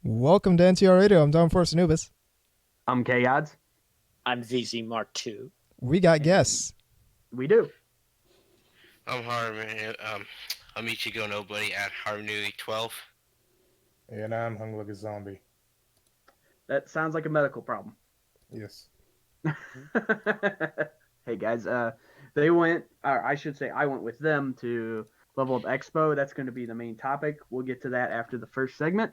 Welcome to NTR Radio. I'm Don Force Anubis. I'm K-Odds. I'm VZ Mark II. We got guests. We do. I'm Harmon. I'm Ichigo Nobody at Harmony 12. And I'm hung like a zombie. That sounds like a medical problem. Yes. Hey guys, they went, or I should say I went with them to Level Up Expo. That's going to be the main topic. We'll get to that after the first segment.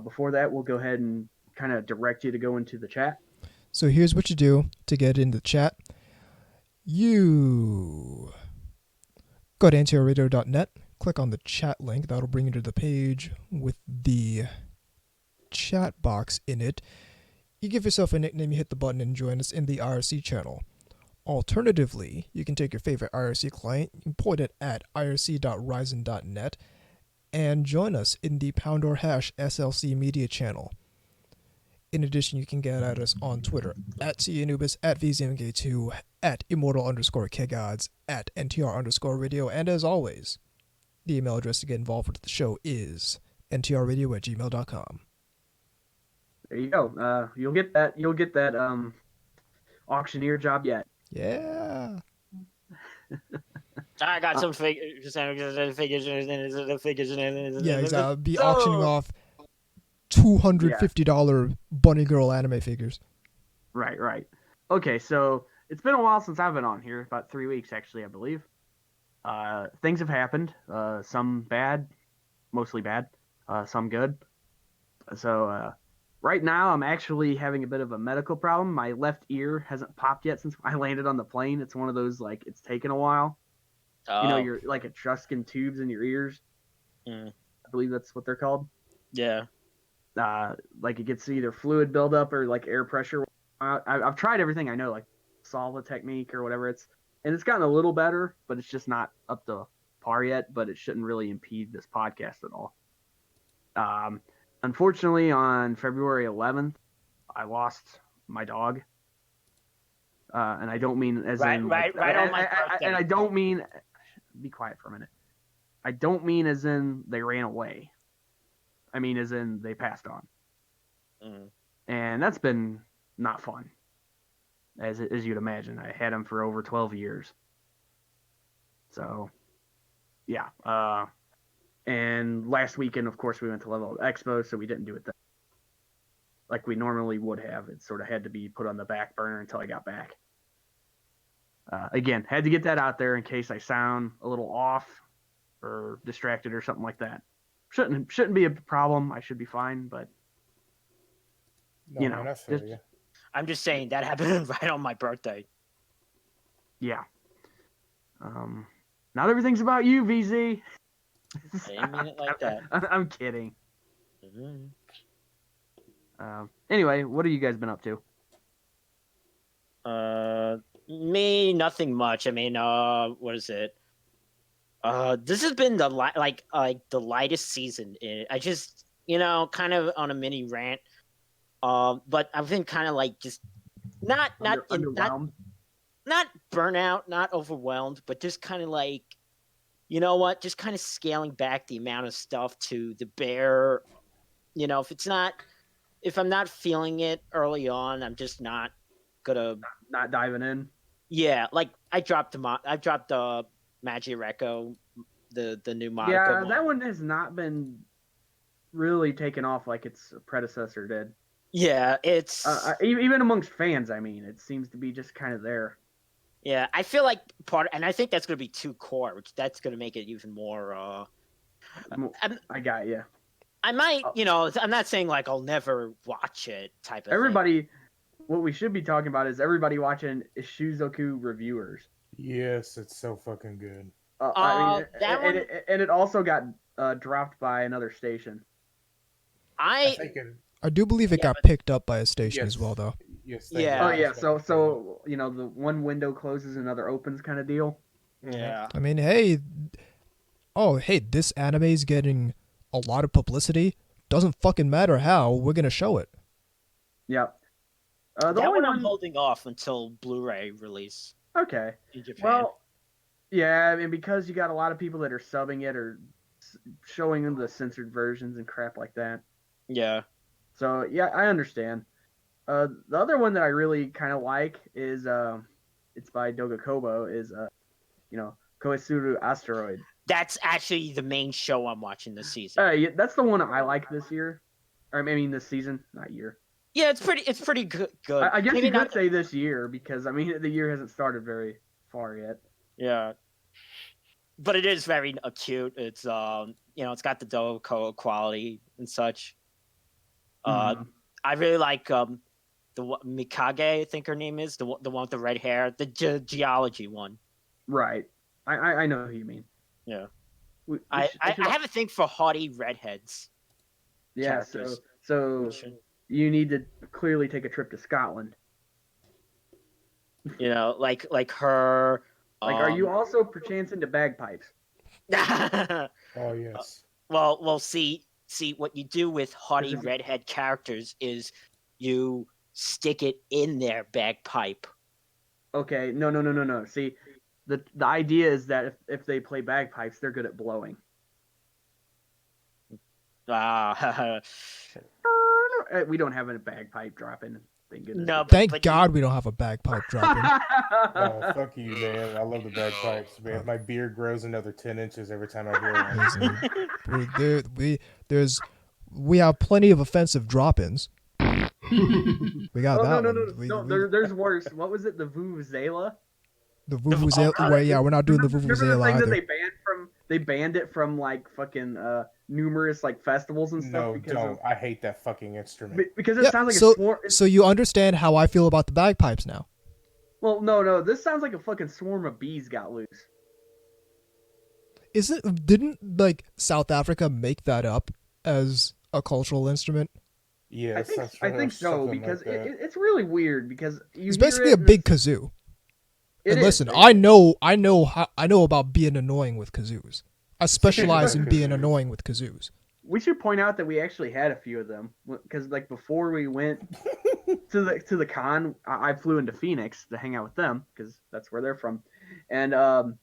Before that, we'll go ahead and kind of direct you to go into the chat. So here's what you do to get into the chat. You go to ntrradio.net, click on the chat link. That'll bring you to the page with the chat box in it. You give yourself a nickname, you hit the button, and join us in the IRC channel. Alternatively, you can take your favorite IRC client, you can point it at irc.ryzen.net, and join us in the # or hash SLC media channel. In addition, you can get at us on Twitter at CAnubis, at VZMK2, at Immortal_KGods, at NTR Radio, and as always, the email address to get involved with the show is ntrradio@gmail.com. There you go. You'll get that auctioneer job yet. Yeah. I got some figures. Yeah, exactly. Be auctioning off $250 Bunny Girl anime figures. Right. Okay, so it's been a while since I've been on here, about 3 weeks actually, I believe. Things have happened. Some bad, mostly bad. Some good. So right now I'm actually having a bit of a medical problem. My left ear hasn't popped yet since I landed on the plane. It's one of those, like, it's taken a while. Oh. You know, you're like Etruscan tubes in your ears. Mm. I believe that's what they're called. Yeah. Like it gets either fluid buildup or like air pressure. I've tried everything I know, like Salva technique or whatever. It's gotten a little better, but it's just not up to par yet. But it shouldn't really impede this podcast at all. Unfortunately, on February 11th, I lost my dog. And I don't mean as Right, in right on my birthday. and I don't mean. Be quiet for a minute. I don't mean as in they ran away. I mean as in they passed on. Mm. And that's been not fun, as you'd imagine. I had him for over 12 years. So, yeah. And last weekend, of course, we went to Level Up Expo, so we didn't do it then, like we normally would have. It sort of had to be put on the back burner until I got back. Again, had to get that out there in case I sound a little off or distracted or something like that. Shouldn't be a problem. I should be fine, but No, you know, man, I feel just- you. I'm just saying that happened right on my birthday. yeah. Not everything's about you, VZ. I didn't mean it like that. I'm kidding. Mhm. Anyway, what have you guys been up to? Me, nothing much. I mean, what is it? This has been the like the lightest season. I just, kind of on a mini rant. But I've been kind of like just not Underwhelmed. not burnout, not overwhelmed, but just kind of like, you know what? Just kind of scaling back the amount of stuff to the bare. If I'm not feeling it early on, I'm just not gonna. Not diving in. Yeah, like I dropped the Magireko, the new Monaco. Yeah, one. that one has not been really taken off like its predecessor did. Yeah, it's Even amongst fans. I mean, it seems to be just kind of there. yeah. I feel like and I think that's gonna be too core, which that's gonna make it even more. I got you. I might, I'm not saying like I'll never watch it type of thing. Everybody, what we should be talking about is everybody watching Ishizoku reviewers. Yes, it's so fucking good. I mean, that one- and it also got dropped by another station. I think I do believe it Yeah, got picked up by a station as well, though. Yes. Yeah. Oh yeah, so the one window closes, another opens kind of deal. Yeah. I mean, hey, this anime is getting a lot of publicity. Doesn't fucking matter how, we're gonna show it. Yep. The That only one I'm one. holding off until Blu-ray release Okay. in Japan. Well, yeah, I mean, because you got a lot of people that are subbing it or showing them the censored versions and crap like that. yeah. So yeah, I understand. The other one that I really kind of like is it's by Doga Kobo is Koetsuru Asteroid. That's actually the main show I'm watching this season. Yeah, that's the one I like this year, or I mean this season, not year. Yeah, it's pretty good. I guess Maybe you could not- say this year because I mean the year hasn't started very far yet. Yeah. But it is very acute. It's it's got the Dogo quality and such. Mhm. I really like Mikage, I think her name is the one with the red hair, the geology one. Right. I know who you mean. Yeah. We I should- have a thing for haughty redheads. yeah. characters. So you need to clearly take a trip to Scotland. Like her. Like, are you also perchance into bagpipes? Oh yes. well, see, what you do with haughty Is it- redhead characters is you stick it in their bagpipe. Okay. No. See, the idea is that if they play bagpipes, they're good at blowing. We don't have a bagpipe dropping. Thank goodness. No, Thank but God we don't have a bagpipe dropping. Oh, fuck you, man. I love the bagpipes, man. My beard grows another 10 inches every time I hear one. Listen, we have plenty of offensive drop-ins. We got that one. No, there's worse. What was it? The Vuvuzela? The Vuvuzela. Well, yeah, we're not doing the Remember the Vuvuzela thing that either. they banned it from like fucking numerous like festivals and stuff No, because don't. I hate that fucking instrument. because it Yeah, sounds like so- a swarm. So you understand how I feel about the bagpipes now. Well, no, this sounds like a fucking swarm of bees got loose. Didn't like South Africa make that up as a cultural instrument? Yes, I think so because it's really weird because It's basically a big kazoo. And listen, is. I know about being annoying with kazoos. I specialize in being annoying with kazoos. we should point out that we actually had a few of them because like before we went to the con, I flew into Phoenix to hang out with them because that's where they're from, and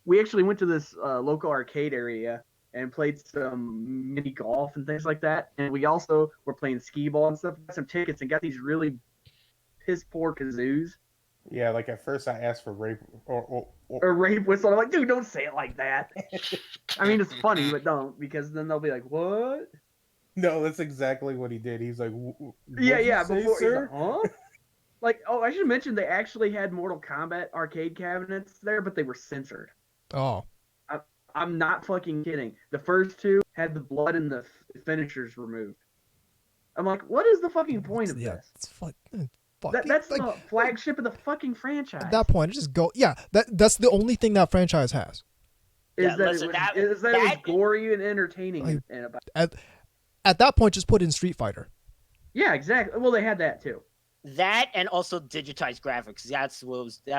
we actually went to this local arcade area and played some mini golf and things like that, and we also were playing skee ball and stuff. Got some tickets and got these really piss poor kazoos. Yeah, like at first I asked for rape or rape whistle. I'm like, dude, don't say it like that. I mean, it's funny, but don't, because then they'll be like, what? No, that's exactly what he did. He's like, yeah. Say, Before, sir? like, huh? Like, oh, I should mention they actually had Mortal Kombat arcade cabinets there, but they were censored. Oh. I'm not fucking kidding. The first two had the blood and the finishers removed. I'm like, what is the fucking point of this? It's fuck, That's like, the flagship of the fucking franchise. At that point, just go. Yeah, that's the only thing that franchise has. Is that it was gory and entertaining. Like, and about... At that point, just put in Street Fighter. Yeah, exactly. Well, they had that too. That and also digitized graphics. That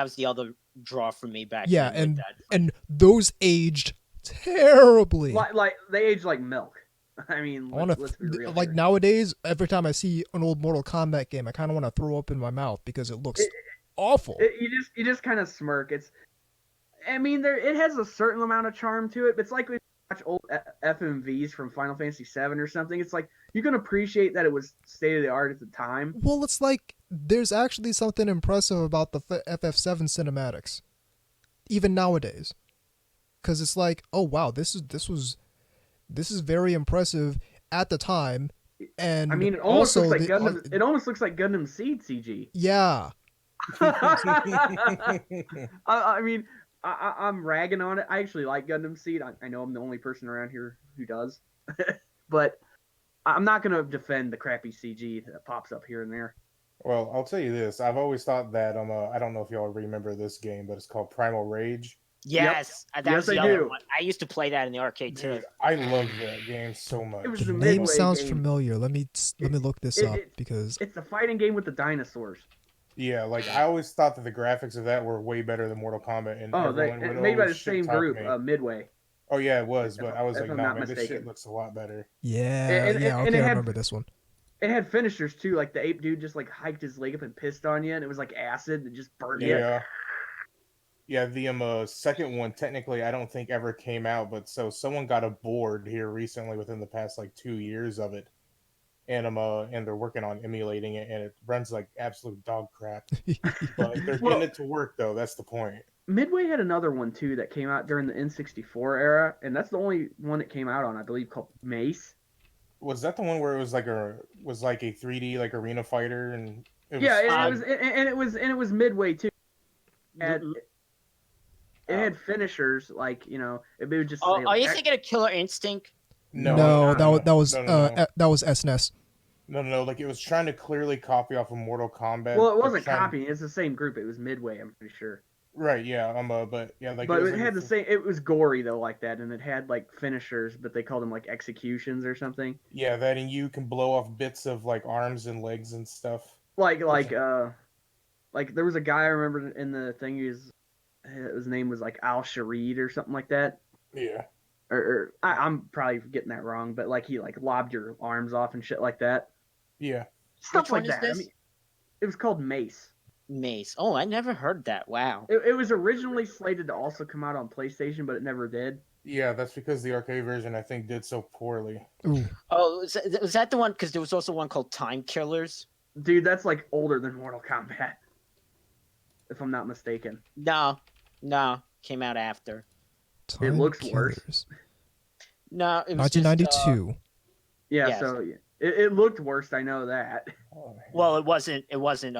was the other draw for me back Yeah, then. And those aged terribly. Like they aged like milk. I mean, let's be real. Like nowadays, every time I see an old Mortal Kombat game, I kind of want to throw up in my mouth because it looks awful. You just kind of smirk. I mean, it has a certain amount of charm to it, but it's like when you watch old FMVs from Final Fantasy VII or something. It's like you can appreciate that it was state of the art at the time. Well, it's like there's actually something impressive about the FF7 cinematics, even nowadays, because it's like, oh wow, this is very impressive at the time, and I mean, it almost looks like Gundam. It almost looks like Gundam Seed CG. Yeah. I mean, I'm ragging on it. I actually like Gundam Seed. I know I'm the only person around here who does, but I'm not gonna defend the crappy CG that pops up here and there. Well, I'll tell you this. I've always thought that I don't know if y'all remember this game, but it's called Primal Rage. Yes, yep. That was the other one. I used to play that in the arcade too. Dude, I love that game so much. The name sounds familiar. Let me look this up because it's a fighting game with the dinosaurs. Yeah, like I always thought that the graphics of that were way better than Mortal Kombat. And made by the same group, Midway. Oh yeah, it was, but I was like, no, man, this shit looks a lot better. Yeah, okay, I remember this one. It had finishers too, like the ape dude just like hiked his leg up and pissed on you, and it was like acid that just burned you. Yeah, the second one technically I don't think ever came out, but so someone got a board here recently within the past like 2 years of it, and they're working on emulating it, and it runs like absolute dog crap. But they're getting it to work though. That's the point. Midway had another one too that came out during the N64 era, and that's the only one it came out on, I believe, called Mace. Was that the one where it was like a 3D like arena fighter and it was Midway too. It had finishers like it would just. Oh, are you thinking of Killer Instinct? No, that was SNES. No, like it was trying to clearly copy off of Mortal Kombat. Well, it wasn't copying. It's the same group. It was Midway, I'm pretty sure. Right, yeah, but yeah, like. But it had the same. It was gory though, like that, and it had like finishers, but they called them like executions or something. Yeah, that, and you can blow off bits of like arms and legs and stuff. Like there was a guy I remember in the thing. His name was like Al Sharid or something like that. Yeah. Or I'm probably getting that wrong, but like he like lobbed your arms off and shit like that. Yeah. Stuff like that. I mean, it was called Mace. Mace. Oh, I never heard that. Wow. It was originally slated to also come out on PlayStation, but it never did. Yeah, that's because the arcade version I think did so poorly. Ooh. Oh, was that the one? Because there was also one called Time Killers. Dude, that's like older than Mortal Kombat, if I'm not mistaken. No, came out after. It looks worse. No, it was 1992. Yeah, so it looked worse. I know that. Well, it wasn't. It wasn't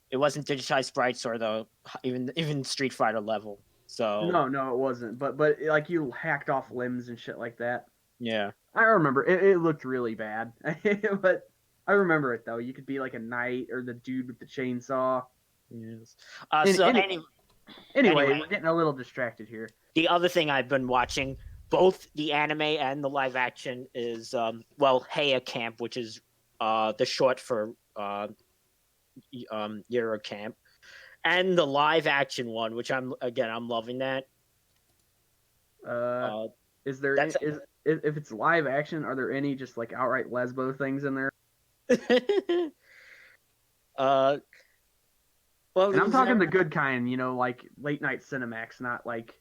digitized sprites or even Street Fighter level. So no, it wasn't. But like you hacked off limbs and shit like that. Yeah, I remember it looked really bad, but I remember it though. You could be like a knight or the dude with the chainsaw. Yes. Anyway, we're getting a little distracted here. The other thing I've been watching, both the anime and the live action, is Heya Camp, which is the short for Euro Camp, and the live action one, which I'm loving that. Is there if it's live action, are there any just like outright lesbo things in there? Well, And I'm talking there- the good kind, like late night Cinemax, not like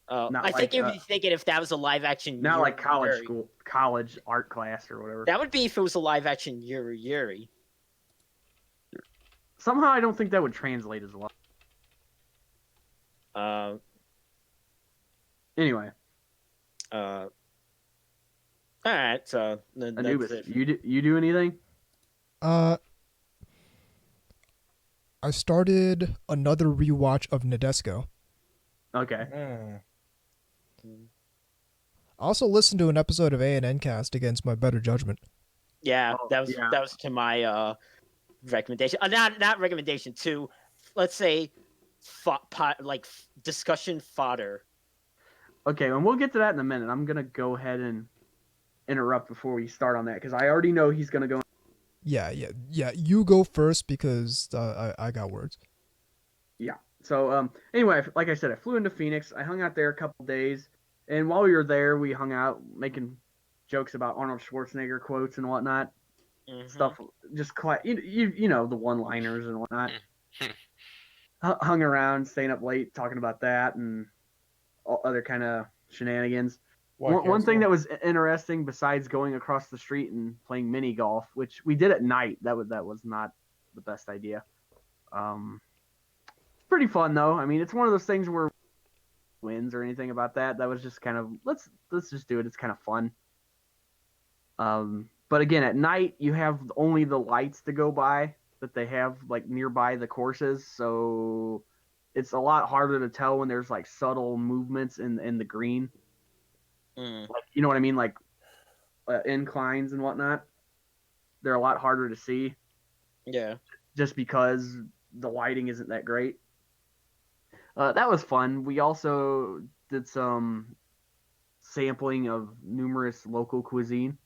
not I think like, if you thinking if that was a live action, not like Yuri, college art class or whatever. that would be if it was a live action Yuri. Somehow I don't think that would translate as well. Anyway, All right, so that's Anubis, it. you do anything? I started another rewatch of Nadesco. Okay. I also listened to an episode of A&N Cast against my better judgment. Yeah, Oh, that yeah. was to my recommendation. Not recommendation, to let's say discussion fodder. Okay, and we'll get to that in a minute. I'm gonna go ahead and interrupt before we start on that because I already know he's gonna go. Yeah. You go first because I got words. Yeah. So anyway, like I said, I flew into Phoenix. I hung out there a couple days, and while we were there, we hung out making jokes about Arnold Schwarzenegger quotes and whatnot. Stuff, just quite you know the one-liners and whatnot. Hung around, staying up late, talking about that and all other kind of shenanigans. One thing that was interesting, besides going across the street and playing mini golf, which we did at night, that was not the best idea. Pretty fun though. I mean, it's one of those things where wins or anything about that. That was just kind of let's just do it. It's kind of fun. But again, at night you have only the lights to go by that they have like nearby the courses, so it's a lot harder to tell when there's like subtle movements in the green. Like, you know what I mean? Like inclines and whatnot. They're a lot harder to see. Yeah. Just because the lighting isn't that great. That was fun. We also did some sampling of numerous local cuisine.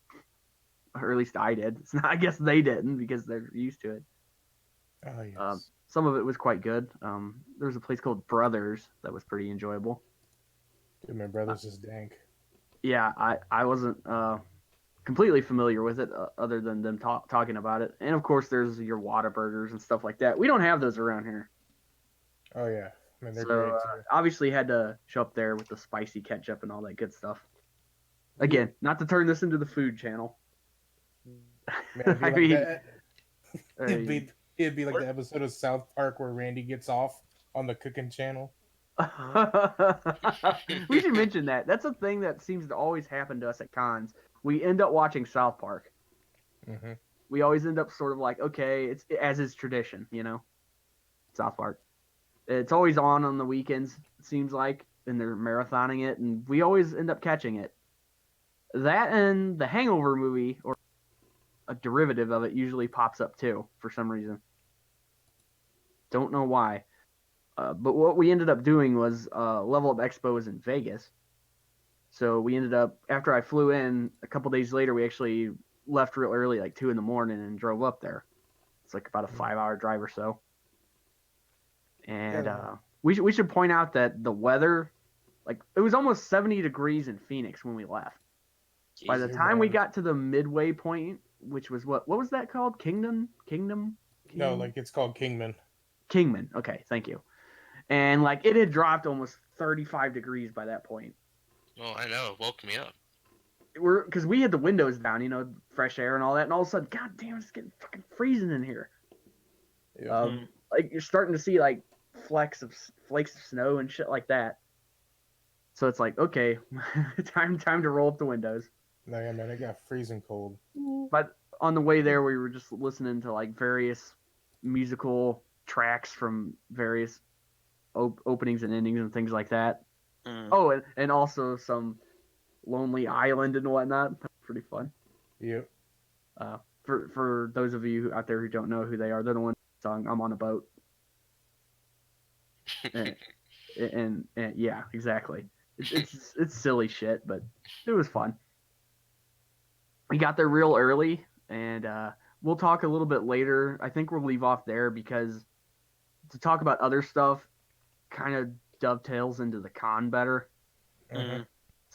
Or at least I did. I guess they didn't because they're used to it. Oh, yes. Some of it was quite good. There was a place called Brothers that was pretty enjoyable. Dude, my brother's is dank. Yeah, I wasn't completely familiar with it other than them talking about it. And of course, there's your Whataburgers and stuff like that. We don't have those around here. Oh, yeah. I mean, they're So great, too. obviously had to show up there with the spicy ketchup and all that good stuff. Again, not to turn this into the food channel. Man, I it'd mean, it'd be like the episode of South Park where Randy gets off on the cooking channel. we should mention that. That's a thing that seems to always happen to us at cons. We end up watching South Park. Mm-hmm. We always end up sort of like, okay, it's as is tradition, South Park. It's always on the weekends, it seems like, and they're marathoning it, and we always end up catching it. That and the Hangover movie, or a derivative of it, usually pops up too, for some reason. Don't know why. But what we ended up doing was Level Up Expo was in Vegas. So we ended up, after I flew in, a couple days later, we actually left real early, like 2 a.m, and drove up there. It's like about a 5-hour drive or so. And we should point out that the weather, like, it was almost 70 degrees in Phoenix when we left. Jesus. By the time we got to the midway point, which was what was that called? Kingdom? No, like it's called Kingman. Kingman. Okay, thank you. And like it had dropped almost 35 degrees by that point. Well, I know, it woke me up. Because we had the windows down, fresh air and all that, and all of a sudden, god damn, it's getting fucking freezing in here. Yeah. Like you're starting to see like flakes of snow and shit like that. So it's like, okay, time to roll up the windows. No, yeah, man, it got freezing cold. But on the way there, we were just listening to like various musical tracks from various openings and endings and things like that. Oh, and also some Lonely Island and whatnot. That's pretty fun. Yep. For those of you out there who don't know who they are, they're the one song "I'm on a Boat." and yeah, exactly. It's silly shit, but it was fun. We got there real early, and we'll talk a little bit later. I think we'll leave off there because to talk about other stuff kind of dovetails into the con better. Mm-hmm.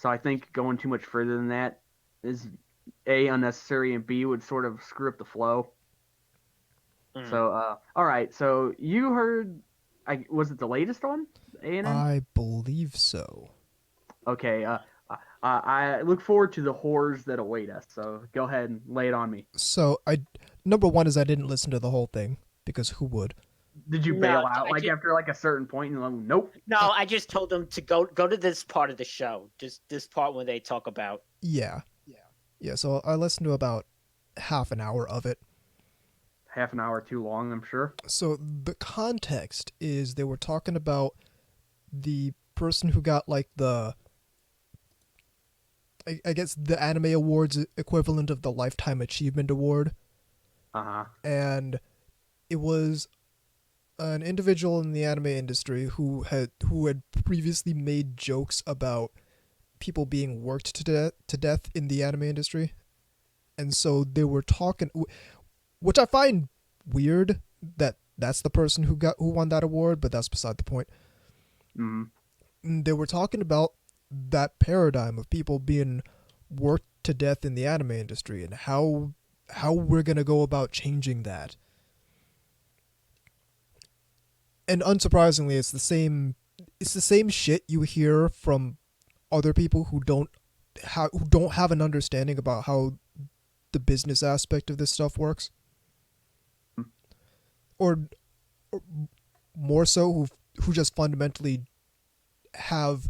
So I think going too much further than that is A, unnecessary, and B, would sort of screw up the flow. So, all right. So you heard, was it the latest one? A&M? I believe so. Okay. I look forward to the horrors that await us. So go ahead and lay it on me. So number one is I didn't listen to the whole thing because who would? Did you No, bail out I after a certain point? And like, nope. No, I just told them to go to this part of the show. Just this part when they talk about. Yeah. So I listened to about half an hour of it. Half an hour too long, I'm sure. So the context is they were talking about the person who got like I guess the Anime Awards equivalent of the Lifetime Achievement Award. And it was an individual in the anime industry who had previously made jokes about people being worked to death in the anime industry. And so they were talking, which I find weird that that's the person who won that award, but that's beside the point. They were talking about that paradigm of people being worked to death in the anime industry and how we're going to go about changing that. And unsurprisingly, it's the same shit you hear from other people who don't have an understanding about how the business aspect of this stuff works. Or more so who just fundamentally have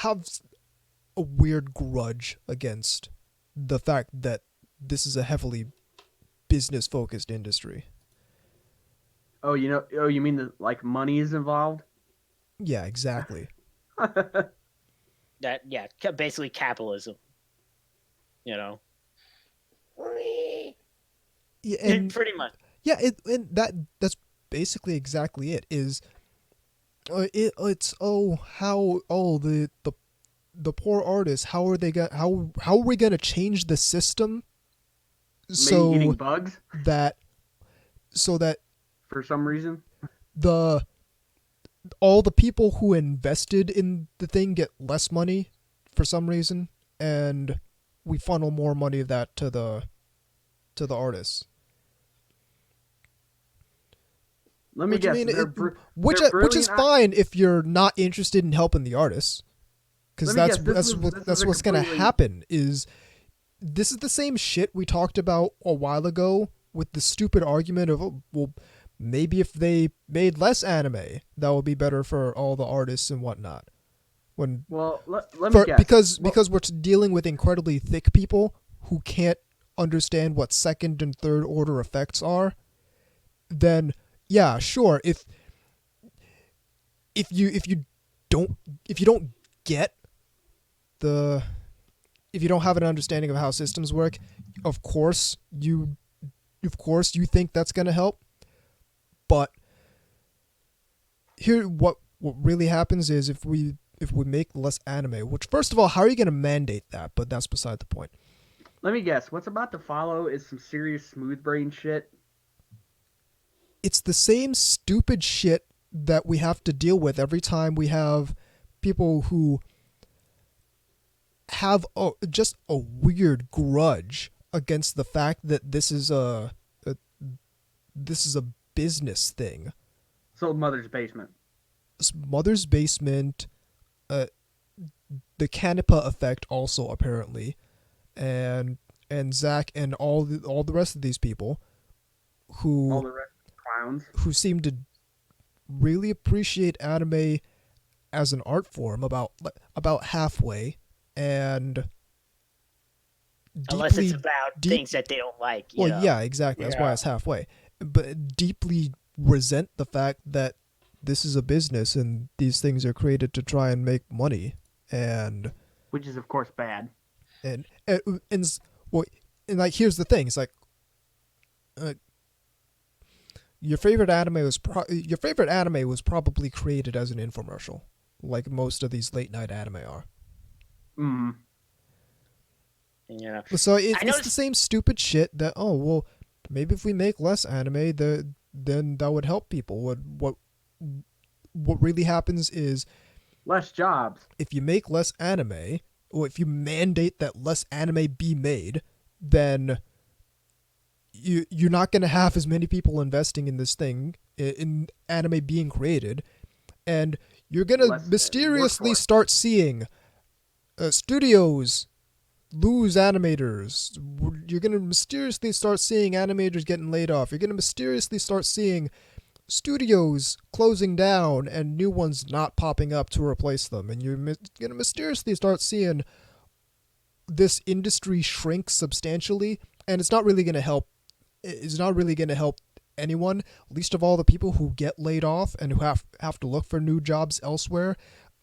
a weird grudge against the fact that this is a heavily business focused industry. Oh, you mean that like money is involved? Yeah, exactly. Basically capitalism. Yeah, and pretty much. Yeah, that's basically exactly it. Is the poor artists, how are we gonna change the system so maybe eating bugs that for some reason all the people who invested in the thing get less money for some reason, and we funnel more money of that to the artists. Let me guess. Which is fine if you're not interested in helping the artists, because that's what's going to happen. Is this is the same shit we talked about a while ago with the stupid argument of, well, maybe if they made less anime, that would be better for all the artists and whatnot. Let me guess. Because we're dealing with incredibly thick people who can't understand what second and third order effects are, then yeah, sure. If you don't have an understanding of how systems work, of course you think that's going to help. But here, what really happens is if we make less anime, which first of all, how are you going to mandate that? But that's beside the point. Let me guess. What's about to follow is some serious smooth brain shit. It's the same stupid shit that we have to deal with every time we have people who have just a weird grudge against the fact that this is a business thing. So Mother's Basement. Mother's Basement, the Canepa effect also apparently, and Zach and all the rest of these people who all the rest of the clowns who seem to really appreciate anime as an art form about halfway, and unless it's about things that they don't like. Yeah, exactly. That's why it's halfway. But deeply resent the fact that this is a business and these things are created to try and make money, and which is of course bad. And like here's the thing: it's like your favorite anime was probably created as an infomercial, like most of these late night anime are. Yeah. So it's the same stupid shit that maybe if we make less anime, then that would help people. What really happens is Less jobs. If you make less anime, or if you mandate that less anime be made, then you're not going to have as many people investing in this thing, in anime being created, and you're going to mysteriously start seeing studios lose animators. You're going to mysteriously start seeing animators getting laid off. You're going to mysteriously start seeing studios closing down and new ones not popping up to replace them. And you're going to mysteriously start seeing this industry shrink substantially, and it's not really going to help. It's not really going to help anyone, least of all the people who get laid off and who have to look for new jobs elsewhere.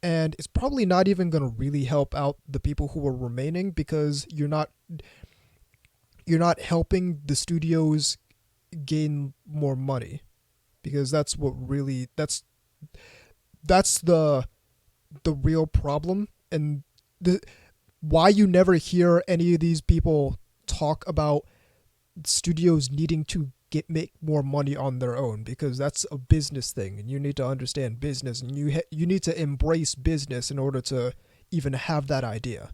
And it's probably not even going to really help out the people who are remaining, because you're not helping the studios gain more money, because that's what really that's the real problem, and why you never hear any of these people talk about studios needing to make more money on their own, because that's a business thing, and you need to understand business, and you need to embrace business in order to even have that idea.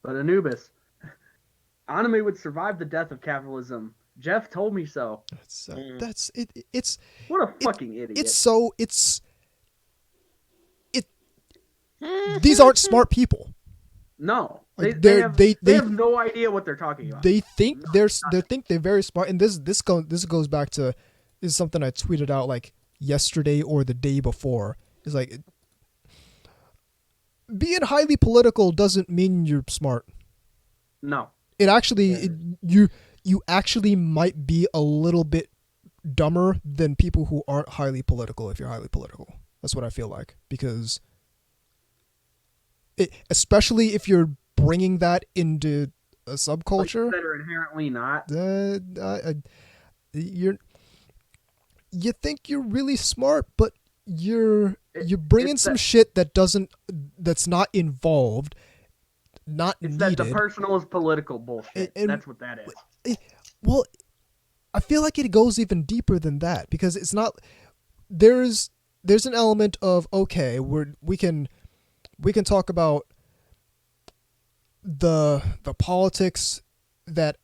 But Anubis, anime would survive the death of capitalism. Jeff told me so. It's what a fucking idiot. These aren't smart people. No, like they have no idea what they're talking about. They think they're very smart, and this goes back to, is something I tweeted out like yesterday or the day before. It's like, being highly political doesn't mean you're smart. No, it actually you actually might be a little bit dumber than people who aren't highly political if you're highly political. That's what I feel like, because especially if you're bringing that into a subculture that are inherently not. You think you're really smart, but you're bringing some shit that's not involved, not it's needed. That the personal is political bullshit. And that's what that is. Well, I feel like it goes even deeper than that, because it's not. There's an element of, okay, we can talk about the politics that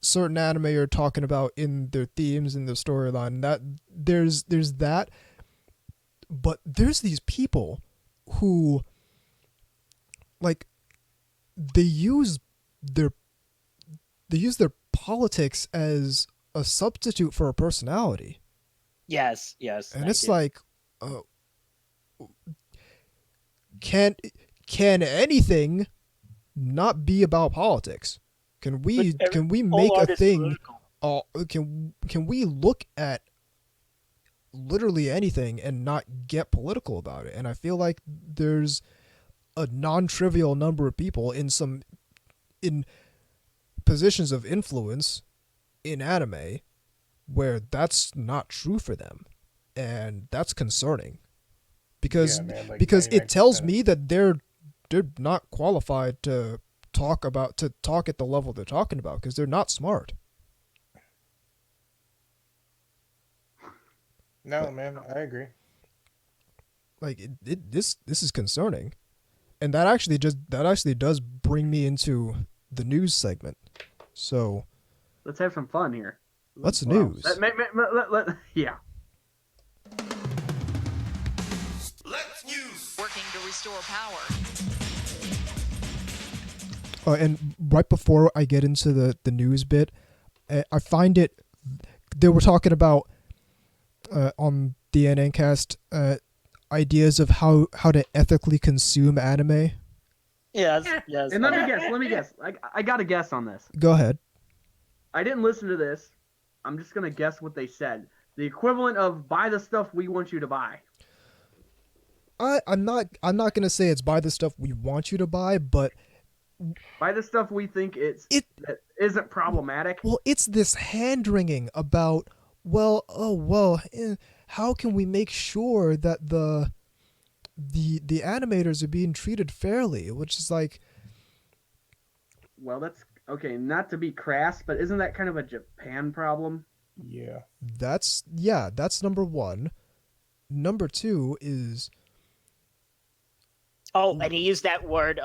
certain anime are talking about in their themes and their storyline. That there's that, but there's these people who, like, they use their politics as a substitute for a personality. Yes. And it's like, can anything not be about politics? Can we make a thing? Can we look at literally anything and not get political about it? And I feel like there's a non-trivial number of people in positions of influence in anime where that's not true for them, and that's concerning, because it tells me that they're not qualified to talk at the level they're talking about, because they're not smart. No, man, I agree. Like this is concerning, and that actually does bring me into the news segment. So let's have some fun here. What's the news? Yeah. Let's news. Working to restore power. And right before I get into the news bit, I find it, they were talking about on the NNcast ideas of how to ethically consume anime. Yes. And let me guess. I got a guess on this. Go ahead. I didn't listen to this. I'm just gonna guess what they said. The equivalent of buy the stuff we want you to buy. I'm not gonna say it's buy the stuff we want you to buy, but buy the stuff we think that isn't problematic. Well, it's this hand-wringing about, how can we make sure that the animators are being treated fairly? Which is like, well, that's okay. Not to be crass, but isn't that kind of a Japan problem? Yeah. That's number one. Number two is, Oh, and he used that word.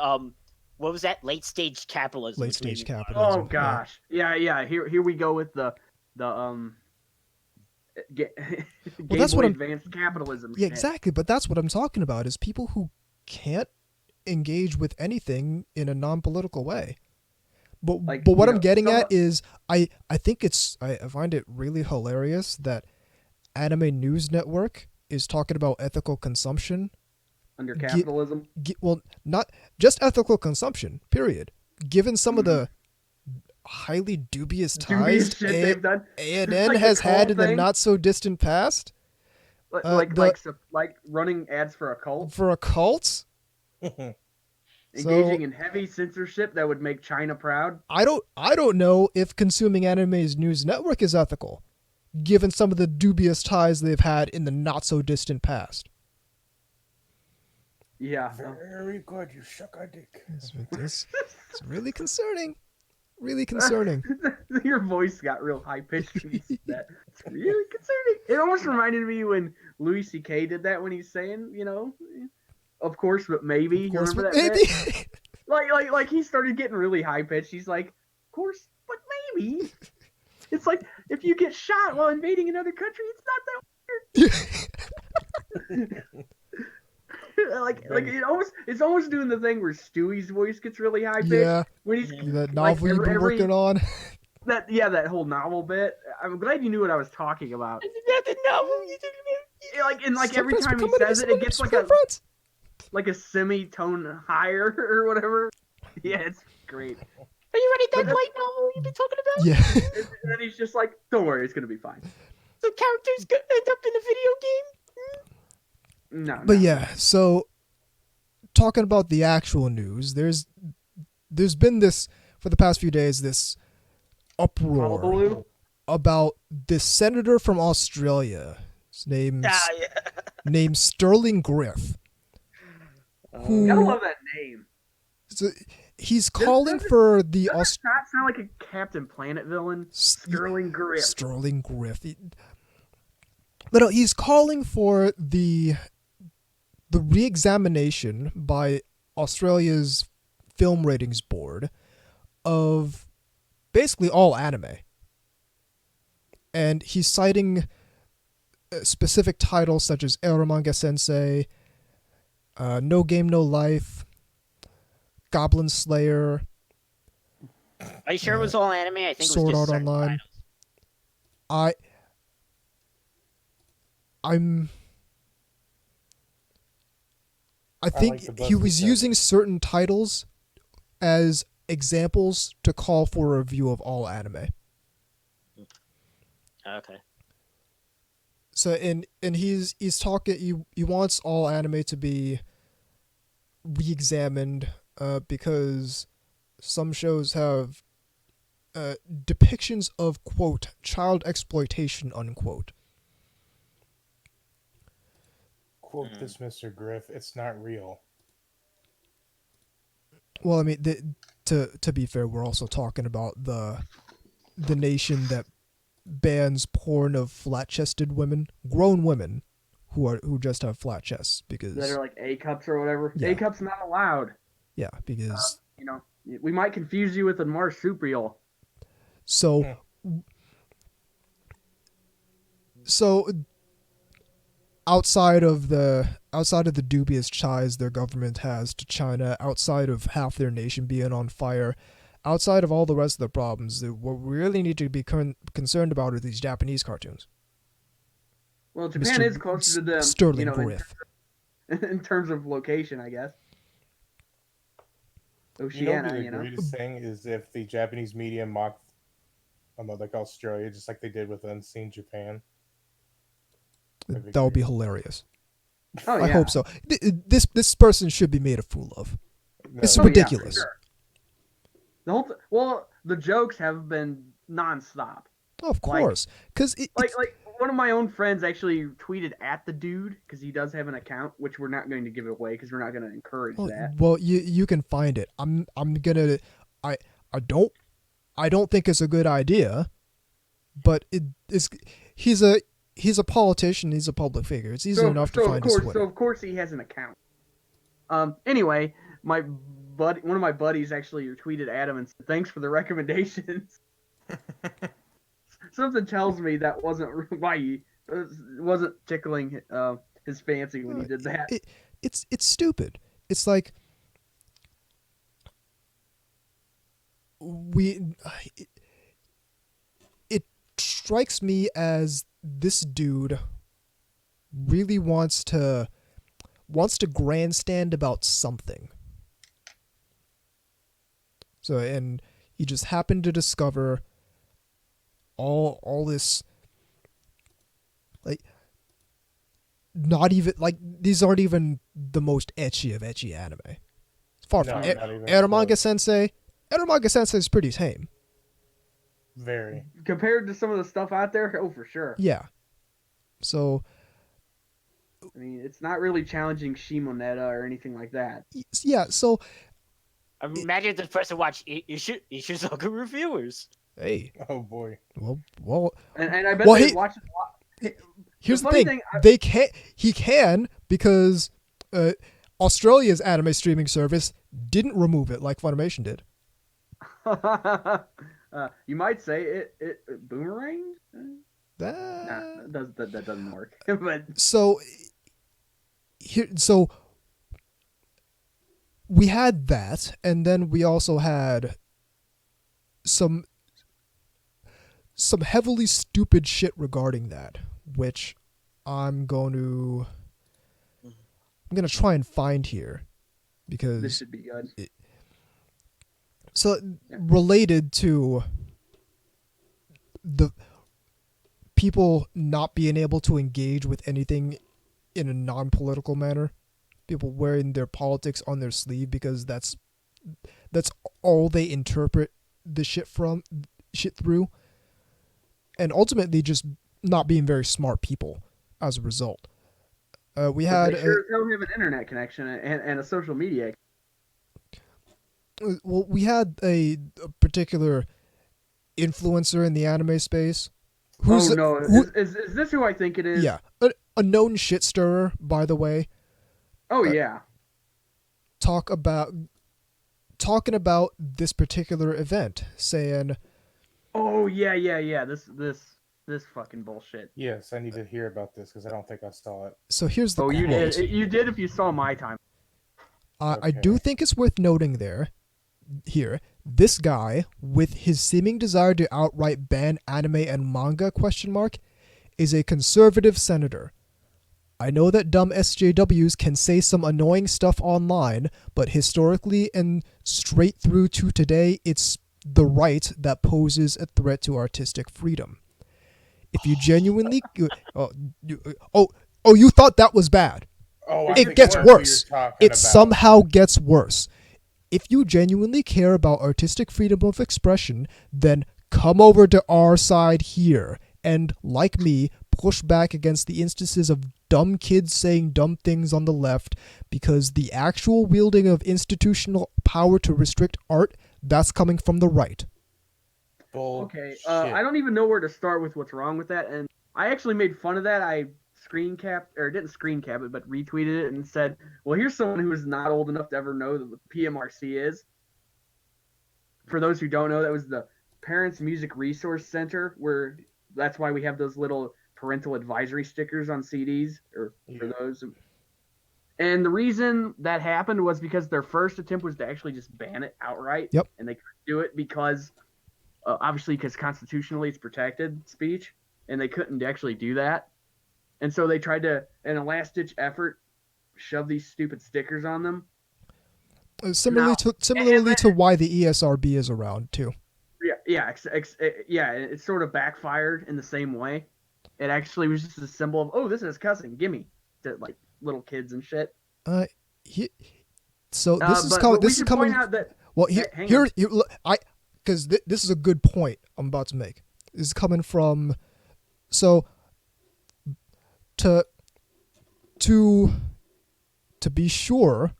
What was that? Late stage capitalism. Late which made stage me- capitalism. Oh gosh, yeah. Here we go with the Game that's what Boy I'm- Advanced capitalism. Yeah, shit. exactly. But that's what I'm talking about, is people who can't engage with anything in a non-political way. But Like, what you I'm know, getting some- at is I think I find it really hilarious that Anime News Network is talking about ethical consumption. Under capitalism. Well, not just ethical consumption, period. Given some of the highly dubious Dubious ties shit they've done. ANN Like the has had cult in the thing. not so distant past Like running ads for a cult, for a cult. engaging in heavy censorship that would make China proud. I don't know if consuming Anime's News Network is ethical, given some of the dubious ties they've had in the not so distant past. Yeah. Very good, you suck a dick. It's really concerning. Really concerning. Your voice got real high pitched when you said that. It's really concerning. It almost reminded me when Louis C.K. did that when he's saying, of course, but maybe. Of course, You remember but that? maybe. Bit? Like he started getting really high pitched. He's like, of course, but maybe. It's like if you get shot while invading another country, it's not that weird. It's almost doing the thing where Stewie's voice gets really high pitched. Yeah. When he's That novel you've been working on. that whole novel bit. I'm glad you knew what I was talking about. The novel you talking about? Every time he says it, it gets like a semitone higher or whatever. Yeah, it's great. Are you ready? That light novel you've been talking about? Yeah. And then he's just like, "Don't worry, it's gonna be fine." The characters end up in a video game. No. But yeah, so talking about the actual news, there's been this for the past few days, this uproar Hullabaloo? about this senator from Australia. His name's named Sterling Griff. Who Gotta love that name. so he's calling for the Does that sound like a Captain Planet villain? Sterling Griff. Sterling Griff. But no, he's calling for the re-examination by Australia's film ratings board of basically all anime. And he's citing specific titles such as Eromanga Sensei, No Game No Life, Goblin Slayer. Are you sure it was all anime? I think Sword it was Art just certain Online. titles. I think like the bus he was example. using certain titles as examples to call for a review of all anime. Okay. So and he's talking. He wants all anime to be re-examined because some shows have depictions of quote child exploitation unquote. Quote this, Mr. Griff. It's not real. Well, I mean, to be fair, we're also talking about the nation that bans porn of flat-chested women, grown women, who just have flat chests because That are like A cups or whatever. Yeah. A cups not allowed. yeah, because We might confuse you with a marsupial. so outside of the dubious ties their government has to China, outside of half their nation being on fire, outside of all the rest of the problems, what we really need to be concerned about are these Japanese cartoons. Well, Japan Mr. is closer to them. Sterling Griff. In terms of location, I guess. You know, Oceania, the greatest thing is if the Japanese media mocked like Australia, just like they did with Unseen Japan. That would be hilarious. Oh, yeah. I hope so. This person should be made a fool of. It's Oh, yeah, for ridiculous. sure. The jokes have been nonstop. Of course, because Like one of my own friends actually tweeted at the dude because he does have an account, which we're not going to give it away because we're not going to encourage that. well, you can find it. I don't think it's a good idea, but he's a politician. He's a public figure. It's easy enough to find his Twitter. So of course he has an account. Anyway, one of my buddies actually tweeted Adam and said, "Thanks for the recommendations." Something tells me that wasn't right. It wasn't tickling his fancy when he did that. It's stupid. It's like it strikes me as this dude really wants to grandstand about something. So, and he just happened to discover all this, like, not even, like, these aren't even the most ecchi of ecchi anime. Far from Eromanga Sensei. Eromanga Sensei is pretty tame. Very. Compared to some of the stuff out there, oh, for sure. Yeah. So, I mean, it's not really challenging Shimoneta or anything like that. yeah, so... Imagine if this person watched Ishizoku reviewers. Hey. Oh, boy. Well... And I bet well, they watch it. Here's the thing. He can, because Australia's anime streaming service didn't remove it like Funimation did. You might say it boomeranged? That doesn't work. But so we had that, and then we also had some heavily stupid shit regarding that, which I'm gonna try and find here, because this should be good. Related to the people not being able to engage with anything in a non-political manner, people wearing their politics on their sleeve because that's all they interpret the shit through, and ultimately just not being very smart people as a result. We had they sure don't have an internet connection and a social media. Well, we had a particular influencer in the anime space. Is this who I think it is? Yeah, a known shit stirrer, by the way. Oh yeah. Talking about this particular event, saying, "Oh yeah. This fucking bullshit." Yes, I need to hear about this because I don't think I saw it. So here's the quote. You did if you saw my time. I do think it's worth noting here, this guy, with his seeming desire to outright ban anime and manga, is a conservative senator. I know that dumb SJWs can say some annoying stuff online, but historically and straight through to today, it's the right that poses a threat to artistic freedom. If you genuinely... you thought that was bad. It gets worse. It somehow gets worse. If you genuinely care about artistic freedom of expression, then come over to our side here and, like me, push back against the instances of dumb kids saying dumb things on the left, because the actual wielding of institutional power to restrict art, that's coming from the right. Okay, I don't even know where to start with what's wrong with that, and I actually made fun of that. I didn't screen cap it, but retweeted it and said, well, here's someone who is not old enough to ever know what the PMRC is. For those who don't know, that was the Parents Music Resource Center, where that's why we have those little parental advisory stickers on CDs, for those. And the reason that happened was because their first attempt was to actually just ban it outright. Yep. And they couldn't do it because, obviously, because constitutionally it's protected speech, and they couldn't actually do that. And so they tried to, in a last-ditch effort, shove these stupid stickers on them. Similarly to why the ESRB is around, too. It sort of backfired in the same way. It actually was just a symbol of, oh, this is cussing, gimme, to, like, little kids and shit. So this is coming. Well, because this is a good point I'm about to make. This is coming from, so to be sure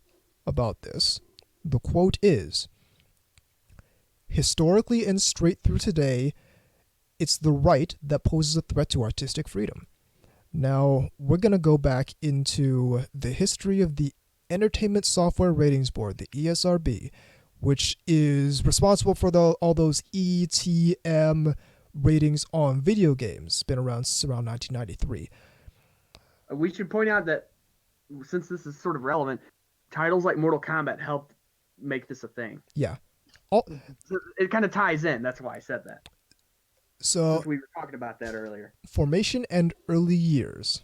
about this, the quote is, historically and straight through today, it's the right that poses a threat to artistic freedom. Now, we're going to go back into the history of the Entertainment Software Ratings Board, the ESRB, which is responsible for all those ETM ratings on video games. It's been around 1993. We should point out that since this is sort of relevant, titles like Mortal Kombat helped make this a thing. Yeah. So it kind of ties in. That's why I said that. So Since we were talking about that earlier. Formation and early years.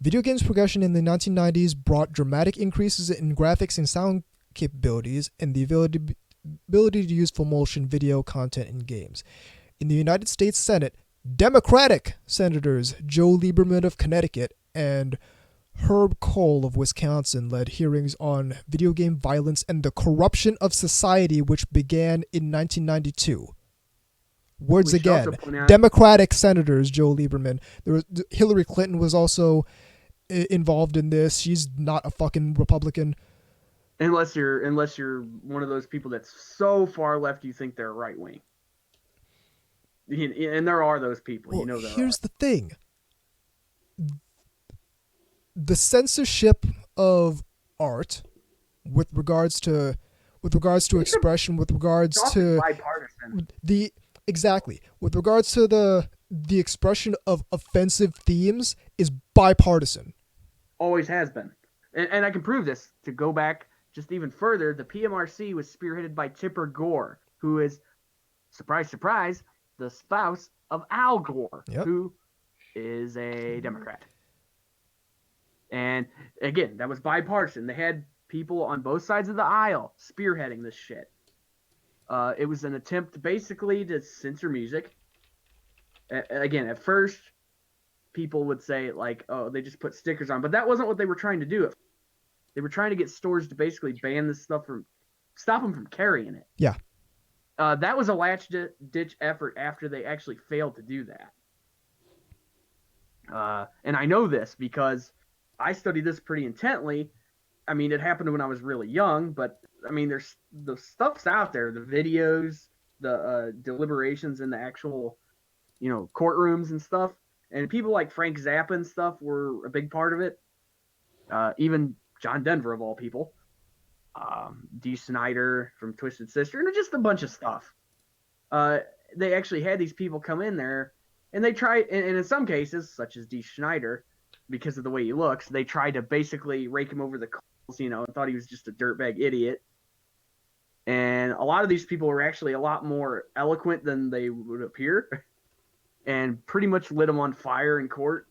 Video games progression in the 1990s brought dramatic increases in graphics and sound capabilities and the ability to use full motion video content in games. In the United States Senate, Democratic Senators Joe Lieberman of Connecticut and Herb Kohl of Wisconsin led hearings on video game violence and the corruption of society, which began in 1992. Words We should also again, point out- Democratic Senators Joe Lieberman. Hillary Clinton was also involved in this. She's not a fucking Republican. Unless you're one of those people that's so far left you think they're right wing. And there are those people. Well, You know there here's are. the thing. The censorship of art with regards to expression, with regards It's often to bipartisan. with regards to the expression of offensive themes is bipartisan. Always has been. And I can prove this. To go back just even further, the PMRC was spearheaded by Tipper Gore, who is, surprise, surprise, the spouse of Al Gore, Yep. who is a Democrat. And again, that was bipartisan. They had people on both sides of the aisle spearheading this shit. It was an attempt basically to censor music. Again, at first, people would say like, "Oh, they just put stickers on," but that wasn't what they were trying to do. They were trying to get stores to basically ban this stuff stop them from carrying it. Yeah. That was a ditch effort after they actually failed to do that. And I know this because I studied this pretty intently. I mean, it happened when I was really young, but I mean, there's the stuff's out there, the videos, the deliberations in the actual, courtrooms and stuff. And people like Frank Zappa and stuff were a big part of it. Even John Denver, of all people. Dee Snider from Twisted Sister, and just a bunch of stuff. They actually had these people come in there, and they tried, and in some cases, such as Dee Snider, because of the way he looks, they tried to basically rake him over the coals, and thought he was just a dirtbag idiot. And a lot of these people were actually a lot more eloquent than they would appear, and pretty much lit him on fire in court.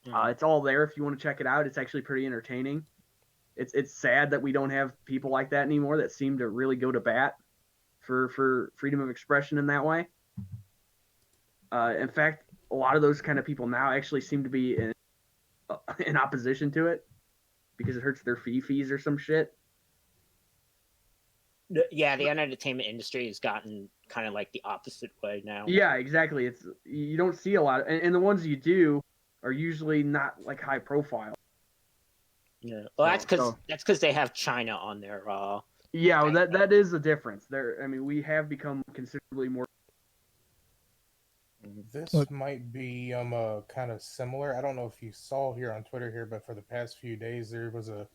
It's all there if you want to check it out. It's actually pretty entertaining. It's sad that we don't have people like that anymore that seem to really go to bat for freedom of expression in that way. In fact, a lot of those kind of people now actually seem to be in opposition to it because it hurts their fees or some shit. Yeah, the entertainment industry has gotten kind of like the opposite way now. Yeah, exactly. You don't see a lot, and the ones you do are usually not like high profile. Yeah. Well, that's because they have China on their. Yeah, well, that is the difference. We have become considerably more. This might be kind of similar. I don't know if you saw here on Twitter here, but for the past few days there was a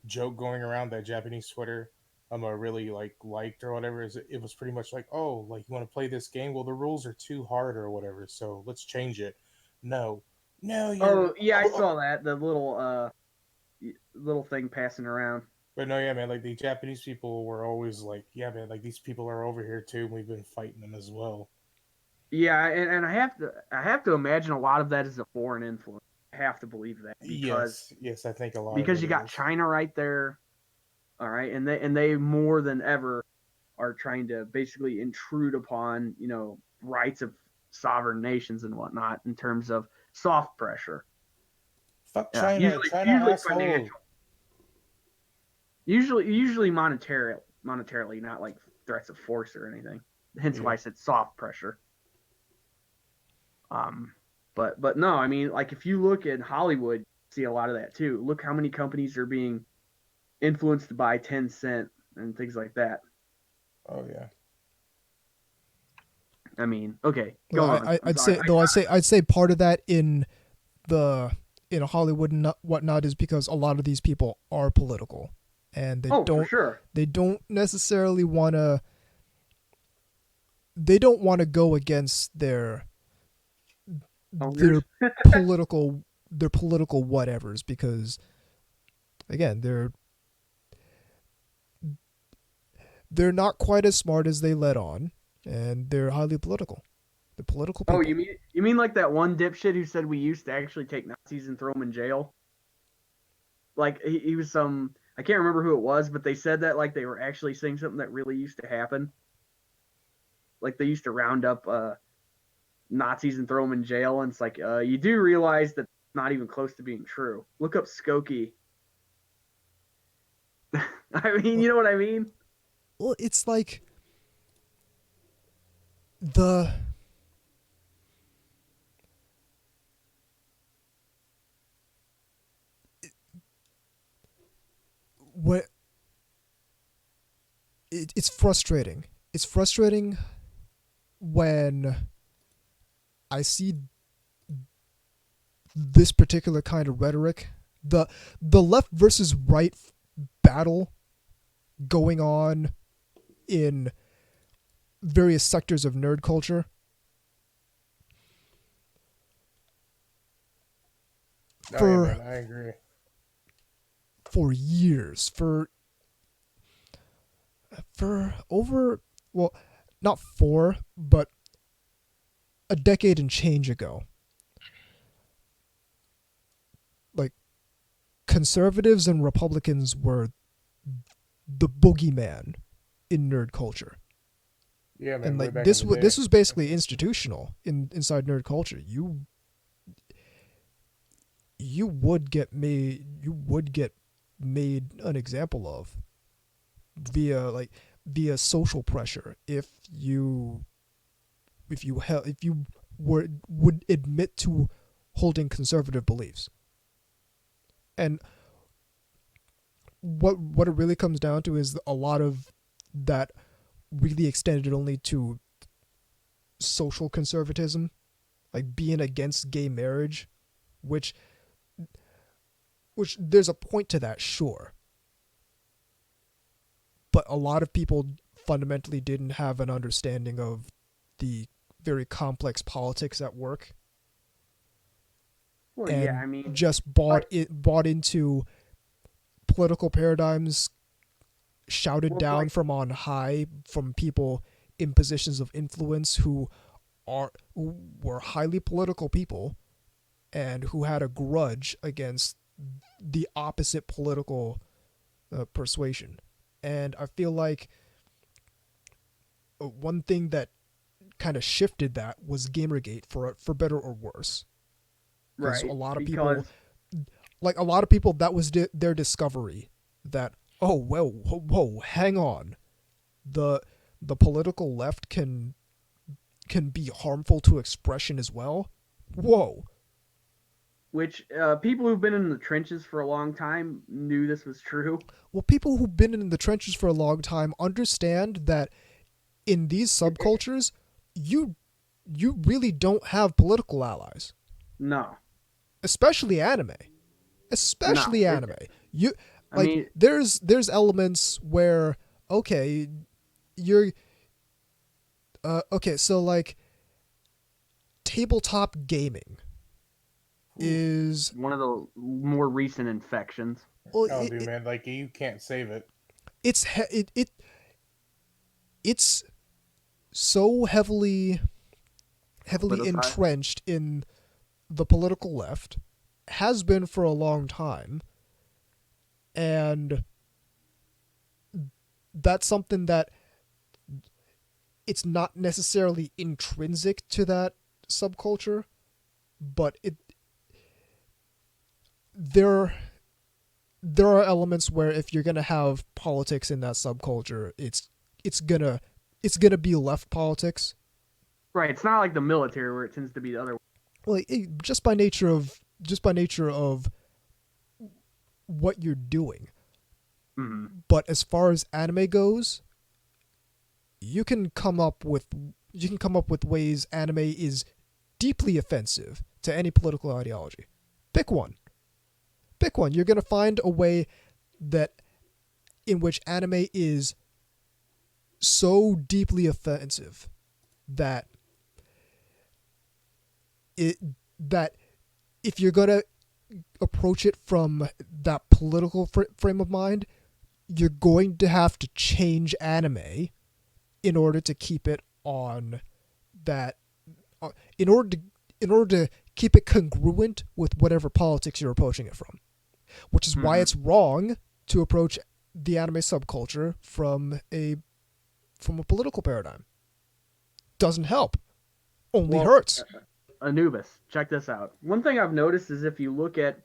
joke going around that Japanese Twitter really liked or whatever. It was pretty much like, oh, like, you want to play this game? Well, the rules are too hard or whatever, so let's change it. No. Oh yeah, I saw that, the little thing passing around. But no, yeah, man, like, the Japanese people were always like, yeah, man, like, these people are over here too, and we've been fighting them as well. Yeah, and I have to imagine a lot of that is a foreign influence. I have to believe that because yes, I think a lot because of it you got is. China right there, all right, and they more than ever are trying to basically intrude upon rights of sovereign nations and whatnot in terms of soft pressure. Fuck China, China asshole. Financial. Usually monetarily, not like threats of force or anything. Hence why I said soft pressure. But no, I mean, like, if you look at Hollywood, you see a lot of that too. Look how many companies are being influenced by Tencent and things like that. Oh yeah. I mean, okay, I'd say part of that in the in Hollywood and whatnot is because a lot of these people are political, and For sure. they don't necessarily want to. They don't want to go against their Owners. political whatevers, because again, they're not quite as smart as they let on, and they're highly political. They're political people. Oh, you mean like that one dipshit who said we used to actually take Nazis and throw them in jail? Like he was some, I can't remember who it was, but they said that like they were actually saying something that really used to happen. Like they used to round up Nazis and throw them in jail, and it's like you do realize that it's not even close to being true. Look up Skokie. I mean, you know what I mean? Well, it's like it's frustrating. It's frustrating when I see this particular kind of rhetoric, the left versus right battle going on in various sectors of nerd culture. Man, I agree. For years, for over, well, not 4, but a decade and change ago, like conservatives and Republicans were the boogeyman in nerd culture. Yeah, man. And way like back this in the day. this was basically institutional inside nerd culture. You would get made an example of via social pressure if you would admit to holding conservative beliefs. And what it really comes down to is a lot of that really extended only to social conservatism, like being against gay marriage, which there's a point to that, sure. But a lot of people fundamentally didn't have an understanding of the very complex politics at work. Well, and yeah, I mean, just bought into political paradigms shouted down from on high from people in positions of influence who were highly political people and who had a grudge against the opposite political persuasion. And I feel like one thing that kind of shifted that was Gamergate, for better or worse. right? A lot of because people, that was their discovery that, oh, whoa, hang on, the political left can be harmful to expression as well. Whoa. which people who've been in the trenches for a long time knew this was true. Well, people who've been in the trenches for a long time understand that in these subcultures, you really don't have political allies. No. Especially anime. You I mean, there's elements where, okay, you're okay, so like tabletop gaming is one of the more recent infections. well, Oh, dude, man, like you can't save it. It's so heavily Politicized. entrenched in the political left, has been for a long time, and that's something that it's not necessarily intrinsic to that subculture, but there are elements where if you're gonna have politics in that subculture, it's gonna be left politics. Right. It's not like the military where it tends to be the other way. Well, just by nature of what you're doing. Mm-hmm. But as far as anime goes, you can come up with ways anime is deeply offensive to any political ideology. Pick one. Pick one. You're going to find a way that in which anime is so deeply offensive that if you're going to approach it from that political frame of mind, you're going to have to change anime in order to keep it on that, in order to keep it congruent with whatever politics you're approaching it from, which is why it's wrong to approach the anime subculture from a political paradigm. Doesn't help, only hurts. Anubis, check this out. One thing I've noticed is if you look at,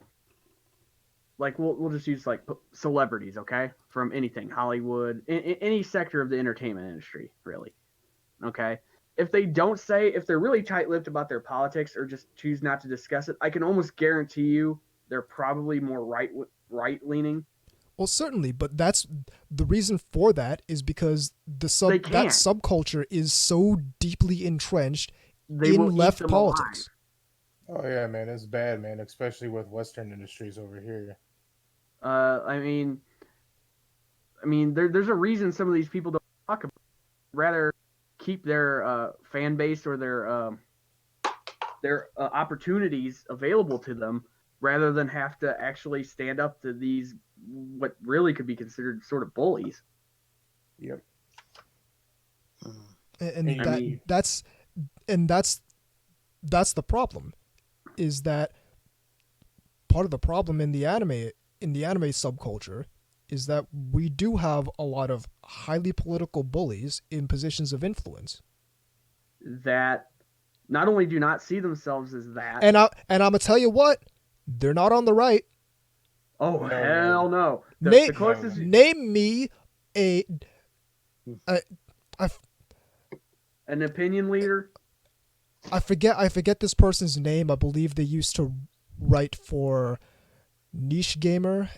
like, we'll just use like celebrities, okay, from anything, Hollywood, any sector of the entertainment industry, really, okay. If they're really tight-lipped about their politics or just choose not to discuss it, I can almost guarantee you they're probably more right-leaning. Well, certainly, but that's the reason for that is because that subculture is so deeply entrenched in left politics. Oh yeah, man, it's bad, man, especially with Western industries over here. I mean, there's a reason some of these people don't talk about it. Rather keep their fan base or their opportunities available to them, rather than have to actually stand up to these what really could be considered sort of bullies. Yep. And that's the problem, is that part of the problem in the anime subculture is that we do have a lot of highly political bullies in positions of influence that not only do not see themselves as that, and I'm gonna tell you what, they're not on the right. Oh, no, hell no. The closest... Name me an opinion leader. I forget this person's name. I believe they used to write for Niche Gamer,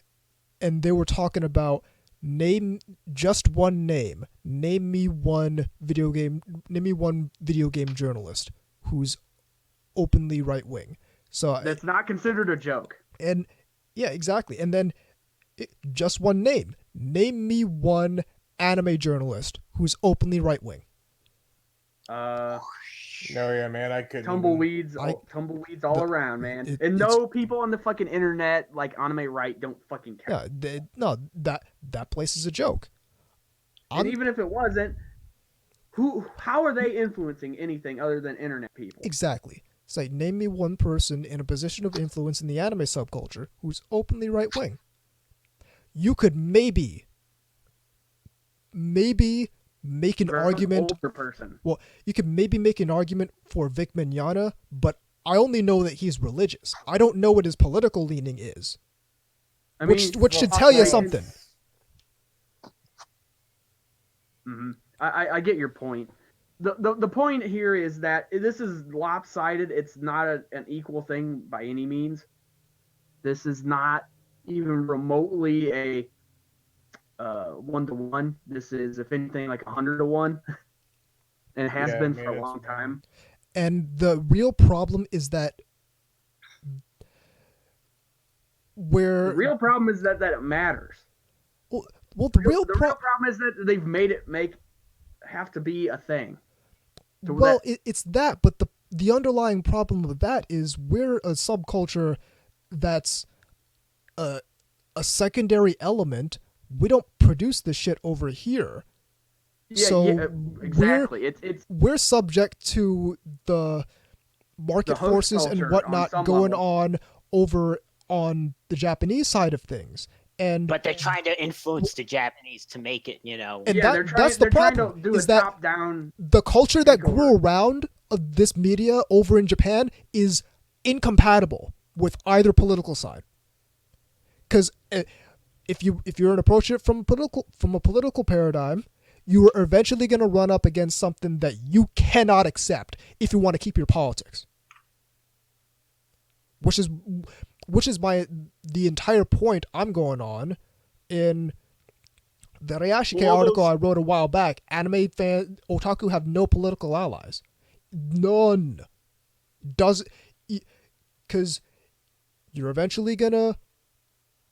and they were talking about name just one name. Name me one video game journalist who's openly right wing. So that's not considered a joke. And yeah, exactly. And then just one name. Name me one anime journalist who's openly right wing. No, yeah, man, I couldn't. Tumbleweeds all around, man. People on the fucking internet, like Anime Right, don't fucking care. Yeah, that place is a joke. And even if it wasn't, how are they influencing anything other than internet people? Exactly. Say, name me one person in a position of influence in the anime subculture who's openly right wing. You could maybe make an argument. Older person. Well, you could maybe make an argument for Vic Mignogna, but I only know that he's religious. I don't know what his political leaning is. Which should tell you something. Mm-hmm. I get your point. The point here is that this is lopsided. It's not an equal thing by any means. This is not even remotely a 1-to-1. This is, if anything, like 100-to-1, and it has been for a long time. And the real problem is that the real problem is that it matters. Well, the real problem is that they've made it have to be a thing. Well, it's that, but the underlying problem of that is we're a subculture that's a secondary element. We don't produce this shit over here. Yeah, so exactly. We're subject to the market forces and whatnot going on over on the Japanese side of things. But they're trying to influence the Japanese to make it, And that's the problem. Is that top-down the culture that grew around this media over in Japan is incompatible with either political side. Because if you're going to approach it from a political paradigm, you are eventually going to run up against something that you cannot accept if you want to keep your politics. Which is the entire point I'm going on in the Ryashike article I wrote a while back. Anime fan otaku have no political allies. None. Because you're eventually gonna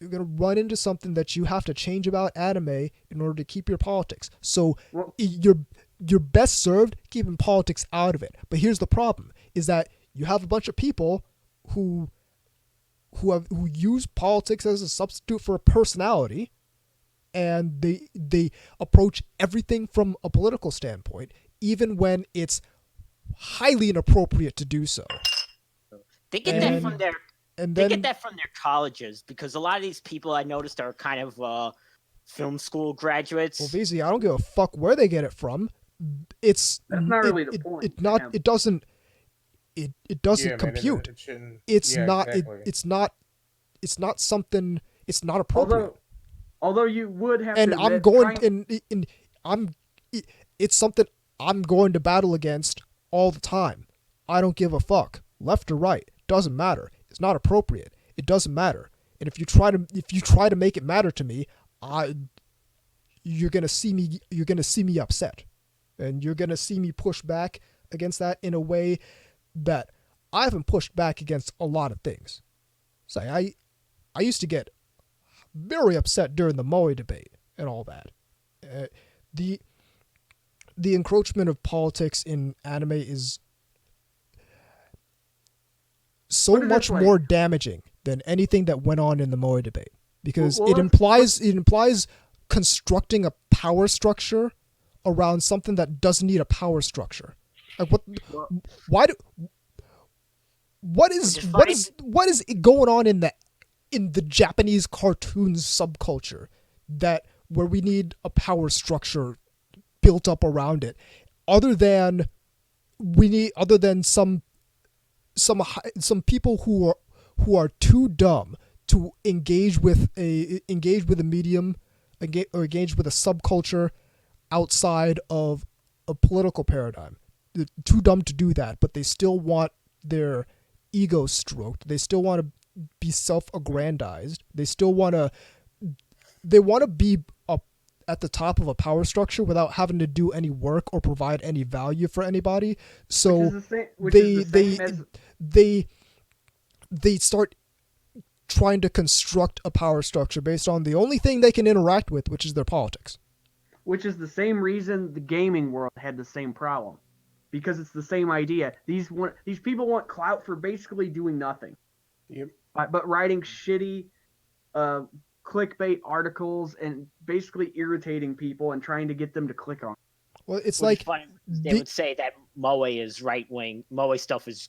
run into something that you have to change about anime in order to keep your politics. So you're best served keeping politics out of it. But here's the problem: is that you have a bunch of people who use politics as a substitute for a personality, and they approach everything from a political standpoint, even when it's highly inappropriate to do so. They get that from their and they then get that from their colleges, because a lot of these people I noticed are kind of film school graduates. well, basically, I don't give a fuck where they get it from. That's not really the point. It doesn't Yeah, man, compute. it shouldn't. It's yeah, not. Exactly. It's not something. It's not appropriate. Although you would have And to I'm admit, going it's something I'm going to battle against all the time. I don't give a fuck, left or right, doesn't matter. It's not appropriate. It doesn't matter. And if you try to make it matter to me, you're gonna see me upset, and you're gonna see me push back against that in a way that I haven't pushed back against a lot of things. So I used to get very upset during the Moe debate and all that. The encroachment of politics in anime is so much more damaging than anything that went on in the Moe debate, because it implies constructing a power structure around something that doesn't need a power structure. Like what is going on in the Japanese cartoons subculture where we need a power structure built up around it, other than some people who are too dumb to engage with a medium, or engage with a subculture outside of a political paradigm. They're too dumb to do that, but they still want their ego stroked. They still want to be self-aggrandized. They want to be up at the top of a power structure without having to do any work or provide any value for anybody. So they start trying to construct a power structure based on the only thing they can interact with, which is their politics. Which is the same reason the gaming world had the same problem, because it's the same idea. These people want clout for basically doing nothing. Yep. But writing shitty clickbait articles and basically irritating people and trying to get them to click on it. Well, it's Which like is funny. They would say that Moe is right wing. Moe stuff is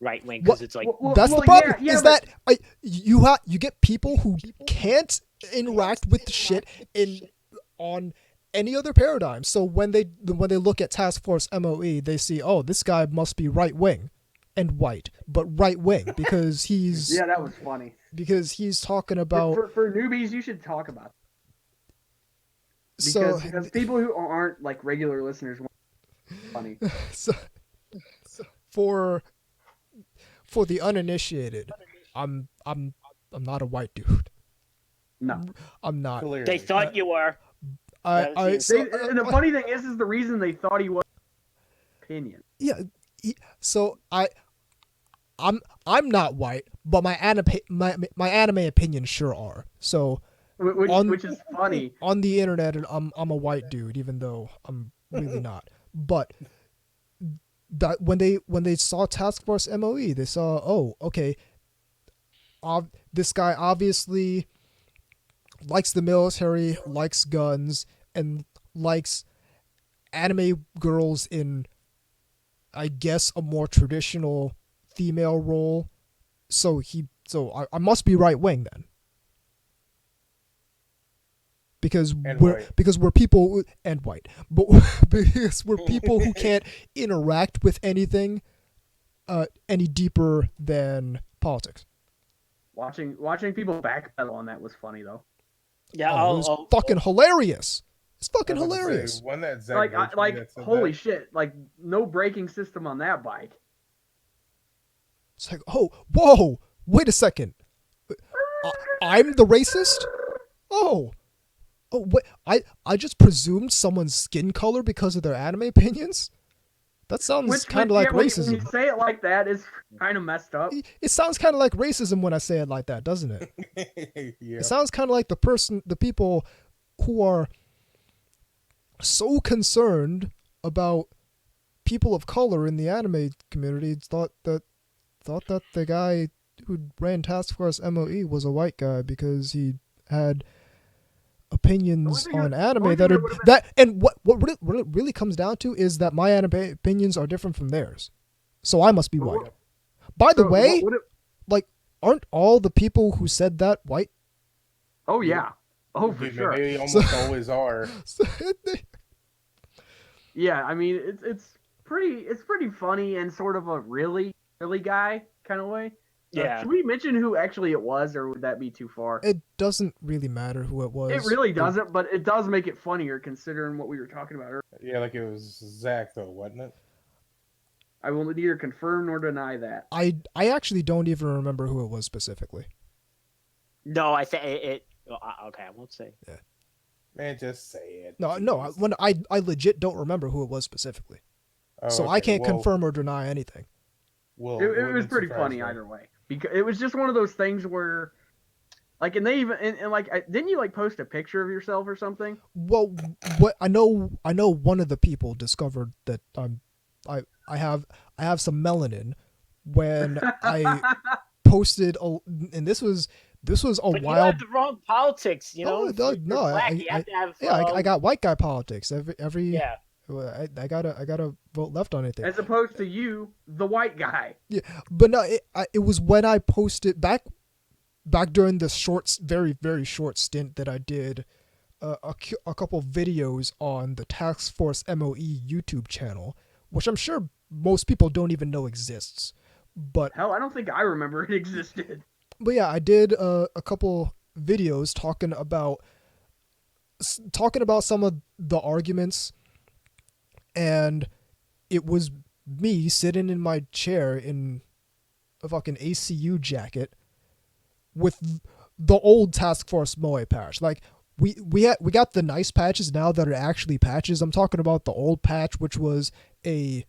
right wing because it's like that's the problem. That you get people who can't interact with the shit on any other paradigm. So when they look at Task Force MOE, they see, oh, this guy must be right wing and white, but right wing because he's that was funny. Because he's talking about for newbies, you should talk about it. Because people who aren't like regular listeners want funny. So for the uninitiated, I'm not a white dude. No, I'm not. Clearly. they thought you were. and the funny thing is the reason they thought he was opinion. Yeah, so I'm not white, but my anime opinions sure are. So which is funny. On the internet, I'm a white dude, even though I'm really not. But that when they saw Task Force MOE, they saw, oh, okay, this guy obviously likes the military, likes guns, and likes anime girls in, I guess, a more traditional female role. So I must be right wing then. Because we're people and white, but because we're people who can't interact with anything any deeper than politics. Watching people backpedal on that was funny though. Yeah, it was fucking hilarious. It's fucking hilarious. When that holy shit! Like no braking system on that bike. It's like, oh, whoa, wait a second. I'm the racist? Oh, wait, I just presumed someone's skin color because of their anime opinions? That sounds Which kind of like when racism. you say it like that, is kind of messed up. It sounds kind of like racism when I say it like that, doesn't it? Yeah. It sounds kind of like the people who are so concerned about people of color in the anime community thought that the guy who ran Task Force MOE was a white guy because he had opinions on anime that are that, and what really comes down to is that my anime opinions are different from theirs, so I must be white. By the way, like, aren't all the people who said that white? Oh yeah, oh for sure. They almost always are. Yeah, I mean it's pretty funny and sort of a really guy kind of way. Yeah. Should we mention who actually it was, or would that be too far? It doesn't really matter who it was. It really doesn't, but it does make it funnier considering what we were talking about earlier. Yeah, like it was Zach though, wasn't it? I will neither confirm nor deny that. I actually don't even remember who it was specifically. No, I think it. Okay, I won't say. Yeah. Man, just say it. No. When I legit don't remember who it was specifically, so I can't confirm or deny anything. Well, it was pretty funny either way, because it was just one of those things where, like, and they even and like, didn't you like post a picture of yourself or something? Well, what I know one of the people discovered that I have some melanin when I posted and this was a But while. you had the wrong politics, you know. No, I got white guy politics every. Yeah. I gotta vote left on anything. As opposed to you, the white guy. Yeah, but no, it was when I posted back during the very very short stint that I did a couple videos on the Task Force MOE YouTube channel, which I'm sure most people don't even know exists. But hell, I don't think I remember it existed. But yeah, I did a couple videos talking about some of the arguments. And it was me sitting in my chair in a fucking ACU jacket with the old Task Force Moe patch. Like, we got the nice patches now that are actually patches. I'm talking about the old patch, which was the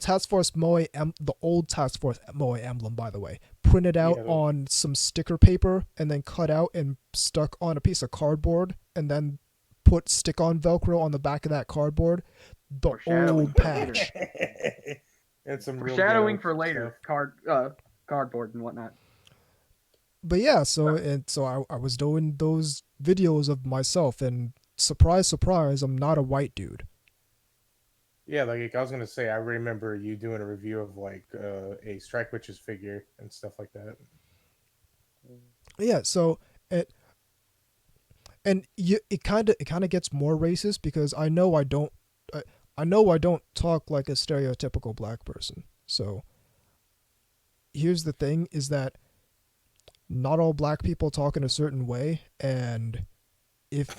Task Force Moe, the old Task Force Moe emblem, by the way, printed out on some sticker paper and then cut out and stuck on a piece of cardboard and then put stick-on Velcro on the back of that cardboard. The old patch. And some foreshadowing for later. Cardboard and whatnot. But yeah, so I was doing those videos of myself, and surprise, surprise, I'm not a white dude. Yeah, like I was gonna say, I remember you doing a review of like a Strike Witches figure and stuff like that. Yeah, so it kind of gets more racist because I know I don't talk like a stereotypical black person. So here's the thing: is that not all black people talk in a certain way, and if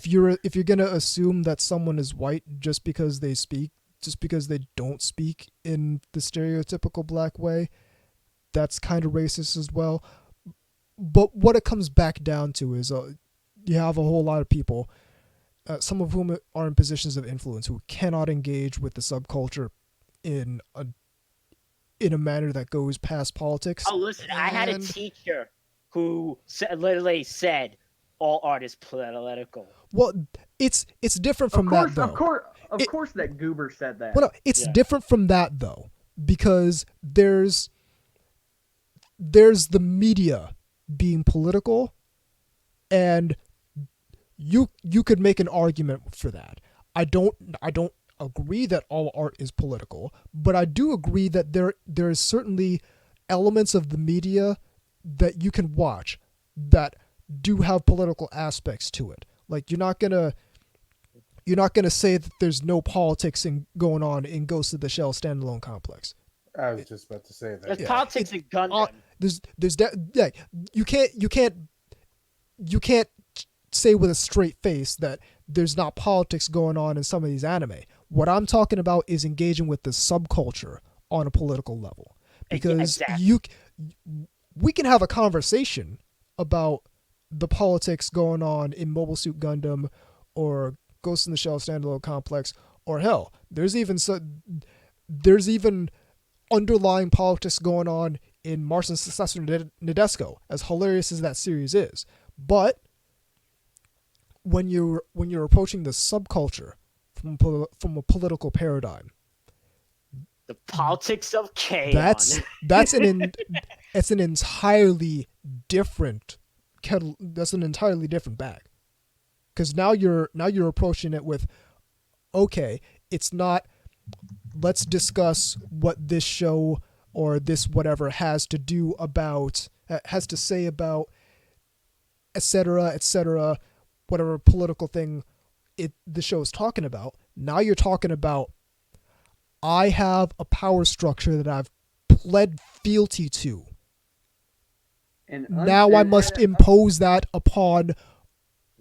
you're gonna assume that someone is white just because they don't speak in the stereotypical black way, that's kind of racist as well. But what it comes back down to is you have a whole lot of people, some of whom are in positions of influence, who cannot engage with the subculture in a manner that goes past politics. Oh, listen, I had a teacher who literally said all art is political. Well, it's different from that, though. Of course that goober said that. Well, no, it's different from that, though, because there's the media being political, and you could make an argument for that. I don't agree that all art is political, but I do agree that there is certainly elements of the media that you can watch that do have political aspects to it. Like, you're not gonna say that there's no politics going on in Ghost of the Shell standalone complex. I was just about to say that. There's politics in Gundam. You can't say with a straight face that there's not politics going on in some of these anime. What I'm talking about is engaging with the subculture on a political level, because we can have a conversation about the politics going on in Mobile Suit Gundam or Ghost in the Shell standalone complex Or hell, there's even underlying politics going on in Marston's successor Nadesco, as hilarious as that series is. But when you're approaching the subculture from a political paradigm, The politics of chaos. It's an entirely different kettle. That's an entirely different bag. Because now you're approaching it with, okay, it's not, let's discuss what this show or this whatever has to say about, etc., whatever political thing the show is talking about. Now you're talking about, I have a power structure that I've pled fealty to. And Now I must impose that upon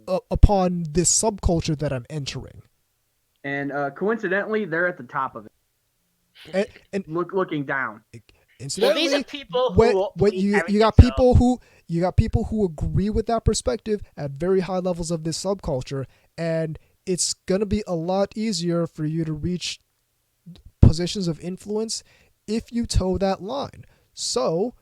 this subculture that I'm entering. And coincidentally, they're at the top of it. And looking down. Incidentally, these are people who you got people who agree with that perspective at very high levels of this subculture, and it's gonna be a lot easier for you to reach positions of influence if you toe that line. So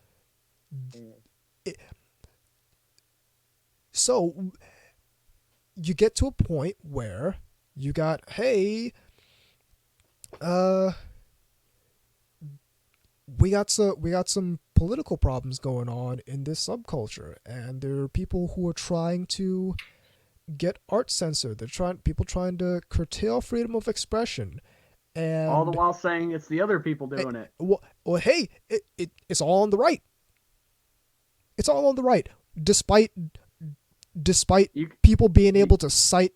you get to a point where you got, hey, we got some political problems going on in this subculture, and there are people who are trying to get art censored. People trying to curtail freedom of expression, and all the while saying it's the other people doing it. Well, hey, it's all on the right. It's all on the right, despite people being able to cite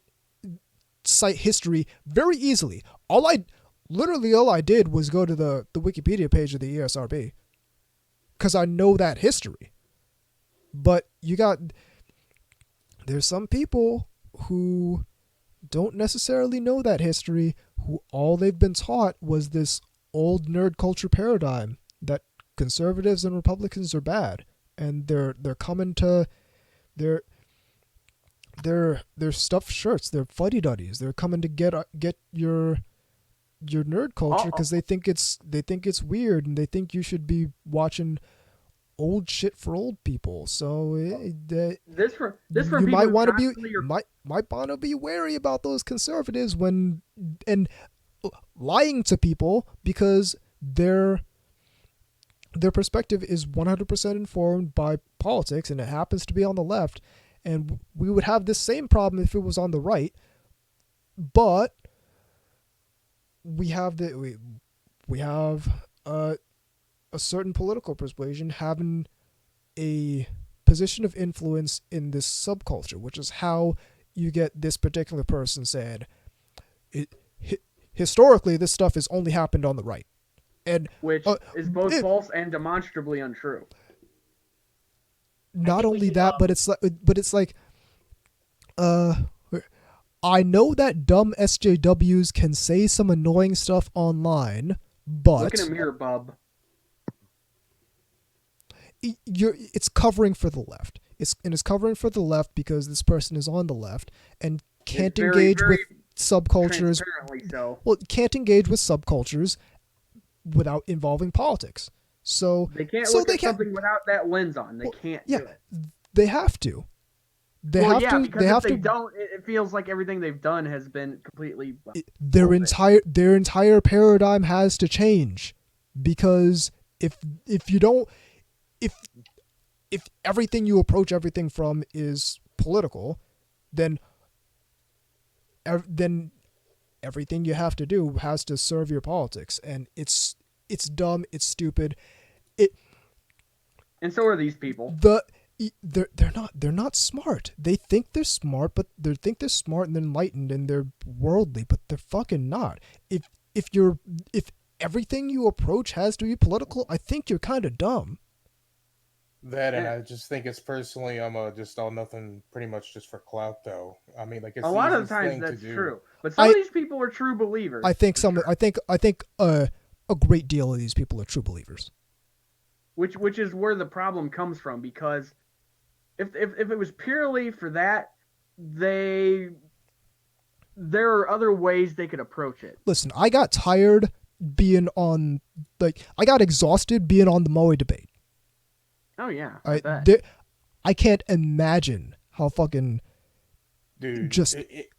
history very easily. All I did was go to the Wikipedia page of the ESRB, because I know that history. But there's some people who don't necessarily know that history, who all they've been taught was this old nerd culture paradigm that conservatives and Republicans are bad, and they're coming to their stuffed shirts, their fuddy-duddies. They're coming to get your nerd culture because they think it's weird, and they think you should be watching old shit for old people. So you might want to be wary about those conservatives and lying to people, because their perspective is 100% informed by politics, and it happens to be on the left. And we would have this same problem if it was on the right, but we have a certain political persuasion having a position of influence in this subculture, which is how you get this particular person saying, historically, this stuff has only happened on the right, and which is both false and demonstrably untrue. Not only that, but it's like, I know that dumb SJWs can say some annoying stuff online, but look in a mirror, bub. It's covering for the left. It's covering for the left because this person is on the left and can't engage with subcultures. So. Well, can't engage with subcultures without involving politics. So they can't look at something without that lens on. They can't do it. They have to. Because if they don't, it feels like everything they've done has been completely. Their entire paradigm has to change, because if everything you approach everything from is political, then everything you have to do has to serve your politics, and it's dumb, it's stupid. And so are these people. They're not smart. They think they're smart, but they think they're smart and enlightened and they're worldly, but they're fucking not. If everything you approach has to be political, I think you're kind of dumb. That, and I just think it's personally, I'm just all nothing, pretty much just for clout, though. I mean, like, it's a lot of times that's true, but some of these people are true believers. I think a great deal of these people are true believers. Which is where the problem comes from, because if it was purely for that, they there are other ways they could approach it. Listen, I got tired being on, like, I got exhausted being on the Moe debate. Oh yeah, I can't imagine how fucking Dude, just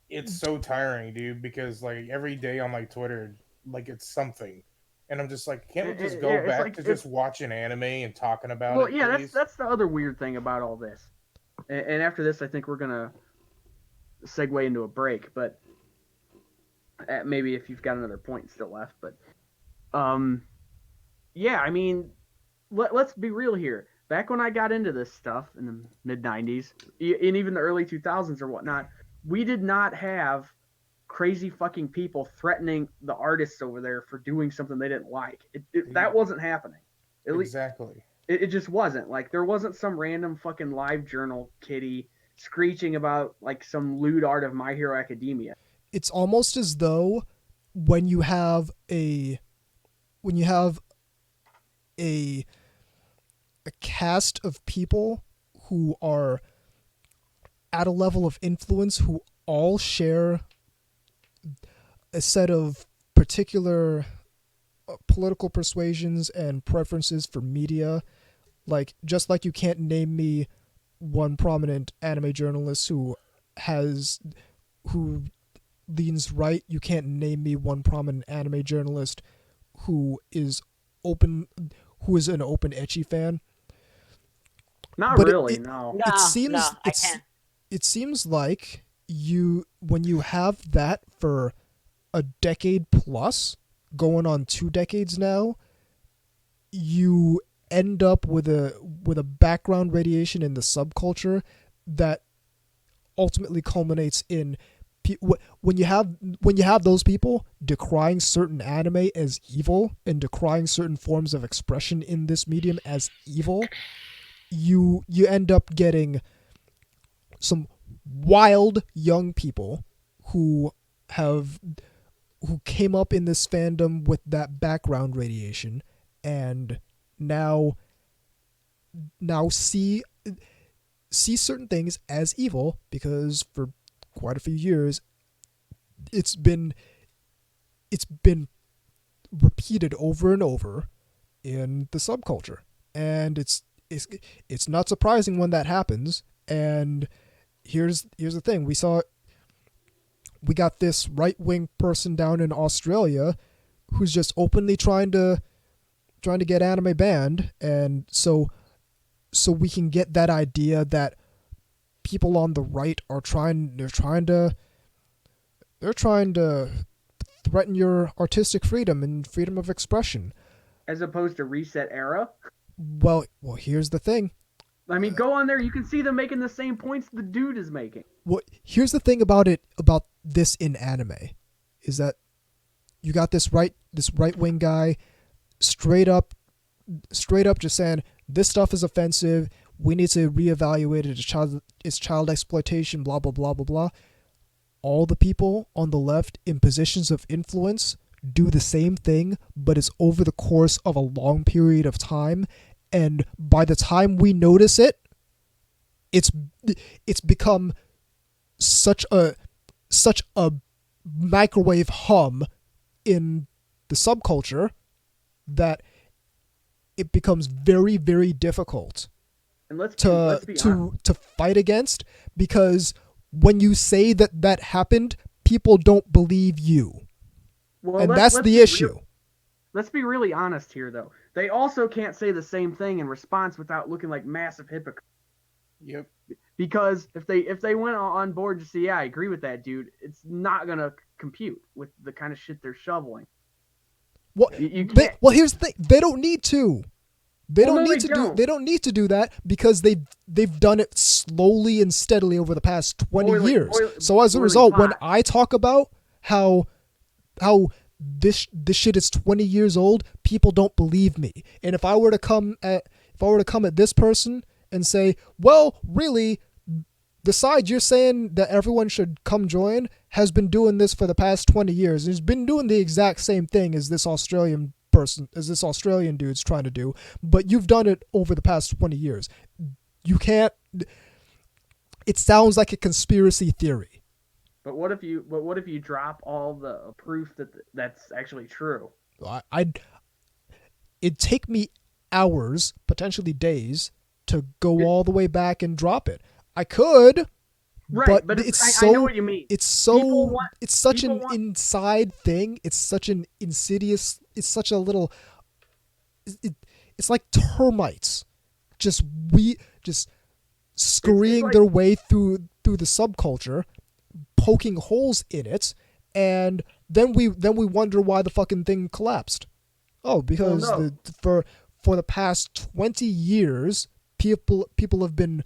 it's so tiring, dude, because like every day on my Twitter, like it's something. And I'm just like, can't we just go back like, to just watching anime and talking about well, it? yeah, please? that's the other weird thing about all this. And after this, I think we're gonna segue into a break, but maybe if you've got another point still left. But yeah, I mean, let's be real here. Back when I got into this stuff in the mid 90s, and even the early 2000s or whatnot, we did not have crazy fucking people threatening the artists over there for doing something they didn't like. That wasn't happening. Exactly. It just wasn't. Like, there wasn't some random fucking live journal kitty screeching about like some lewd art of My Hero Academia. It's almost as though when you have a cast of people who are at a level of influence who all share a set of particular political persuasions and preferences for media, like, just like you can't name me one prominent anime journalist who leans right, you can't name me one prominent anime journalist who is an open ecchi fan. Not But really, No, it seems like when you have that for a decade plus, going on 2 decades now, you end up with a background radiation in the subculture that ultimately culminates in when you have those people decrying certain anime as evil and decrying certain forms of expression in this medium as evil, you end up getting some wild young people who came up in this fandom with that background radiation and now see certain things as evil because for quite a few years it's been repeated over and over in the subculture, and it's not surprising when that happens. And here's the thing: we got this right-wing person down in Australia who's just openly trying to get anime banned, and so we can get that idea that people on the right are trying to threaten your artistic freedom and freedom of expression, as opposed to Reset Era. Well, here's the thing. I mean, go on there. You can see them making the same points the dude is making. Well, here's the thing about this in anime, is that you got this right-wing guy straight up just saying this stuff is offensive. We need to reevaluate it. It's child exploitation. Blah blah blah blah blah. All the people on the left in positions of influence do the same thing, but it's over the course of a long period of time, and by the time we notice it, it's become such a microwave hum in the subculture that it becomes very, very difficult to fight against, because when you say that happened, people don't believe you. Well, and that's the issue. Let's be really honest here, though. They also can't say the same thing in response without looking like massive hypocrites. Yep. Because if they went on board to say, yeah, I agree with that, dude, it's not gonna compute with the kind of shit they're shoveling. Well, here's the thing: they don't need to. They don't need to do that because they've done it slowly and steadily over the past 20 years. So as a result, when I talk about how this shit is 20 years old, people don't believe me. And if I were to come at this person and say, well, really, the side you're saying that everyone should come join has been doing this for the past 20 years. It's been doing the exact same thing as this Australian dude's trying to do, but you've done it over the past 20 years. You can't. It sounds like a conspiracy theory. But what if you drop all the proof that that's actually true? It'd take me hours, potentially days, to go all the way back and drop it. I could, Right, but it's I so know what you mean. it's so it's such people an want- inside thing. It's such an insidious. It's such a little. It's like termites, just scurrying like- their way through the subculture, poking holes in it, and then we wonder why the fucking thing collapsed. Oh, because no. for the past 20 years, people have been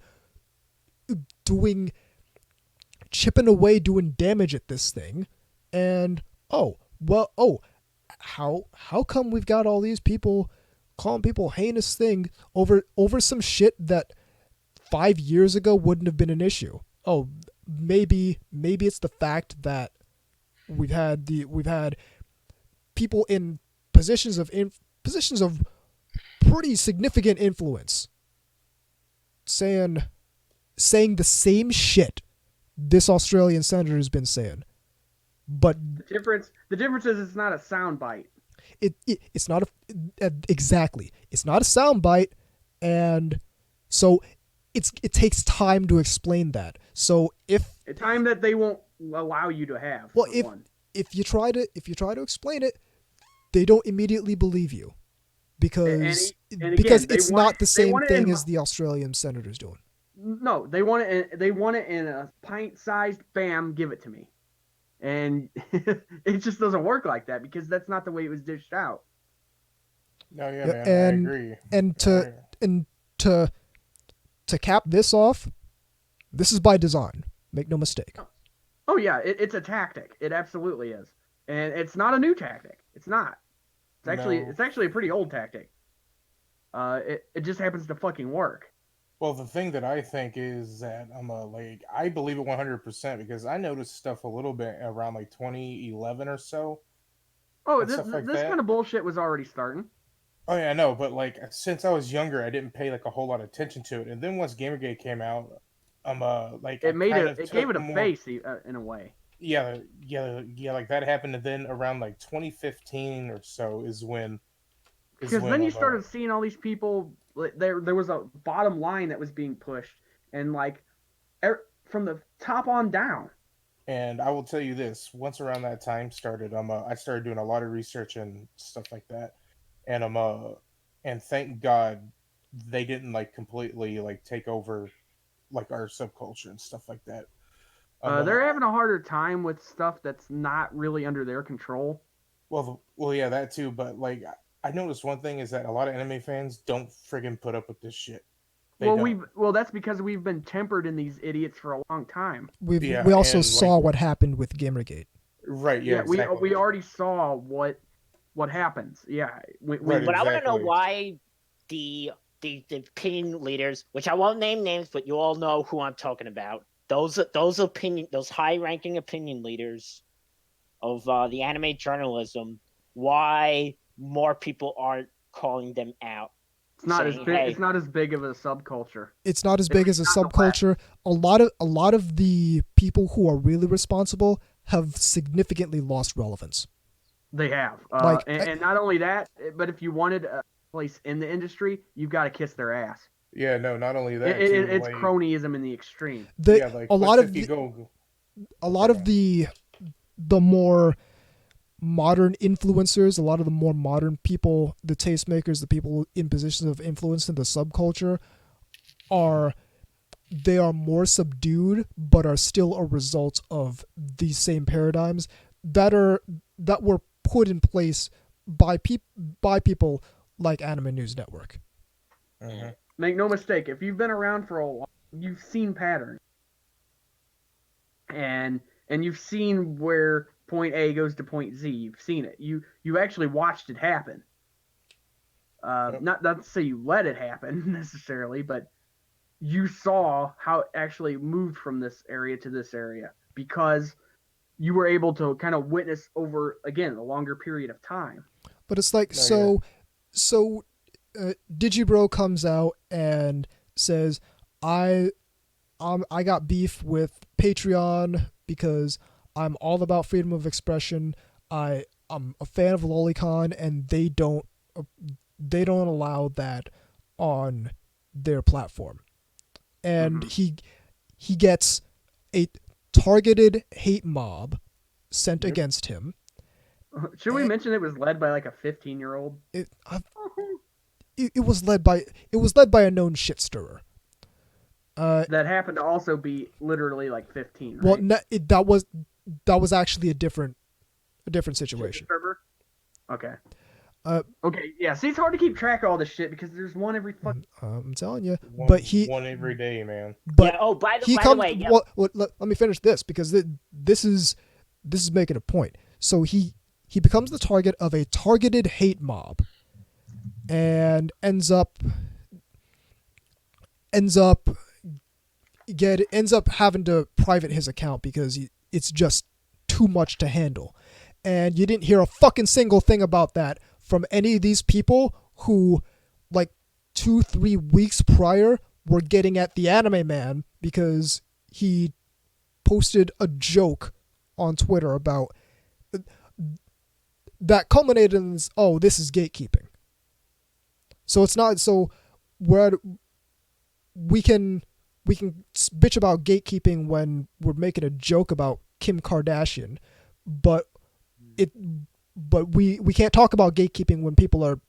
chipping away, doing damage at this thing, and how come we've got all these people calling people heinous thing over some shit that 5 years ago wouldn't have been an issue? Oh, maybe it's the fact that we've had people in positions of pretty significant influence saying the same shit this Australian senator has been saying, but the difference is it's not a soundbite. It's not exactly. It's not a soundbite, and so it takes time to explain that. So a time that they won't allow you to have. Well, for one. if you try to explain it, they don't immediately believe you because again, it's not the same thing as the Australian senators doing. No, they want it in a pint-sized. Bam, give it to me, and it just doesn't work like that because that's not the way it was dished out. No, yeah, man, I agree. And to cap this off, this is by design. Make no mistake. Oh yeah, it's a tactic. It absolutely is, and it's not a new tactic. It's not. It's actually a pretty old tactic. It just happens to fucking work. Well, the thing that I think is that I believe it 100% because I noticed stuff a little bit around like 2011 or so. Oh, and this stuff like that. kind of bullshit was already starting. Oh yeah, I know, but like since I was younger, I didn't pay like a whole lot of attention to it, and then once Gamergate came out, like it gave it a face in a way. Yeah, like that happened, and then around like 2015 or so is when. Because then you started seeing all these people. There was a bottom line that was being pushed, and like from the top on down. And I will tell you this: once around that time started, I started doing a lot of research and stuff like that, and and thank God they didn't like completely like take over like our subculture and stuff like that. They're having a harder time with stuff that's not really under their control. Well, yeah, that too. But like, I noticed one thing is that a lot of anime fans don't friggin' put up with this shit. That's because we've been tempered in these idiots for a long time. We also saw what happened with Gamergate. Right. Yeah. Exactly. We already saw what happens. Yeah. But exactly. I want to know why the opinion leaders, which I won't name names, but you all know who I'm talking about. Those high-ranking opinion leaders of the anime journalism, why more people aren't calling them out? It's not as big. Hey, it's not as big of a subculture. It's not as big as a subculture. A lot of the people who are really responsible have significantly lost relevance. They have, and not only that, but if you wanted a place in the industry, you've got to kiss their ass. Yeah, no, not only that. It's cronyism in the extreme. A lot of the more modern influencers, a lot of the more modern people, the tastemakers, the people in positions of influence in the subculture, are more subdued, but are still a result of these same paradigms that were put in place by people like Anime News Network. Mm-hmm. Make no mistake, if you've been around for a while, you've seen patterns, and you've seen where point A goes to point Z. You've seen it. You actually watched it happen. Not to say you let it happen necessarily, but you saw how it actually moved from this area to this area because you were able to kind of witness over, again, a longer period of time. But it's like, Digibro comes out and says, I got beef with Patreon because I'm all about freedom of expression. I'm a fan of lolicon, and they don't allow that on their platform. And he gets a targeted hate mob sent against him. Should we mention it was led by like a 15-year-old? It was led by a known shit stirrer. That happened to also be literally like 15. Right? Well, that was actually a different situation. Okay. Okay. Yeah. See, it's hard to keep track of all this shit because there's one every fuck. I'm telling you, one every day, man. But yeah, by the way, yeah. Well, let me finish this because this is making a point. So he becomes the target of a targeted hate mob, and ends up having to private his account because it's just too much to handle. And you didn't hear a fucking single thing about that from any of these people who, like 2-3 weeks prior, were getting at the Anime Man because he posted a joke on Twitter about that culminated in this, oh, this is gatekeeping. So it's not so we can bitch about gatekeeping when we're making a joke about Kim Kardashian, but we can't talk about gatekeeping when people are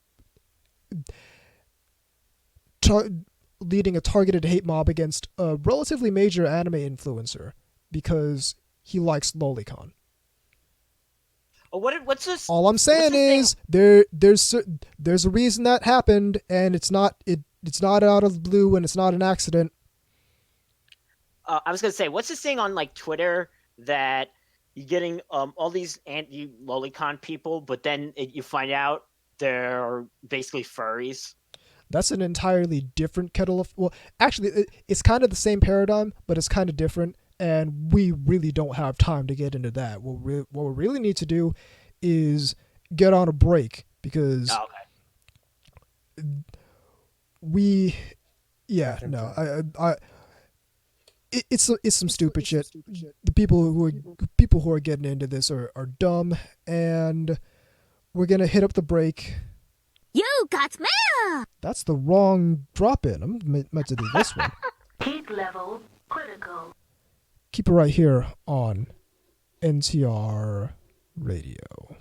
leading a targeted hate mob against a relatively major anime influencer because he likes lolicon. What's this? All I'm saying is there's a reason that happened, and it's not out of the blue, and it's not an accident. I was gonna say, what's this thing on like Twitter that you're getting all these anti-lolicon people, but then you find out they're basically furries? That's an entirely different kettle of... Well, actually, it's kind of the same paradigm, but it's kind of different, and we really don't have time to get into that. What we really need to do is get on a break, because it's some stupid shit. The people who are getting into this are dumb, and we're gonna hit up the break. You got mail! That's the wrong drop in. I'm meant to do this one. Heat level critical. Keep it right here on NTR Radio.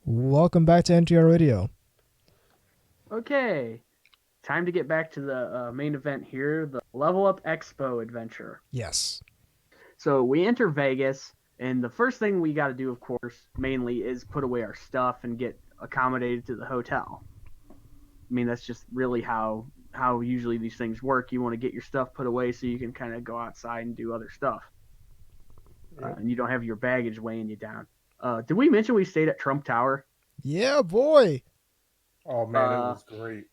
Welcome back to NTR Radio. Okay, time to get back to the main event here, the Level Up Expo adventure. Yes. So we enter Vegas, and the first thing we got to do, of course, mainly is put away our stuff and get accommodated to the hotel. I mean, that's just really how usually these things work. You want to get your stuff put away so you can kind of go outside and do other stuff. And you don't have your baggage weighing you down. Did we mention we stayed at Trump Tower? Yeah, boy. Oh man, it was great.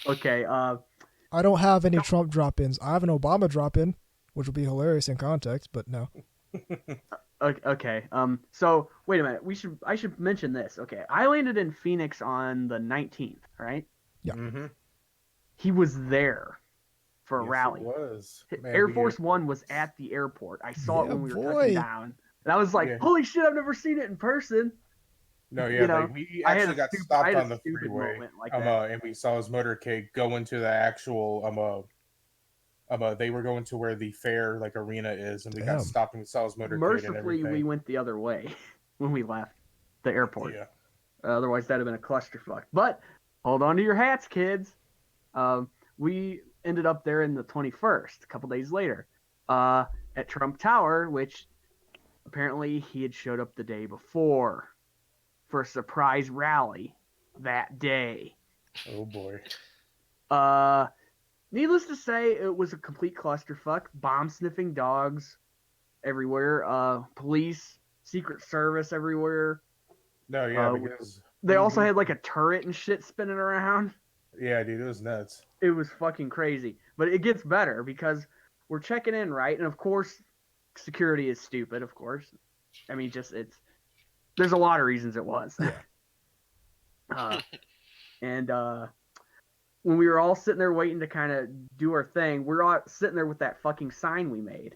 Okay. I don't have any Trump drop-ins. I have an Obama drop-in, which would be hilarious in context, but no. Okay. So wait a minute. I should mention this. Okay. I landed in Phoenix on the 19th, right? Yeah. Mm-hmm. He was there for a Yes, rally. It was. Man, Air Force One was at the airport. I saw it when we were boy. touching down, and I was like, Yeah. "Holy shit! I've never seen it in person." No, yeah, You know, like we I had actually a got stupid- I stopped had a on the stupid freeway, moment like that. and we saw his motorcade go into the actual, they were going to where the fair like arena is, and we Damn. got stopped and we saw his motorcade and Mercifully, everything. we went the other way when we left the airport. Yeah, Otherwise, that'd have been a clusterfuck. But hold on to your hats, kids. We ended up there in the 21st, a couple days later, at Trump Tower, which apparently he had showed up the day before for a surprise rally that day. oh boy. Needless to say, it was a complete clusterfuck. Bomb-sniffing dogs everywhere. Police, Secret Service everywhere. No, yeah, They because Mm-hmm. also had like a turret and shit spinning around. yeah, dude, it was nuts. It was fucking crazy. But it gets better because we're checking in, right? And of course, security is stupid, of course. I mean, there's a lot of reasons it was. And when we were all sitting there waiting to kind of do our thing, we're all sitting there with that fucking sign we made.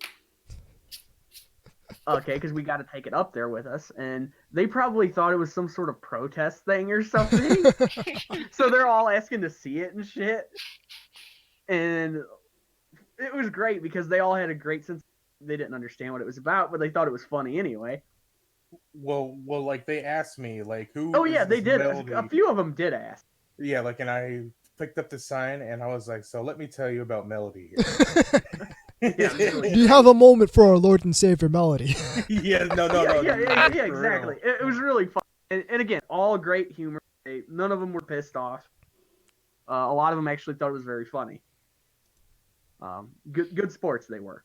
Okay, because we got to take it up there with us, and they probably thought it was some sort of protest thing or something. So they're all asking to see it and shit. And it was great because they all had a great sense. They didn't understand what it was about, but they thought it was funny anyway. Well, like they asked me, like, who? Oh is yeah, they this did. Melody? A few of them did ask. Yeah, like, and I picked up the sign and I was like, so let me tell you about Melody here. You have a moment for our Lord and Savior Melody. Yeah, no, Yeah, for exactly. real. It was really fun. And again, all great humor. None of them were pissed off. A lot of them actually thought it was very funny. Good sports they were.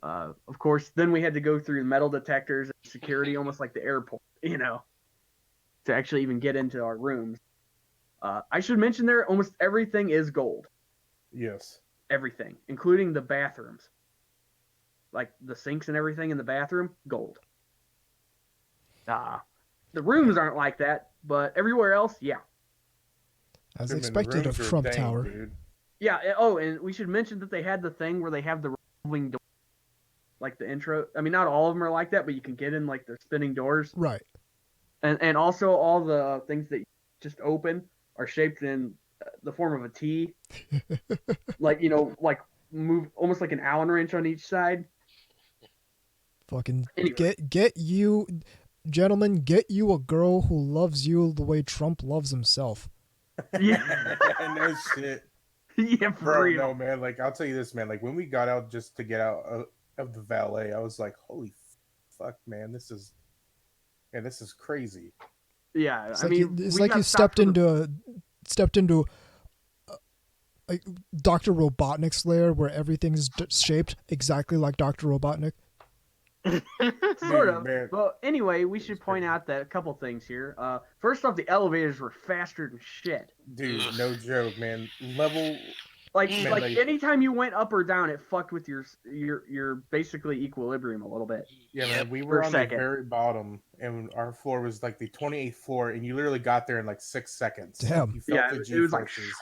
Of course, then we had to go through metal detectors and security, almost like the airport, to actually even get into our rooms. I should mention there, almost everything is gold. Yes. Everything, including the bathrooms. Like the sinks and everything in the bathroom, gold. The rooms aren't like that, but everywhere else, yeah. As Dude, man, the expected of rooms are Trump dang, Tower. dude. Yeah, oh, and we should mention that they had the thing where they have the revolving door. Like the intro. I mean, not all of them are like that, but you can get in like the spinning doors. Right. And also all the things that you just open are shaped in the form of a T. Like, like move almost like an Allen wrench on each side. Fucking Anyway. get you, gentlemen, get you a girl who loves you the way Trump loves himself. Yeah. No shit. Yeah, for Bro, real. no, man. Like, I'll tell you this, man. Like, when we got out just to get out of the valet, I was like, holy fuck, man. This is crazy. Yeah, It's I like mean, it's we like got you stopped stepped into like Dr. Robotnik's lair where everything's shaped exactly like Dr. Robotnik. Sort Dude, of. man. Well, anyway, we should point out that a couple things here. First off, the elevators were faster than shit. Dude, no joke, man. Level. Like, Man, like like- anytime you went up or down, it fucked with your basically equilibrium a little bit. Yeah, Yep. man. We For were a on the second. very bottom, and our floor was like the 28th floor, and you literally got there in like 6 seconds. Damn. You felt Yeah, the it was like, G-forces.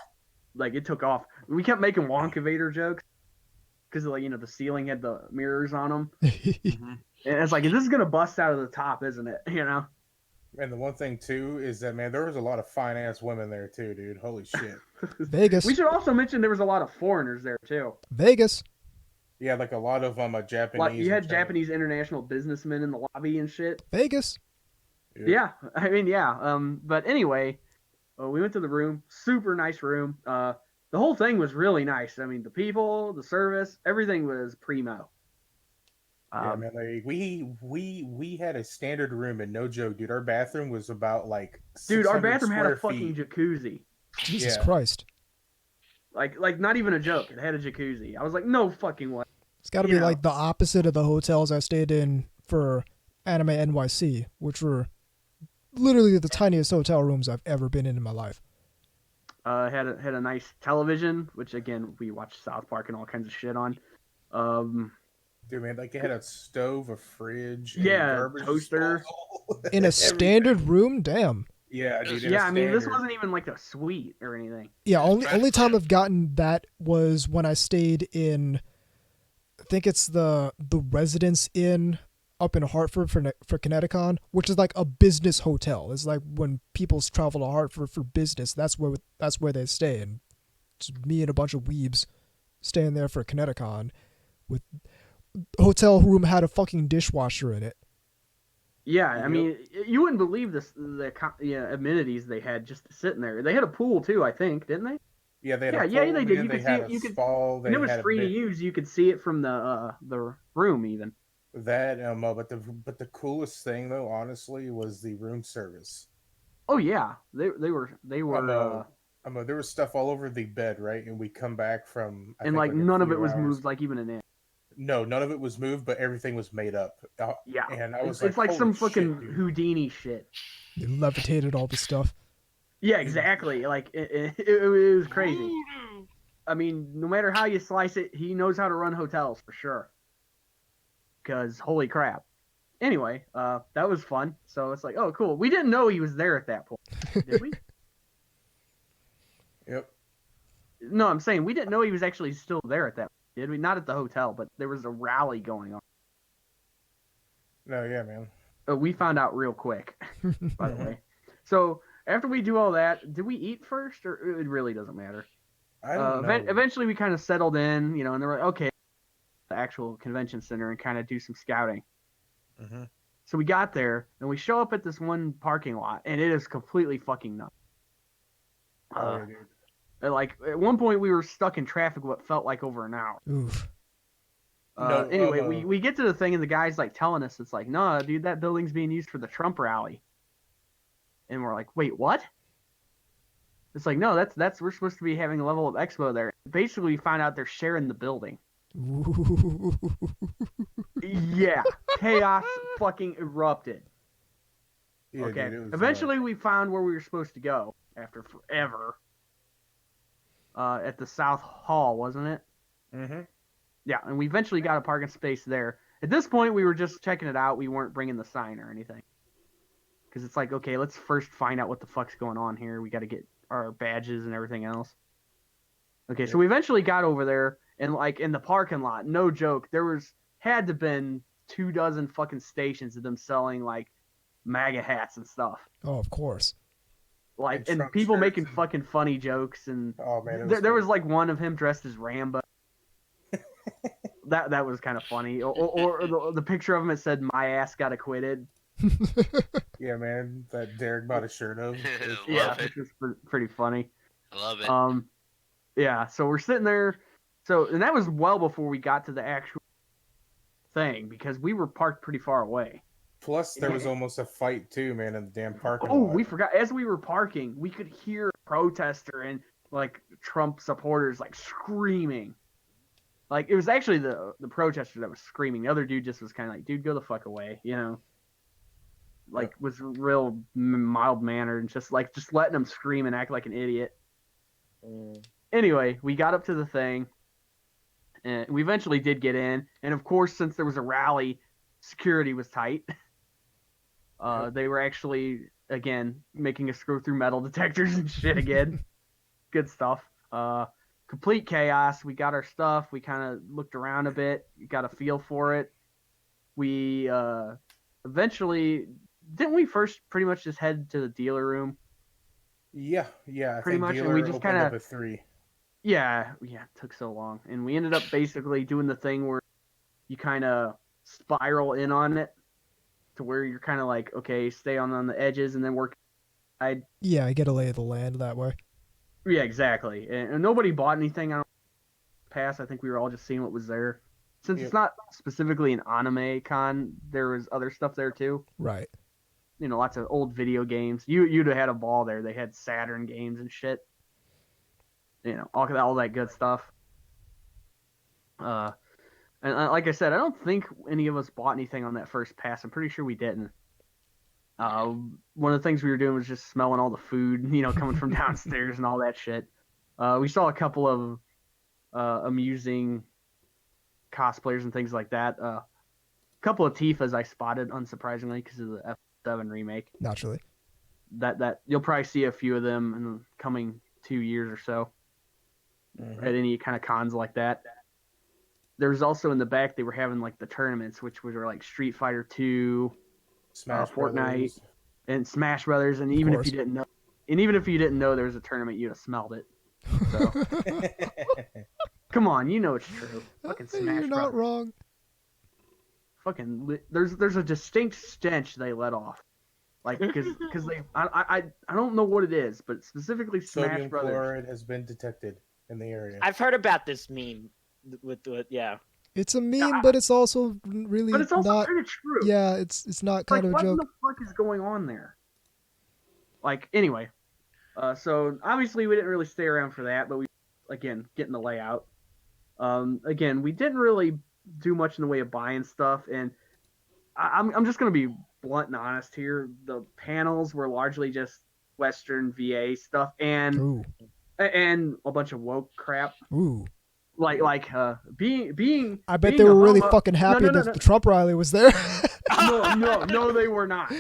like it took off. We kept making Wonkavator jokes because like the ceiling had the mirrors on them, and it's like this is gonna bust out of the top, isn't it? And the one thing too is that, man, there was a lot of fine ass women there too, dude. Holy shit. Vegas. We should also mention there was a lot of foreigners there too. Vegas. Yeah, like a lot of Japanese. Like you had and Chinese. Japanese international businessmen in the lobby and shit. Vegas. Yeah, I mean, yeah. But anyway, we went to the room. Super nice room. The whole thing was really nice. I mean, the people, the service, everything was primo. Yeah, man. Like we had a standard room, and no joke, dude. Our bathroom was about like Dude, our 600 bathroom had a square fucking feet. jacuzzi. Jesus Yeah. Christ. Like not even a joke. It had a jacuzzi. I was like, no fucking way. It's got to be like the opposite of the hotels I stayed in for Anime NYC, which were literally the tiniest hotel rooms I've ever been in my life. Had a nice television, which again we watched South Park and all kinds of shit on. Dude, man, like it had a stove, a fridge, Yeah, a garbage toaster. disposal. In a standard room? Damn. Yeah, dude. Yeah, I mean, this wasn't even like a suite or anything. Yeah, only time I've gotten that was when I stayed in, I think it's the Residence Inn up in Hartford for Connecticut, which is like a business hotel. It's like when people travel to Hartford for business, that's where they stay. And it's me and a bunch of weebs staying there for Connecticut. With hotel room had a fucking dishwasher in it. Yeah, I mean, you wouldn't believe the amenities they had just sitting there. They had a pool too, I think, didn't they? Yeah, they had a yeah, pool, they did. man, You could they see had it. a You could. spa, And it was had a free to bit- use. You could see it from the room even. That but the coolest thing though, honestly, was the room service. Oh yeah, they were. There was stuff all over the bed, right? And we come back from and like none of it was moved, like even an inch. No, none of it was moved, but everything was made up. Yeah, and I was it's like holy some shit, fucking dude. Houdini shit. They levitated all the stuff. Yeah, exactly. Like it was crazy. I mean, no matter how you slice it, he knows how to run hotels for sure. Because holy crap. Anyway, that was fun. So it's like, oh, cool. We didn't know he was there at that point, did we? Yep. No, I'm saying we didn't know he was actually still there at that point, did we? Not at the hotel, but there was a rally going on. No, yeah, man. We found out real quick, by the way. So after we do all that, did we eat first, or it really doesn't matter? I don't know. Eventually, we kind of settled in, and they were like, okay, the actual convention center and kind of do some scouting. Mm-hmm. So we got there, and we show up at this one parking lot, and it is completely fucking nuts. Yeah, dude. Like, at one point, we were stuck in traffic what felt like over an hour. Oof. Anyway, we get to the thing, and the guy's, like, telling us, it's like, no, dude, that building's being used for the Trump rally. And we're like, wait, what? It's like, no, that's we're supposed to be having a level of expo there. Basically, we find out they're sharing the building. Yeah, chaos fucking erupted. Yeah, Okay, dude, it was, eventually we found where we were supposed to go after forever. At the South Hall, wasn't it? Mm-hmm. Yeah, and we eventually got a parking space there. At this point, we were just checking it out. We weren't bringing the sign or anything. Because it's like, okay, let's first find out what the fuck's going on here. We got to get our badges and everything else. Okay, so we eventually got over there, and like in the parking lot, no joke, had to been 24 fucking stations of them selling like MAGA hats and stuff. Oh, of course. Like, And and people Trump making shirts. fucking funny jokes, and Oh man, there was like one of him dressed as Rambo. that was kind of funny. Or the picture of him, it said, "My ass got acquitted." Yeah, man, that Derek bought a shirt of. Yeah, Love it. which was pretty funny. I love it. Yeah, so we're sitting there. And that was well before we got to the actual thing, because we were parked pretty far away. Plus, there was almost a fight too, man, in the damn parking Oh, lot. we forgot. As we were parking, we could hear a protester and like Trump supporters like screaming. Like, it was actually the protester that was screaming. The other dude just was kind of like, dude, go the fuck away, Like, was real mild mannered and just letting him scream and act like an idiot. Anyway, we got up to the thing, and we eventually did get in. And of course, since there was a rally, security was tight. They were actually, again, making us go through metal detectors and shit again. Good stuff. Complete chaos. We got our stuff. We kind of looked around a bit, got a feel for it. We eventually, didn't we first pretty much just head to the dealer room? Yeah. I Pretty think much, and dealer we just opened kinda- up at 3. Yeah, it took so long. And we ended up basically doing the thing where you kind of spiral in on it to where you're kind of like, okay, stay on the edges and then work. I get a lay of the land that way. Yeah, exactly. And nobody bought anything on Pass. I think we were all just seeing what was there. Since it's not specifically an anime con, there was other stuff there too. Right. Lots of old video games. You'd have had a ball there. They had Saturn games and shit. All that good stuff. And like I said, I don't think any of us bought anything on that first pass. I'm pretty sure we didn't. One of the things we were doing was just smelling all the food, coming from downstairs and all that shit. We saw a couple of amusing cosplayers and things like that. A couple of Tifas I spotted, unsurprisingly, because of the F7 remake. Naturally. That you'll probably see a few of them in the coming 2 years or so at any kind of cons like that. There was also in the back, they were having like the tournaments, which were like Street Fighter 2, Smash Fortnite, Brothers. and Smash Brothers. And even if you didn't know there was a tournament, you'd have smelled it. So, come on, it's true. Fucking Smash You're Brothers. not wrong. Fucking there's a distinct stench they let off, like because they I don't know what it is, but specifically Smash Sodium Brothers. chloride has been detected in the area. I've heard about this meme with It's a meme, but it's also really But it's also not. kind of true. Yeah, it's not kind of a what joke. the fuck is going on there? Like, anyway, so obviously we didn't really stay around for that, but we again getting the layout. Again, we didn't really do much in the way of buying stuff, and I'm just gonna be blunt and honest here. The panels were largely just Western VA stuff and a bunch of woke crap. Ooh. Like being. I bet being they were a really homo- fucking happy No, that the Trump rally was there. No, they were not.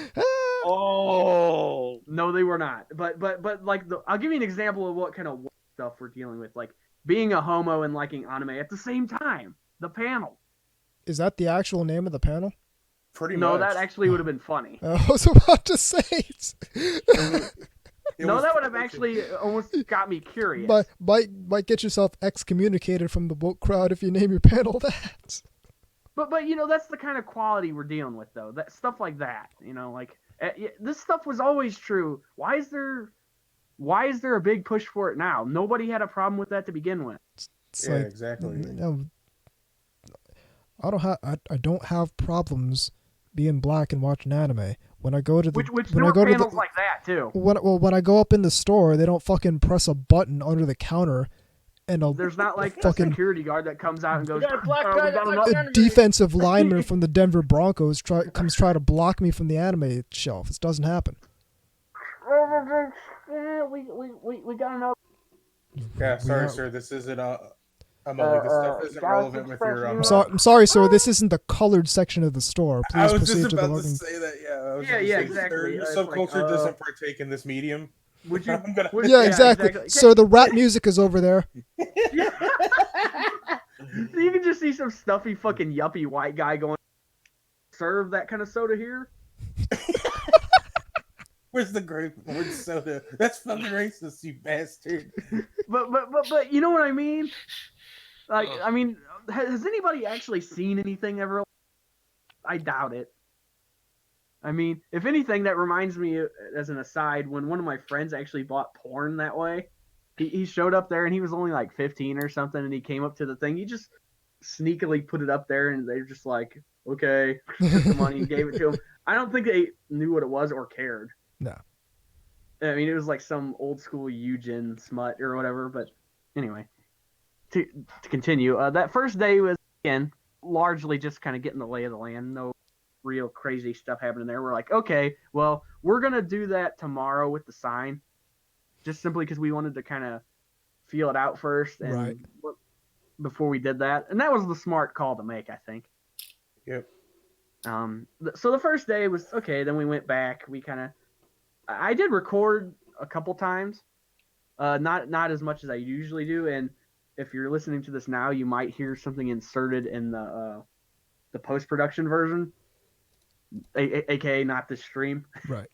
Oh. No, they were not. But like I'll give you an example of what kind of stuff we're dealing with. Like being a homo and liking anime at the same time. The panel. Is that the actual name of the panel? Pretty No, much. that actually would have been funny. I was about to say. No, that would have actually almost got me curious. But might get yourself excommunicated from the woke crowd if you name your panel that. But that's the kind of quality we're dealing with though. That stuff like that. This stuff was always true. Why is there a big push for it now? Nobody had a problem with that to begin with. It's Yeah, exactly. I don't have problems being black and watching anime. When I go to the Which when there I go were to panels the like that too. when I go up in the store, they don't fucking press a button under the counter, and There's not like a fucking security guard that comes out and goes. got a black "Oh, guy we that got likes another-" anime. defensive lineman from the Denver Broncos comes try to block me from the anime shelf. This doesn't happen. We got another. Yeah, sorry, sir. This isn't this stuff isn't relevant with your. I'm sorry, sir. This isn't the colored section of the store. Please I was proceed just to the about to fucking. say that. Yeah. I was Yeah, gonna yeah, say, exactly. Sir, your It's subculture like, doesn't partake in this medium. Would you? I'm gonna- would- Yeah, exactly. Okay. So the rap music is over there. You can just see some stuffy fucking yuppie white guy going, serve that kind of soda here. Where's the grape orange soda? That's fucking racist, you bastard. But you know what I mean? Like, I mean, has anybody actually seen anything ever? I doubt it. I mean, if anything, that reminds me, as an aside, when one of my friends actually bought porn that way. He showed up there and he was only like 15 or something, and he came up to the thing. He just sneakily put it up there, and they were just like, okay, took the money and gave it to him. I don't think they knew what it was or cared. No. I mean, it was like some old school Eugen smut or whatever. But anyway, to continue, that first day was, again, largely just kind of getting the lay of the land. No real crazy stuff happening there. We're like, okay, well, we're going to do that tomorrow with the sign. Just simply because we wanted to kind of feel it out first, and Right. before we did that, and that was the smart call to make, I think. Yep. So the first day was okay. Then we went back. I did record a couple times, not as much as I usually do. And if you're listening to this now, you might hear something inserted in the post-production version, aka not this stream. Right.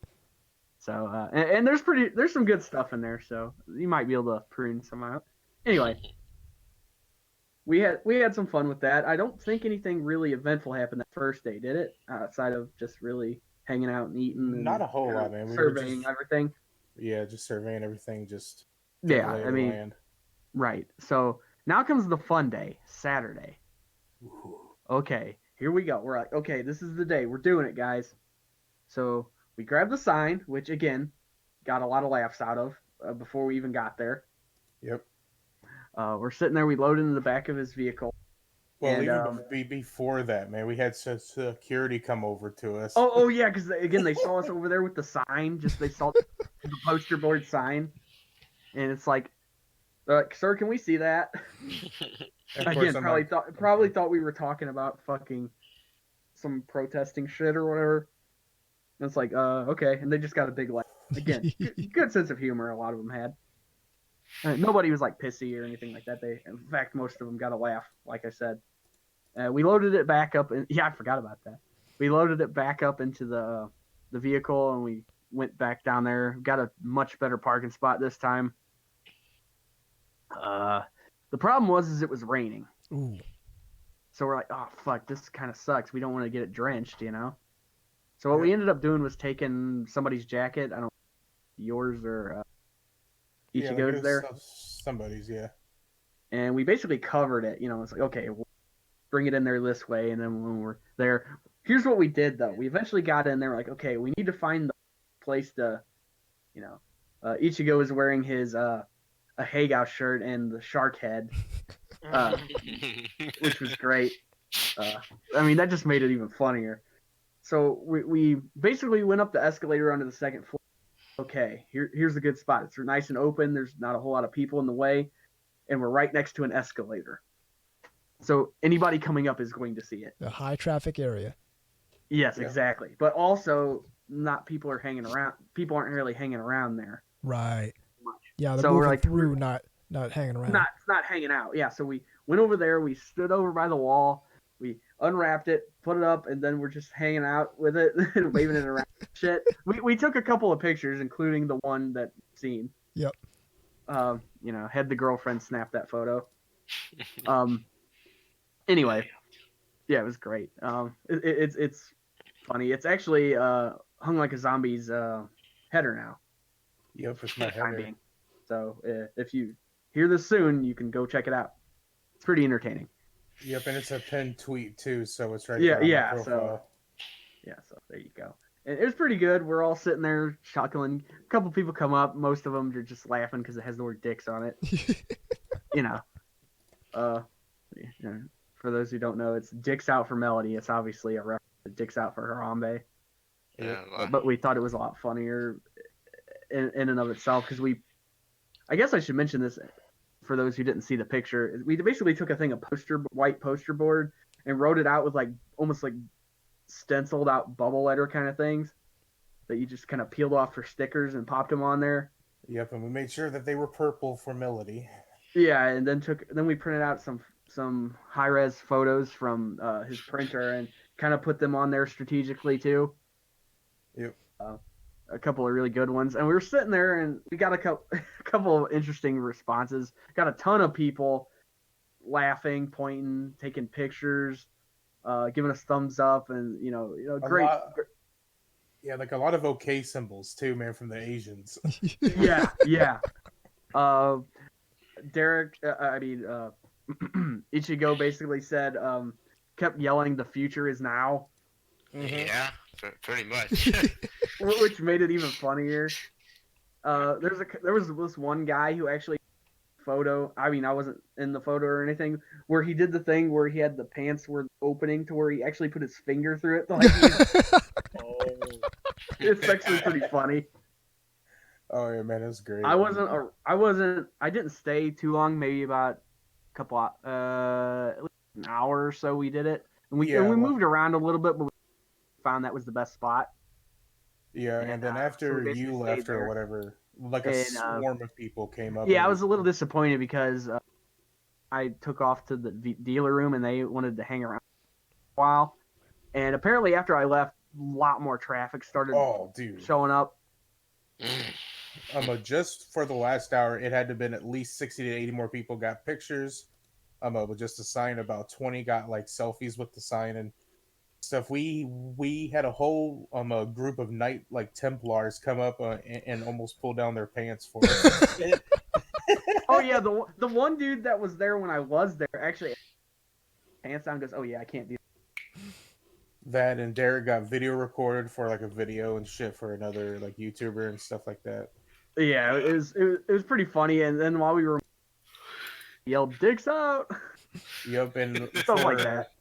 So, and there's some good stuff in there, so you might be able to prune some out. Anyway, we had some fun with that. I don't think anything really eventful happened that first day, did it? Outside of just really hanging out and eating and Not a whole lot, man. We were surveying just everything. just surveying everything, just Yeah, lay of I the mean, land. right. So now comes the fun day, Saturday. Okay, here we go. We're like, okay, this is the day. We're doing it, guys. So we grabbed the sign, which again got a lot of laughs out of before we even got there. Yep. We're sitting there. We load into the back of his vehicle. Well, And, even before that, man, we had security come over to us. Oh yeah, because again they saw us over there with the sign. Just they saw the poster board sign, and it's like, sir, can we see that? And of course, Again, I'm probably thought we were talking about fucking some protesting shit or whatever. And it's like, okay, and they just got a big laugh. Again, good sense of humor. A lot of them had. Nobody was like pissy or anything like that. In fact, most of them got a laugh. Like I said, we loaded it back up, and yeah, I forgot about that. We loaded it back up into the vehicle, and we went back down there. Got a much better parking spot this time. The problem was it was raining. Ooh. So we're like, oh fuck, this kind of sucks. We don't want to get it drenched, you know. So what we ended up doing was taking somebody's jacket. I don't know, yours or Ichigo's there. Somebody's, yeah. And we basically covered it. You know, it's like, okay, we'll bring it in there this way, and then when we're there, here's what we did though. We eventually got in there, like, okay, we need to find the place to, you know, Ichigo is wearing his a Hagao shirt and the shark head, which was great. I mean, that just made it even funnier. So we basically went up the escalator onto the second floor. Okay, here's a good spot. It's nice and open. There's not a whole lot of people in the way, and we're right next to an escalator. So anybody coming up is going to see it. A high traffic area. Yes, exactly. But also, people aren't really hanging around there. Right. Yeah, they're So we're moving like, through, not hanging around. Not hanging out. Yeah, so we went over there. We stood over by the wall. We unwrapped it, put it up, and then we're just hanging out with it and waving it around. Shit. We took a couple of pictures, including the one that you've seen. Yep. You know, had the girlfriend snap that photo. Anyway, yeah, it was great. It's funny. It's actually hung like a zombie's header now. Yep, it's my Time header. being. So if you hear this soon, you can go check it out. It's pretty entertaining. Yep, and it's a pinned tweet too, so it's right Yeah, there on yeah, my profile. So there you go. And it was pretty good. We're all sitting there chuckling. A couple people come up. Most of them are just laughing because it has the word dicks on it. You know. For those who don't know, it's dicks out for Melody. It's obviously a reference to dicks out for Harambe. Yeah, But we thought it was a lot funnier in and of itself because I guess I should mention this for those who didn't see the picture. We basically took a thing of white poster board and wrote it out with like almost like stenciled out bubble letter kind of things that you just kind of peeled off for stickers and popped them on there. Yep, and we made sure that they were purple for Melody. Yeah, and then we printed out some high res photos from his printer and kind of put them on there strategically too. Yep. A couple of really good ones, and we were sitting there and we got a couple of interesting responses. Got a ton of people laughing, pointing, taking pictures, giving us thumbs up, and great. Yeah, like a lot of okay symbols too, man, from the Asians. Yeah. Derek, Ichigo basically said, kept yelling, "The future is now." Yeah, pretty much. Which made it even funnier. There was this one guy who actually photo. I mean, I wasn't in the photo or anything. Where he did the thing where he had the pants were opening to where he actually put his finger through it. It's actually pretty funny. Oh yeah, man, it's great. I didn't stay too long. Maybe about a couple, at least an hour or so. We did it, and we moved around a little bit, but we found that was the best spot. Yeah, and then after you left or whatever, like a swarm of people came up. Yeah, I was a little disappointed because I took off to the dealer room and they wanted to hang around for a while. And apparently after I left, a lot more traffic started showing up. Just for the last hour, it had to have been at least 60 to 80 more people got pictures. with just a sign. About 20 got like selfies with the sign and stuff. We had a whole a group of knight like Templars come up and almost pull down their pants for us. Oh yeah, the one dude that was there when I was there actually pants down goes, "Oh yeah, I can't do That and Derek got video recorded for like a video and shit for another like YouTuber and stuff like that. Yeah, it was pretty funny. And then while we were yelled "dicks out," Yep, and stuff like that.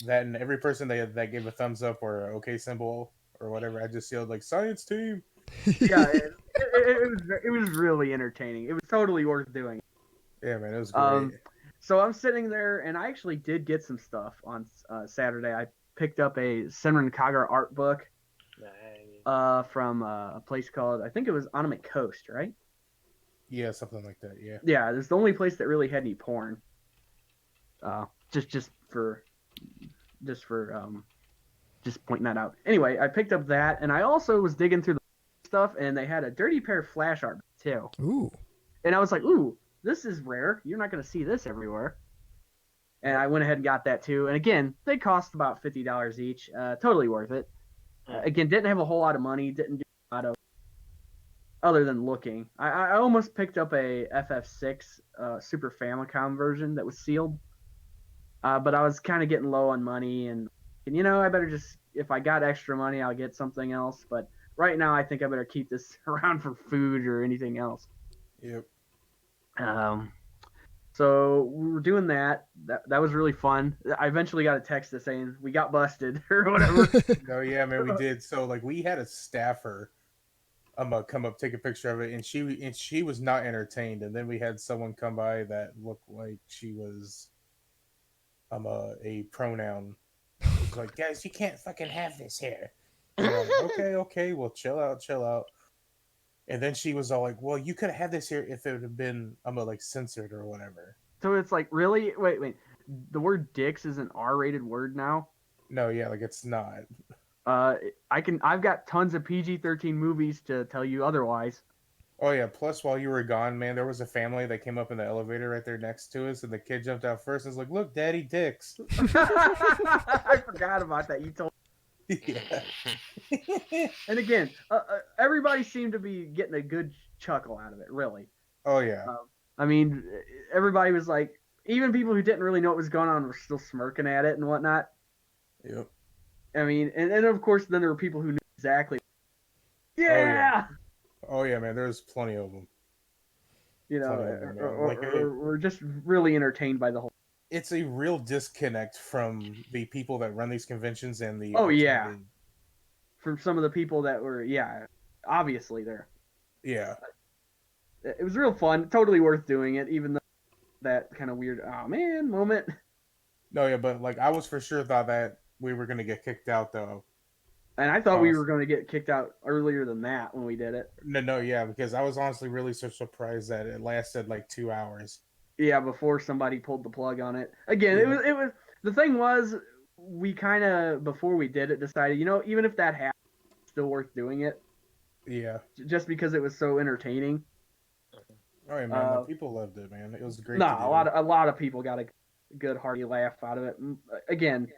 That and every person that gave a thumbs up or a okay symbol or whatever, I just yelled like "Science Team." Yeah, it was really entertaining. It was totally worth doing. Yeah, man, it was great. So I'm sitting there, and I actually did get some stuff on Saturday. I picked up a Senran Kagura art book from a place called, I think it was Anime Coast, right? Yeah, something like that. Yeah. Yeah, it's the only place that really had any porn. Just pointing that out. Anyway, I picked up that, and I also was digging through the stuff, and they had a Dirty Pair flash art too. Ooh. And I was like, ooh, this is rare. You're not going to see this everywhere. And I went ahead and got that too. And again, they cost about $50 each. Totally worth it. Again, didn't have a whole lot of money. Didn't do a lot of other than looking. I almost picked up a FF6 Super Famicom version that was sealed. But I was kind of getting low on money. And you know, I better just, if I got extra money, I'll get something else. But right now, I think I better keep this around for food or anything else. Yep. So we were doing that. That was really fun. I eventually got a text that saying we got busted or whatever. No, yeah, man, we did. So like we had a staffer come up take a picture of it, and she was not entertained. And then we had someone come by that looked like she was a pronoun. It was like, guys, you can't fucking have this here. Like, okay, well, chill out. And then she was all like, well, you could have had this here if it would have been like censored or whatever. So it's like, really? Wait. The word dicks is an R-rated word now? No, yeah, like it's not. I've got tons of PG-13 movies to tell you otherwise. Oh yeah, plus while you were gone, man, there was a family that came up in the elevator right there next to us, and the kid jumped out first and was like, look, Daddy dicks. I forgot about that. You told Yeah. And again, everybody seemed to be getting a good chuckle out of it, really. Oh yeah. I mean, everybody was like, even people who didn't really know what was going on were still smirking at it and whatnot. Yep. I mean, and of course, then there were people who knew exactly. Yeah! Oh yeah, man, there's plenty of them. You know, Plenty of them, we're just really entertained by the whole. It's a real disconnect from the people that run these conventions and the. Oh yeah. From some of the people that were, obviously there. Yeah. It was real fun. Totally worth doing it, even though that kind of weird, oh man, moment. No, yeah, but like I was for sure thought that we were gonna get kicked out though. And I thought we were going to get kicked out earlier than that when we did it. No, yeah, because I was honestly really so surprised that it lasted like 2 hours. Yeah, before somebody pulled the plug on it. Again, it was the thing was, we kind of, before we did it, decided, you know, even if that happened, it's still worth doing it. Yeah. Just because it was so entertaining. All right, man. People loved it, man. It was great. No, a lot of people got a good hearty laugh out of it. Again,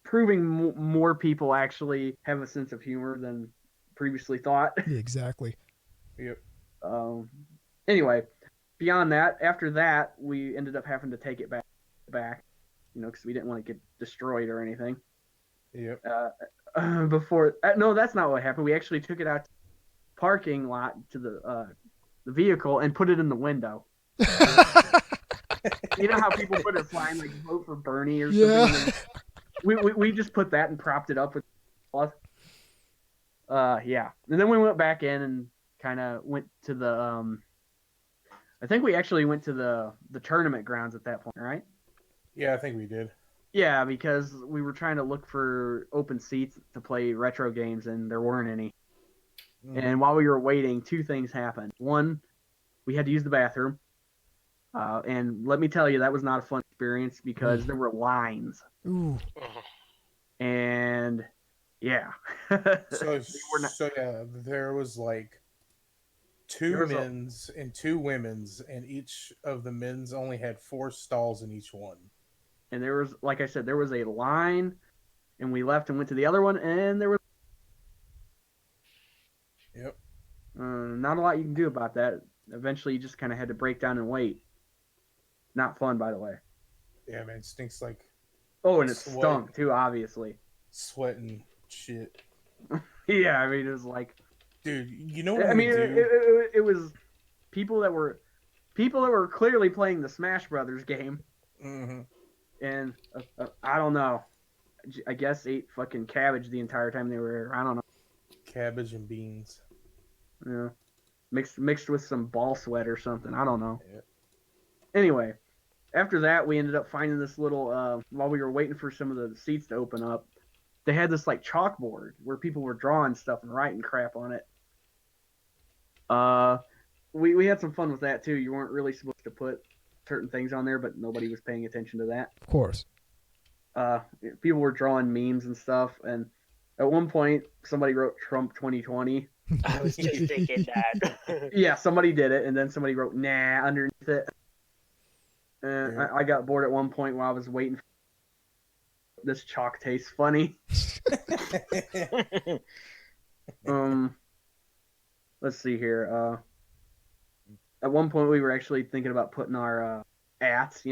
proving more people actually have a sense of humor than previously thought. Yeah, exactly. Yep. Anyway, beyond that, after that, we ended up having to take it back, you know, because we didn't want to get destroyed or anything. Yep. No, that's not what happened. We actually took it out to the parking lot to the vehicle and put it in the window. You know how people put it flying, like vote for Bernie or something? Yeah. We just put that and propped it up with cloth. Yeah. And then we went back in and kind of went to the I think we actually went to the tournament grounds at that point, right? Yeah, I think we did. Yeah, because we were trying to look for open seats to play retro games and there weren't any. And while we were waiting, two things happened. One, we had to use the bathroom. And let me tell you, that was not a fun experience because there were lines. Ooh. And yeah. So yeah, there was like two There was men's and two women's, and each of the men's only had 4 stalls in each one. And there was, like I said, there was a line, and we left and went to the other one, and there was Yep. not a lot you can do about that. Eventually, you just kind of had to break down and wait. Not fun, by the way. Yeah, man, it stinks like Oh, and it Sweat. stunk too, obviously. sweat and shit. Yeah, I mean, it was like, Dude, you know what I I'm mean, gonna do? it was people that were clearly playing the Smash Brothers game, Mm-hmm. and I don't know. I guess ate fucking cabbage the entire time they were here. I don't know. Cabbage and beans. Yeah, mixed with some ball sweat or something. I don't know. Yeah. Anyway, after that, we ended up finding this little. While we were waiting for some of the seats to open up, they had this like chalkboard where people were drawing stuff and writing crap on it. We had some fun with that too. You weren't really supposed to put certain things on there, but nobody was paying attention to that. Of course. People were drawing memes and stuff, and at one point somebody wrote Trump 2020. I was just thinking that. Yeah, somebody did it, and then somebody wrote "nah" underneath it. And Yeah. I got bored at one point while I was waiting. This chalk tastes funny. Let's see here. At one point we were actually thinking about putting our ats,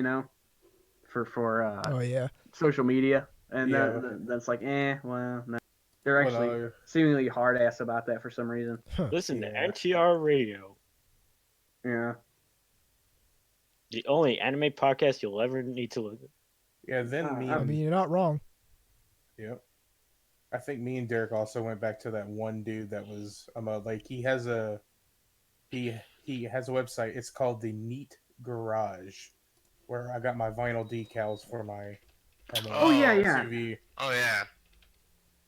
for Oh yeah. social media, and Yeah. that's like, well, no. They're actually Well, seemingly hard ass about that for some reason. Listen to Yeah. NTR Radio, Yeah. the only anime podcast you'll ever need to listen. yeah, then me I I and mean, you're not wrong. Yep. I think me and Derek also went back to that one dude that was like he has a website. It's called the Neat Garage, where I got my vinyl decals for my Oh, yeah. TV. Oh yeah.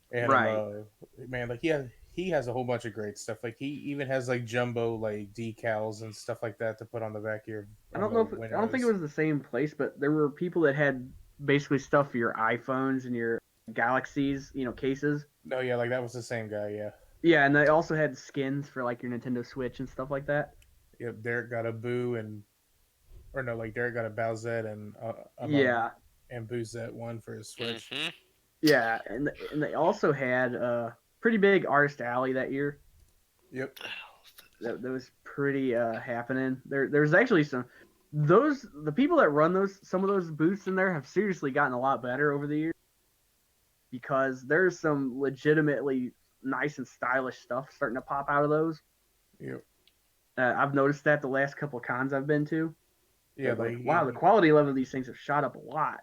And Right. man, like he has a whole bunch of great stuff. Like he even has like jumbo like decals and stuff like that to put on the back of your. I don't know if I don't think it was the same place, but there were people that had basically stuff for your iPhones and your Galaxies, cases. No, yeah, like that was the same guy. Yeah. Yeah, and they also had skins for like your Nintendo Switch and stuff like that. Yep. Derek got a Boo like Derek got a Bowsette and Yeah, and Boozette one for his Switch. Mm-hmm. yeah, and they also had a pretty big artist alley that year. Yep. That was pretty happening. There's actually the people that run some of those booths in there have seriously gotten a lot better over the years, because there's some legitimately nice and stylish stuff starting to pop out of those. Yep. I've noticed that the last couple of cons I've been to. Yeah. Like, wow, the quality level of these things have shot up a lot.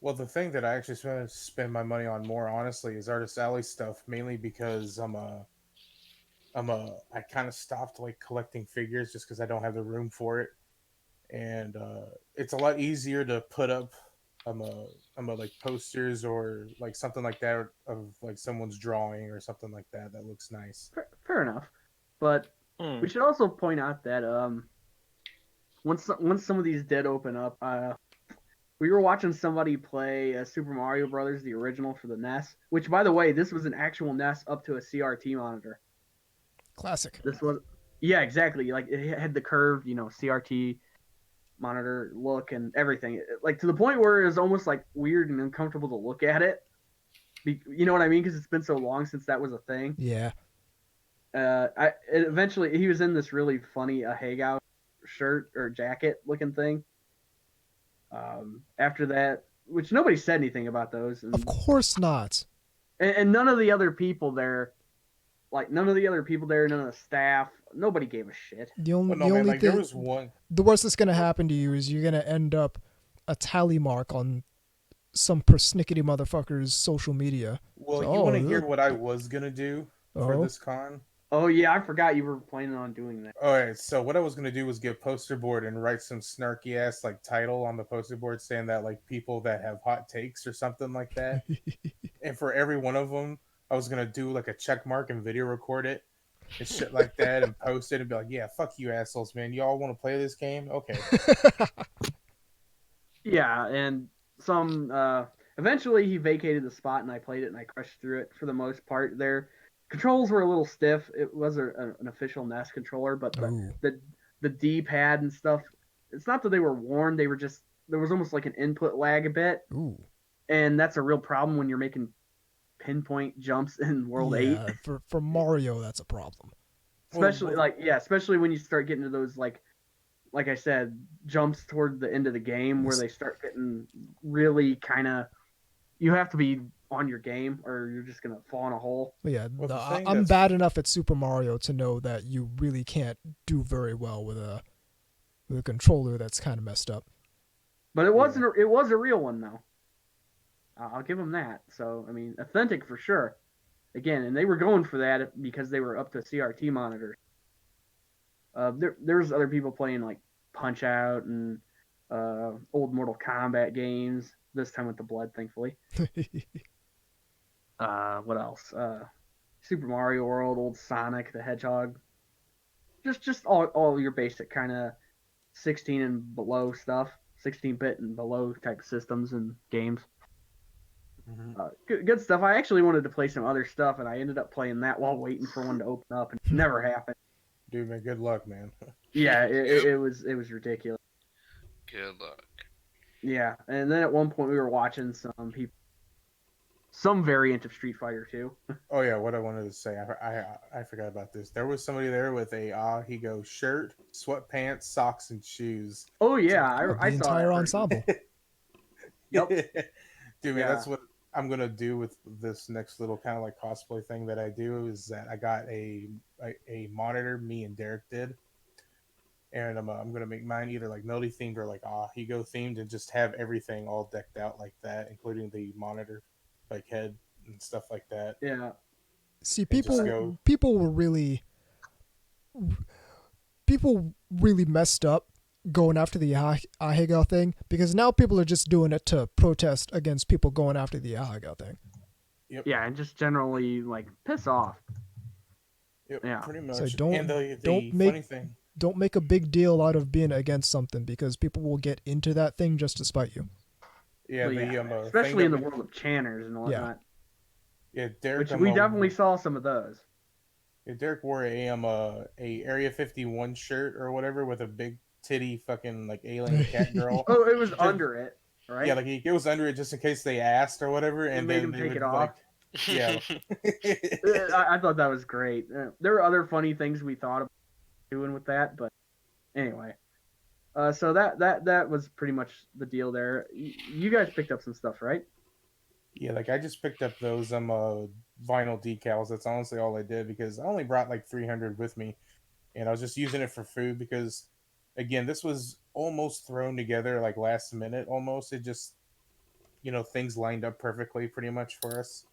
Well, the thing that I actually spend my money on more, honestly, is Artist Alley stuff. Mainly because I kind of stopped like collecting figures just because I don't have the room for it, and it's a lot easier to put up like posters or like something like that of like someone's drawing or something like that that looks nice. Fair enough, but we should also point out that once some of these did open up, we were watching somebody play Super Mario Brothers, the original for the NES. Which, by the way, this was an actual NES up to a CRT monitor. Classic. This was, yeah, exactly. Like it had the curved, CRT monitor look and everything. Like to the point where it was almost like weird and uncomfortable to look at it. You know what I mean? Because it's been so long since that was a thing. Yeah. Eventually he was in this really funny Hagout shirt or jacket looking thing. After that, which nobody said anything about those. And, Of course not. and none of the other people there, none of the staff, nobody gave a shit. The only, But no, the man, only like thing, there was one. the worst that's gonna happen to you is you're gonna end up a tally mark on some persnickety motherfucker's social media. Well, So, you want to look. hear what I was gonna do for Oh. this con? Oh yeah, I forgot you were planning on doing that. All right, so what I was gonna do was get a poster board and write some snarky ass like title on the poster board saying that like people that have hot takes or something like that. And for every one of them, I was gonna do like a check mark and video record it and shit like that and post it and be like, yeah, fuck you assholes, man. Y'all want to play this game? Okay. Yeah, and eventually he vacated the spot and I played it and I crushed through it for the most part there. controls were a little stiff. It was an official NES controller, but Ooh. the D-pad and stuff. It's not that they were worn. They were just there was almost like an input lag a bit, Ooh. and that's a real problem when you're making pinpoint jumps in World 8. Yeah, for Mario, that's a problem. Especially especially when you start getting to those like I said, jumps toward the end of the game where they start getting really kind of. You have to be on your game, or you're just gonna fall in a hole. But yeah, Well, the thing I'm that's- bad enough at Super Mario to know that you really can't do very well with a controller that's kind of messed up. But it wasn't. It was a real one though. I'll give them that. So I mean, authentic for sure. Again, and they were going for that because they were up to CRT monitors. There's other people playing like Punch Out and old Mortal Kombat games. This time with the blood, thankfully. What else? Super Mario World, old Sonic the Hedgehog. Just all your basic kind of 16 and below stuff, 16-bit and below type systems and games. Good stuff. I actually wanted to play some other stuff, and I ended up playing that while waiting for one to open up, and it never happened. Dude, man, good luck, man. Yeah, it was ridiculous. Good luck. Yeah, and then at one point we were watching some variant of Street Fighter 2. Oh yeah, what I wanted to say, I forgot about this. There was somebody there with a Ahigo shirt, sweatpants, socks, and shoes. Oh yeah, I the saw entire that ensemble. Yep. Dude, man, Yeah. that's what I'm gonna do with this next little kind of like cosplay thing that I do. Is that I got a monitor, me and Derek did, and I'm gonna make mine either like Melody themed or like Ahigo themed, and just have everything all decked out like that, including the monitor, like head and stuff like that. Yeah. See, just people really messed up going after the Ahigo thing, because now people are just doing it to protest against people going after the Ahigo thing. Yep. Yeah, and just generally like piss off. Yep, Yeah. pretty much. So don't- and the don't funny make- thing. Don't make a big deal out of being against something, because people will get into that thing just to spite you. Yeah, Well, the especially in the thing that world of channers and whatnot. yeah, Derek. Which we definitely saw some of those. Yeah, Derek wore a Area 51 shirt or whatever with a big titty fucking like alien cat girl. Oh, it was under it, right? Yeah, like it was under it just in case they asked or whatever, and made then him they take would, it off. Yeah. I thought that was great. There were other funny things we thought about doing with that, but anyway. So that was pretty much the deal there. You guys picked up some stuff, right? Yeah, like I just picked up those vinyl decals. That's honestly all I did because I only brought like 300 with me, and I was just using it for food because, again, this was almost thrown together like last minute. Almost, it just, things lined up perfectly, pretty much for us.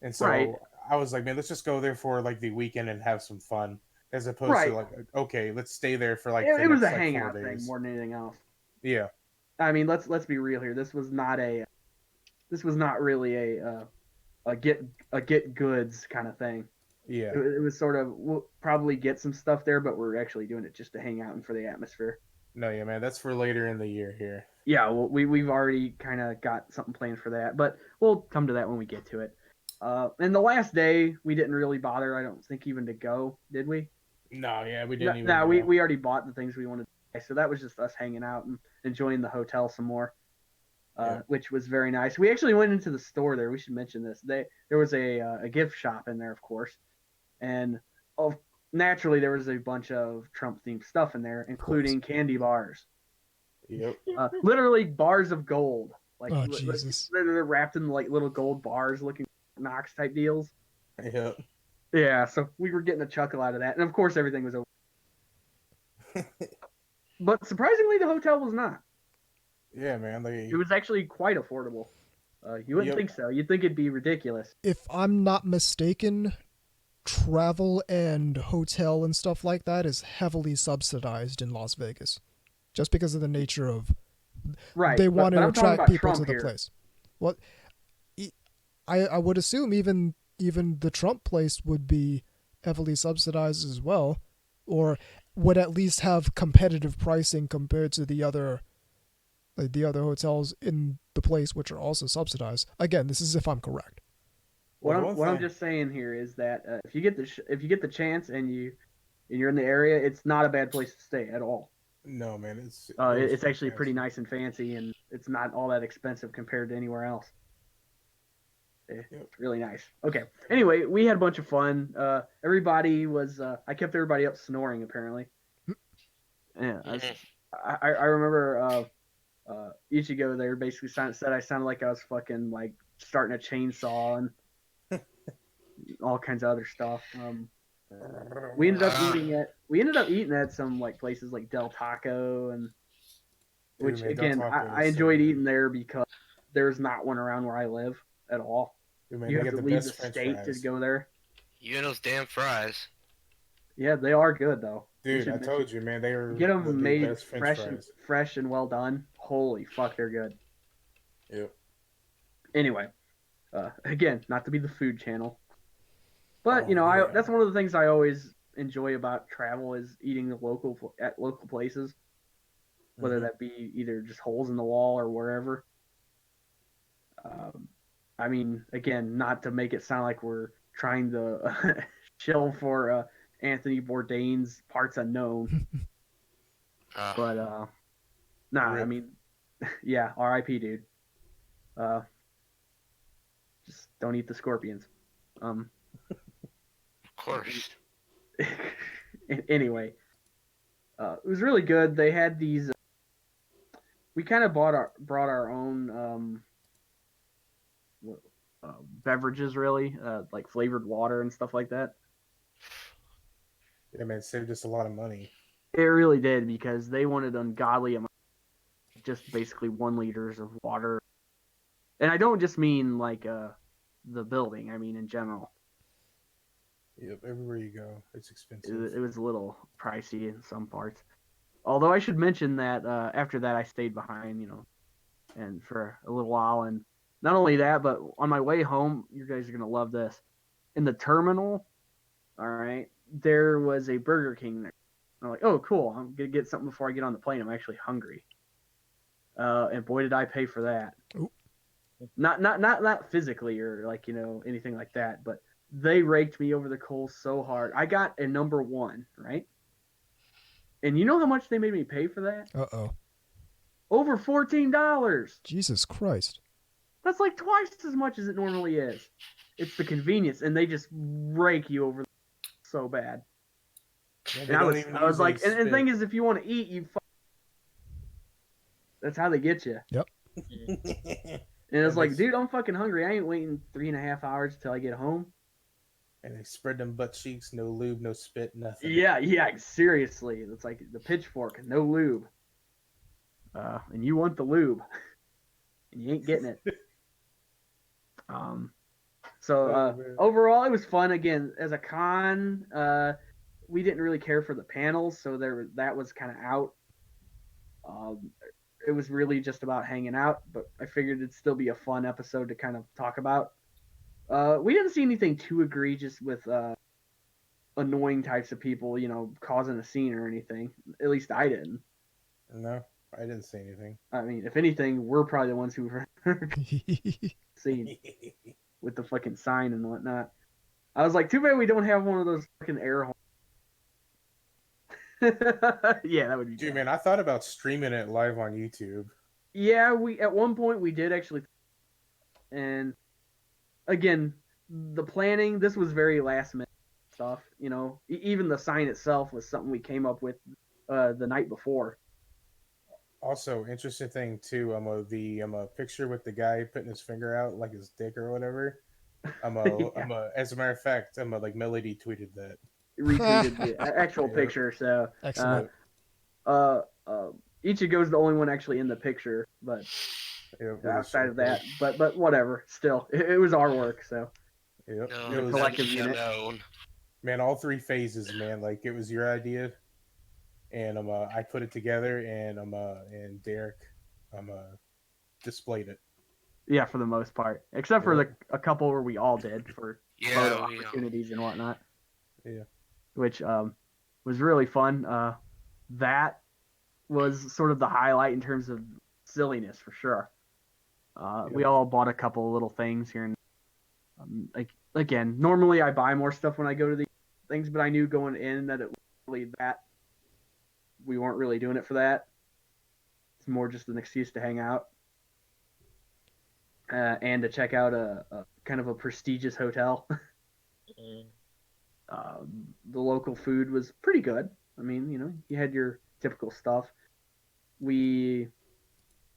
And so Right. I was like, man, let's just go there for like the weekend and have some fun, as opposed Right. to like, okay, let's stay there for like. It the was a next, like, 4 hangout thing days. more than anything else. Yeah. I mean, let's be real here. This was not really a get goods kind of thing. Yeah. It was sort of, we'll probably get some stuff there, but we're actually doing it just to hang out and for the atmosphere. No, yeah, man, that's for later in the year here. Yeah, well, we've already kind of got something planned for that, but we'll come to that when we get to it. And the last day, we didn't really bother, I don't think, even to go, did we? No, yeah, we didn't even. No, go. we already bought the things we wanted to buy, so that was just us hanging out and enjoying the hotel some more, Yeah. which was very nice. We actually went into the store there. We should mention this. There was a gift shop in there, of course, and naturally there was a bunch of Trump-themed stuff in there, including candy bars. Yep. Literally bars of gold. Like, Oh, Jesus. They're wrapped in like little gold bars looking Knox type deals. Yep. Yeah, so we were getting a chuckle out of that. And of course everything was over. But surprisingly the hotel was not. Yeah, man. It was actually quite affordable. You wouldn't Yep. think so. You'd think it'd be ridiculous. If I'm not mistaken, travel and hotel and stuff like that is heavily subsidized in Las Vegas, just because of the nature of Right. they want but to I'm talking attract about people Trump to the here. place. Well, I would assume even the Trump place would be heavily subsidized as well, or would at least have competitive pricing compared to the other hotels in the place, which are also subsidized. Again, this is if I'm correct. What I'm just saying here is that if you get the chance and you're in the area, it's not a bad place to stay at all. No, man, it's It's actually pretty nice and fancy, and it's not all that expensive compared to anywhere else. It's really nice. Okay. Anyway, we had a bunch of fun. Everybody was. I kept everybody up snoring apparently. Yeah. I remember Ichigo there basically said I sounded like I was fucking like starting a chainsaw and all kinds of other stuff. We ended up eating at some like places like Del Taco and which man, again I enjoyed eating there because there's not one around where I live at all. Dude, man, you have to leave the state to go there. You and those damn fries. Yeah, they are good though. Dude, I told you, man, they are get them made fresh fresh and well done. Holy fuck, they're good. Yep. Anyway, again, not to be the food channel, but that's one of the things I always enjoy about travel is eating at local places, whether that be either just holes in the wall or wherever. I mean, again, not to make it sound like we're trying to chill for Anthony Bourdain's Parts Unknown, but I mean, yeah, R.I.P. dude. Just don't eat the scorpions. Of course. Anyway, it was really good. They had these. We kind of brought our own beverages, really, like flavored water and stuff like that. Yeah, man, it saved us a lot of money. It really did because they wanted ungodly amounts, just basically 1 liters of water, and I don't just mean like the building. I mean in general. Yep, everywhere you go, it's expensive. It was a little pricey in some parts. Although I should mention that after that I stayed behind, and for a little while. And not only that, but on my way home, you guys are going to love this. In the terminal, all right, there was a Burger King there. I'm like, oh, cool. I'm going to get something before I get on the plane. I'm actually hungry. And boy, did I pay for that. Ooh. Not physically or like, anything like that, but they raked me over the coals so hard. I got a number 1, right? And you know how much they made me pay for that? Uh-oh. Over $14. Jesus Christ. That's like twice as much as it normally is. It's the convenience, and they just rake you over so bad. Yeah, and I was like, and the thing is, if you want to eat, that's how they get you. Yep. And it's like, dude, I'm fucking hungry. I ain't waiting 3.5 hours till I get home. And they spread them butt cheeks, no lube, no spit, nothing. Yeah, seriously. It's like the pitchfork, no lube. And you want the lube. And you ain't getting it. Overall, it was fun. Again, as a con, we didn't really care for the panels, so that was kind of out. It was really just about hanging out, but I figured it'd still be a fun episode to kind of talk about. We didn't see anything too egregious with annoying types of people, causing a scene or anything. At least I didn't. No, I didn't see anything. I mean, if anything, we're probably the ones who seen with the fucking sign and whatnot. I was like, too bad we don't have one of those fucking air horns. Yeah, that would be. Dude, man, I thought about streaming it live on YouTube. Yeah, at one point we did actually, and again, the planning. This was very last minute stuff. Even the sign itself was something we came up with the night before. Also, interesting thing too. The picture with the guy putting his finger out like his dick or whatever. As a matter of fact, like Melody tweeted that. Retweeted the actual picture. So excellent. Ichigo's the only one actually in the picture, but outside of that, but whatever. Still, it was our work. So yep. No, it was collective unit. Man, all 3 phases, man. Like it was your idea, and I put it together, and Derek displayed it. Yeah, for the most part, except for a couple where we all did for photo opportunities and whatnot. Yeah. Which was really fun. That was sort of the highlight in terms of silliness for sure. We all bought a couple of little things here, and Like again, normally I buy more stuff when I go to these things, but I knew going in that it was really that we weren't really doing it for that. It's more just an excuse to hang out and to check out a kind of a prestigious hotel. The local food was pretty good. I mean, you had your typical stuff. There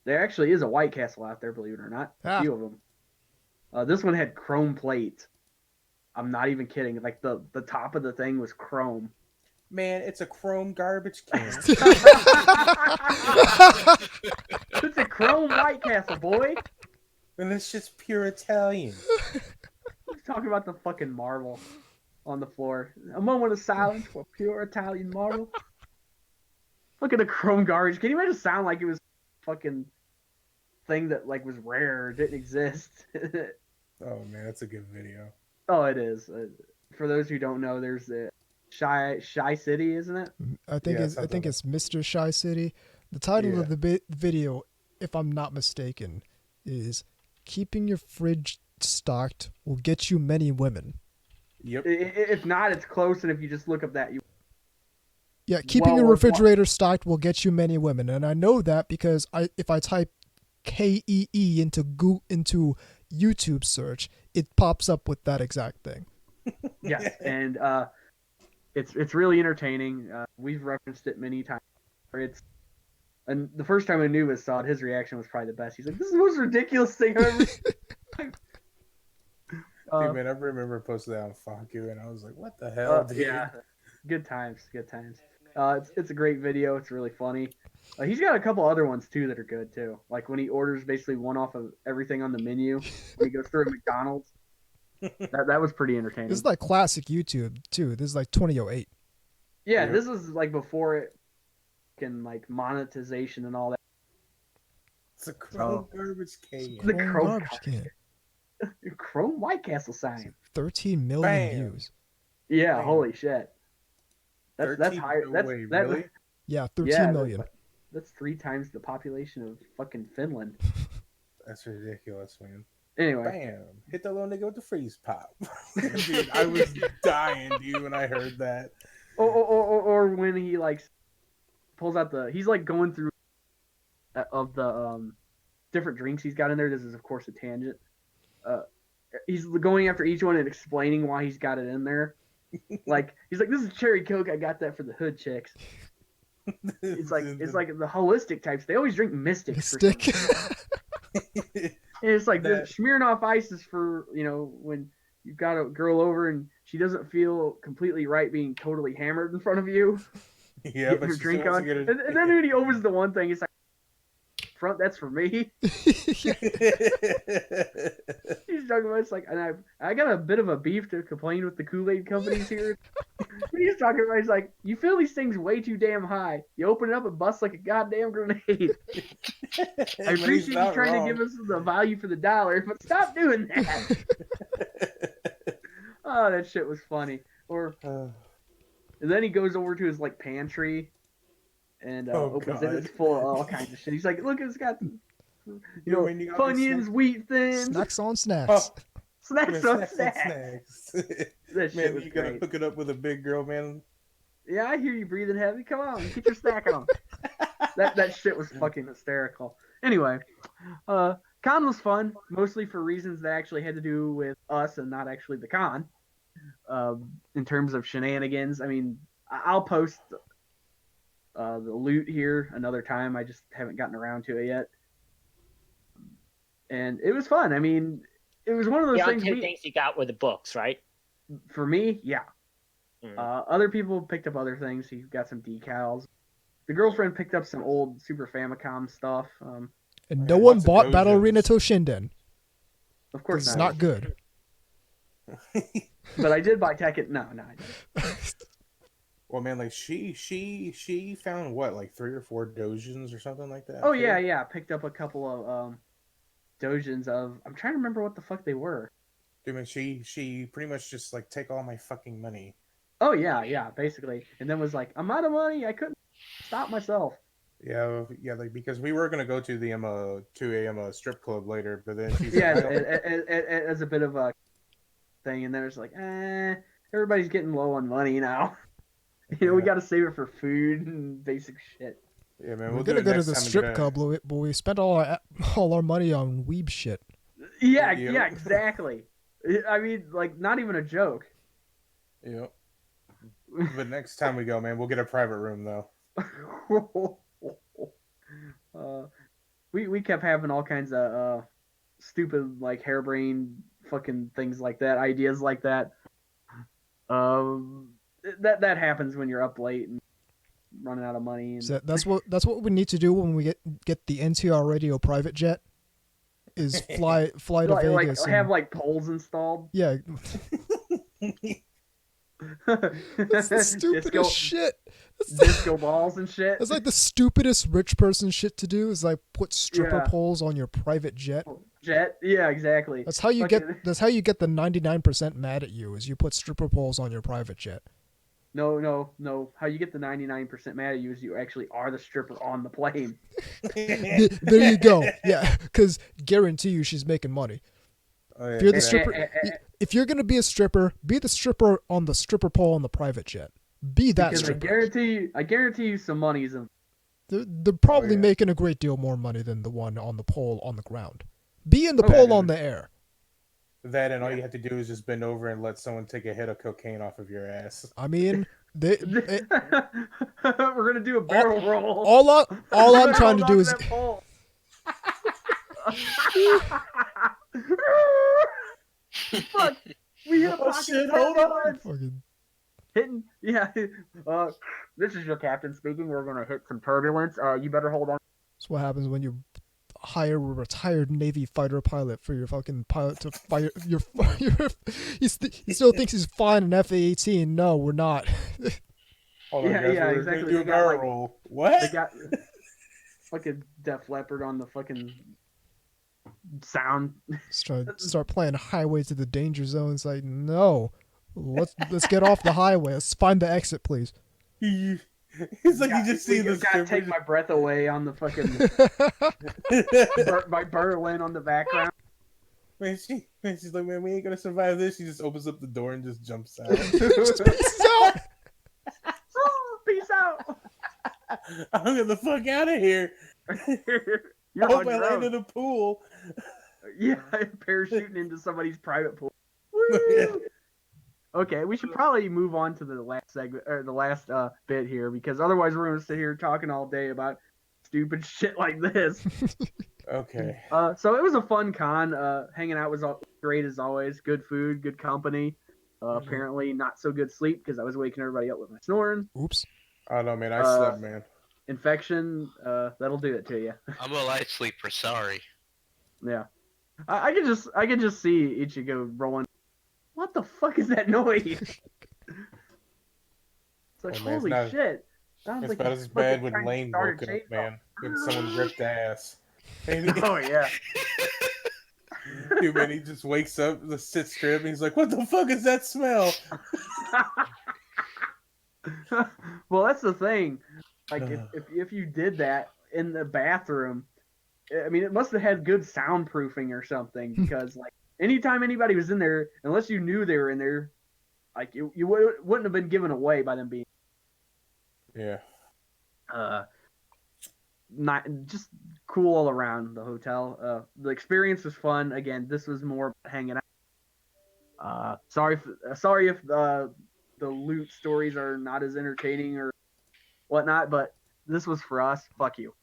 actually is a White Castle out there, believe it or not. A few of them. This one had chrome plates. I'm not even kidding. Like the top of the thing was chrome. Man, it's a chrome garbage can. It's a chrome White Castle, boy. And it's just pure Italian. Let's talk about the fucking marble on the floor. A moment of silence for pure Italian marble. Look at the chrome garbage. Can you imagine sound like it was fucking thing that like was rare, didn't exist? Oh man, that's a good video. Oh, it is. For those who don't know, there's the Shy City, isn't it? I think it's Mr. Shy City. The title of the video, if I'm not mistaken, is "Keeping Your Fridge Stocked Will Get You Many Women." Yep. If not, it's close, and if you just look up that, keeping your refrigerator stocked will get you many women, and I know that because if I type KEE into YouTube search, it pops up with that exact thing. Yes, and it's really entertaining. We've referenced it many times. And the first time Anuba saw it, his reaction was probably the best. He's like, "This is the most ridiculous thing I've ever seen." Dude, man, I remember posting that on Faku, and I was like, "What the hell, dude?" Yeah, good times. It's a great video. It's really funny. He's got a couple other ones too that are good too. Like when he orders basically one off of everything on the menu when he goes through a McDonald's. That was pretty entertaining. This is like classic YouTube too. This is like 2008. Yeah, this is like before it can like monetization and all that. It's a chrome garbage can. The chrome garbage can. Chrome White Castle sign. 13 million views. Yeah, Bam. Holy shit. That's higher. Really? Yeah, 13 million. That's 3 times the population of fucking Finland. That's ridiculous, man. Anyway. Bam. Hit the little nigga with the freeze pop. Dude, I was dying, dude, when I heard that. Or when he like pulls out he's like going through of the different drinks he's got in there. This is of course a tangent. He's going after each one and explaining why he's got it in there. Like he's like, "This is cherry Coke. I got that for the hood chicks." It's like the holistic types. They always drink Mystic. And it's like the Smirnoff Ice is for when you've got a girl over and she doesn't feel completely right being totally hammered in front of you. Yeah, but her drink on. And then when he opens the one thing, it's like, "Front, that's for me." He's talking about it's like, and I got a bit of a beef to complain with the Kool-Aid companies here. He's talking about, he's like, "You fill these things way too damn high. You open it up and bust like a goddamn grenade." I appreciate you trying to give us the value for the dollar, but stop doing that. Oh, that shit was funny. And then he goes over to his like pantry and opens it. It's full of all kinds of shit. He's like, "Look, it's got Funyuns, wheat thins, snacks on snacks, snacks on snacks." That shit Man, was you gotta great. hook it up with a big girl, man. Yeah, I hear you breathing heavy. Come on, get your snack on. That shit was fucking hysterical. Anyway, con was fun, mostly for reasons that actually had to do with us and not actually the con. In terms of shenanigans, I mean, I'll post the loot here another time. I just haven't gotten around to it yet. And it was fun. I mean, it was one of those things. The things you got were the books, right? For me, yeah. Other people picked up other things. He got some decals. The girlfriend picked up some old Super Famicom stuff. And no one bought Battle Arena Toshinden. Of course it's not. Not good. But I did buy Tekken. No, I didn't. Well, man, like she found what, like 3 or 4 dojins or something like that. Oh yeah. Picked up a couple of dojins of. I'm trying to remember what the fuck they were. Dude, man, she pretty much just like take all my fucking money. Oh yeah, basically, and then was like, "I'm out of money. I couldn't stop myself." Yeah, like because we were gonna go to the 2 a.m. strip club later, but then she's as a bit of a thing, and then it's like, everybody's getting low on money now. We got to save it for food and basic shit. Yeah, man. We're We'll gonna do it go to next the time we strip get club, but we spent all our money on weeb shit. Yeah, Yep. yeah, exactly. I mean, like, not even a joke. Yep. But next time we go, man, we'll get a private room though. We kept having all kinds of stupid, like, harebrained fucking things like that, ideas like that. That happens when you're up late and running out of money. And... So that's what we need to do when we get the NTR Radio private jet. Is fly to Vegas. Like, have like poles installed. Yeah. That's the stupidest shit. Disco balls and shit. That's like the stupidest rich person shit to do. Is like put stripper poles on your private jet. Yeah, exactly. That's how you get the 99% mad at you. Is you put stripper poles on your private jet. No. How you get the 99% mad at you is you actually are the stripper on the plane. There you go. Yeah, because guarantee you she's making money. Oh, yeah, if you're the stripper, if you're gonna be a stripper, be the stripper on the stripper pole on the private jet. Be that because stripper. I guarantee you some money's in. They're probably making a great deal more money than the one on the pole on the ground. Be in the pole on the air. That and all you have to do is just bend over and let someone take a hit of cocaine off of your ass. I mean, We're gonna do a barrel roll. All I'm trying to do is. Fuck! We hit a pocket shit! Hold on. Fucking... Hitting, yeah. This is your captain speaking. We're gonna hit some turbulence. You better hold on. That's what happens when you hire a retired Navy fighter pilot for your fucking pilot to fire your. He still thinks he's flying an F-18. No, we're not. Hold on, guys, exactly. Do a barrel roll. What? They got fucking Def Leppard on the fucking sound. Start playing Highway to the Danger Zone. It's like, no, let's get off the highway. Let's find the exit, please. He's like, you just see this. Gotta take my breath away on the fucking by Berlin on the background. She's like, man, we ain't gonna survive this. She just opens up the door and just jumps out. Peace out. I'm getting the fuck out of here. You're I hope I land in a pool. Yeah, parachuting into somebody's private pool. Woo! Okay, we should probably move on to the last segment or the last bit here, because otherwise we're gonna sit here talking all day about stupid shit like this. Okay. So it was a fun con. Hanging out was great as always. Good food, good company. Apparently not so good sleep because I was waking everybody up with my snoring. Oops. Oh no, man, I slept, man. Infection, that'll do it to you. I'm a light sleeper. Sorry. Yeah, I could just see Ichigo rolling. What the fuck is that noise? It's like, holy shit. Sounds it's like about as bad when Lane woke up, man. When someone ripped ass. Oh, yeah. Dude, man, he just wakes up, sits straight up, and he's like, what the fuck is that smell? Well, that's the thing. Like, if you did that in the bathroom, I mean, it must have had good soundproofing or something, because, like, anytime anybody was in there, unless you knew they were in there, like, you wouldn't have been given away by them being. Yeah. Not just cool all around the hotel. The experience was fun. Again, this was more hanging out. Sorry if the loot stories are not as entertaining or whatnot, but this was for us. Fuck you.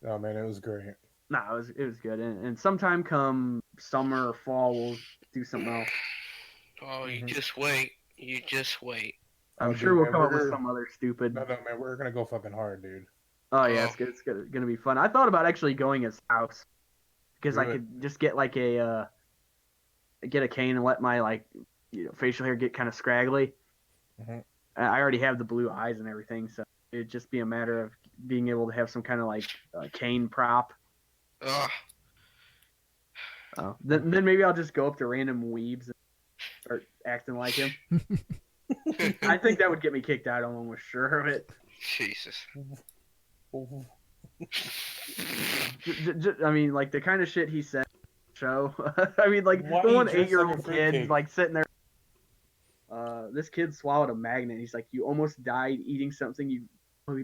Oh man, it was great. No, it was good. And sometime come summer or fall, we'll do something else. Oh, you just wait. You just wait. I'm sure we'll come up with some other stupid. No, man, we're gonna go fucking hard, dude. Oh yeah, it's good. It's gonna be fun. I thought about actually going his house because I could just get like get a cane and let my facial hair get kind of scraggly. Mm-hmm. I already have the blue eyes and everything, so it'd just be a matter of being able to have some kind of cane prop. Ugh. Then maybe I'll just go up to random weebs and start acting like him. I think that would get me kicked out. I'm almost sure of it. Jesus. I mean, like the kind of shit he said. Show. I mean, like Why the he one dressed like a 8-year-old kid, fruitcake? like sitting there. This kid swallowed a magnet. He's like, you almost died eating something you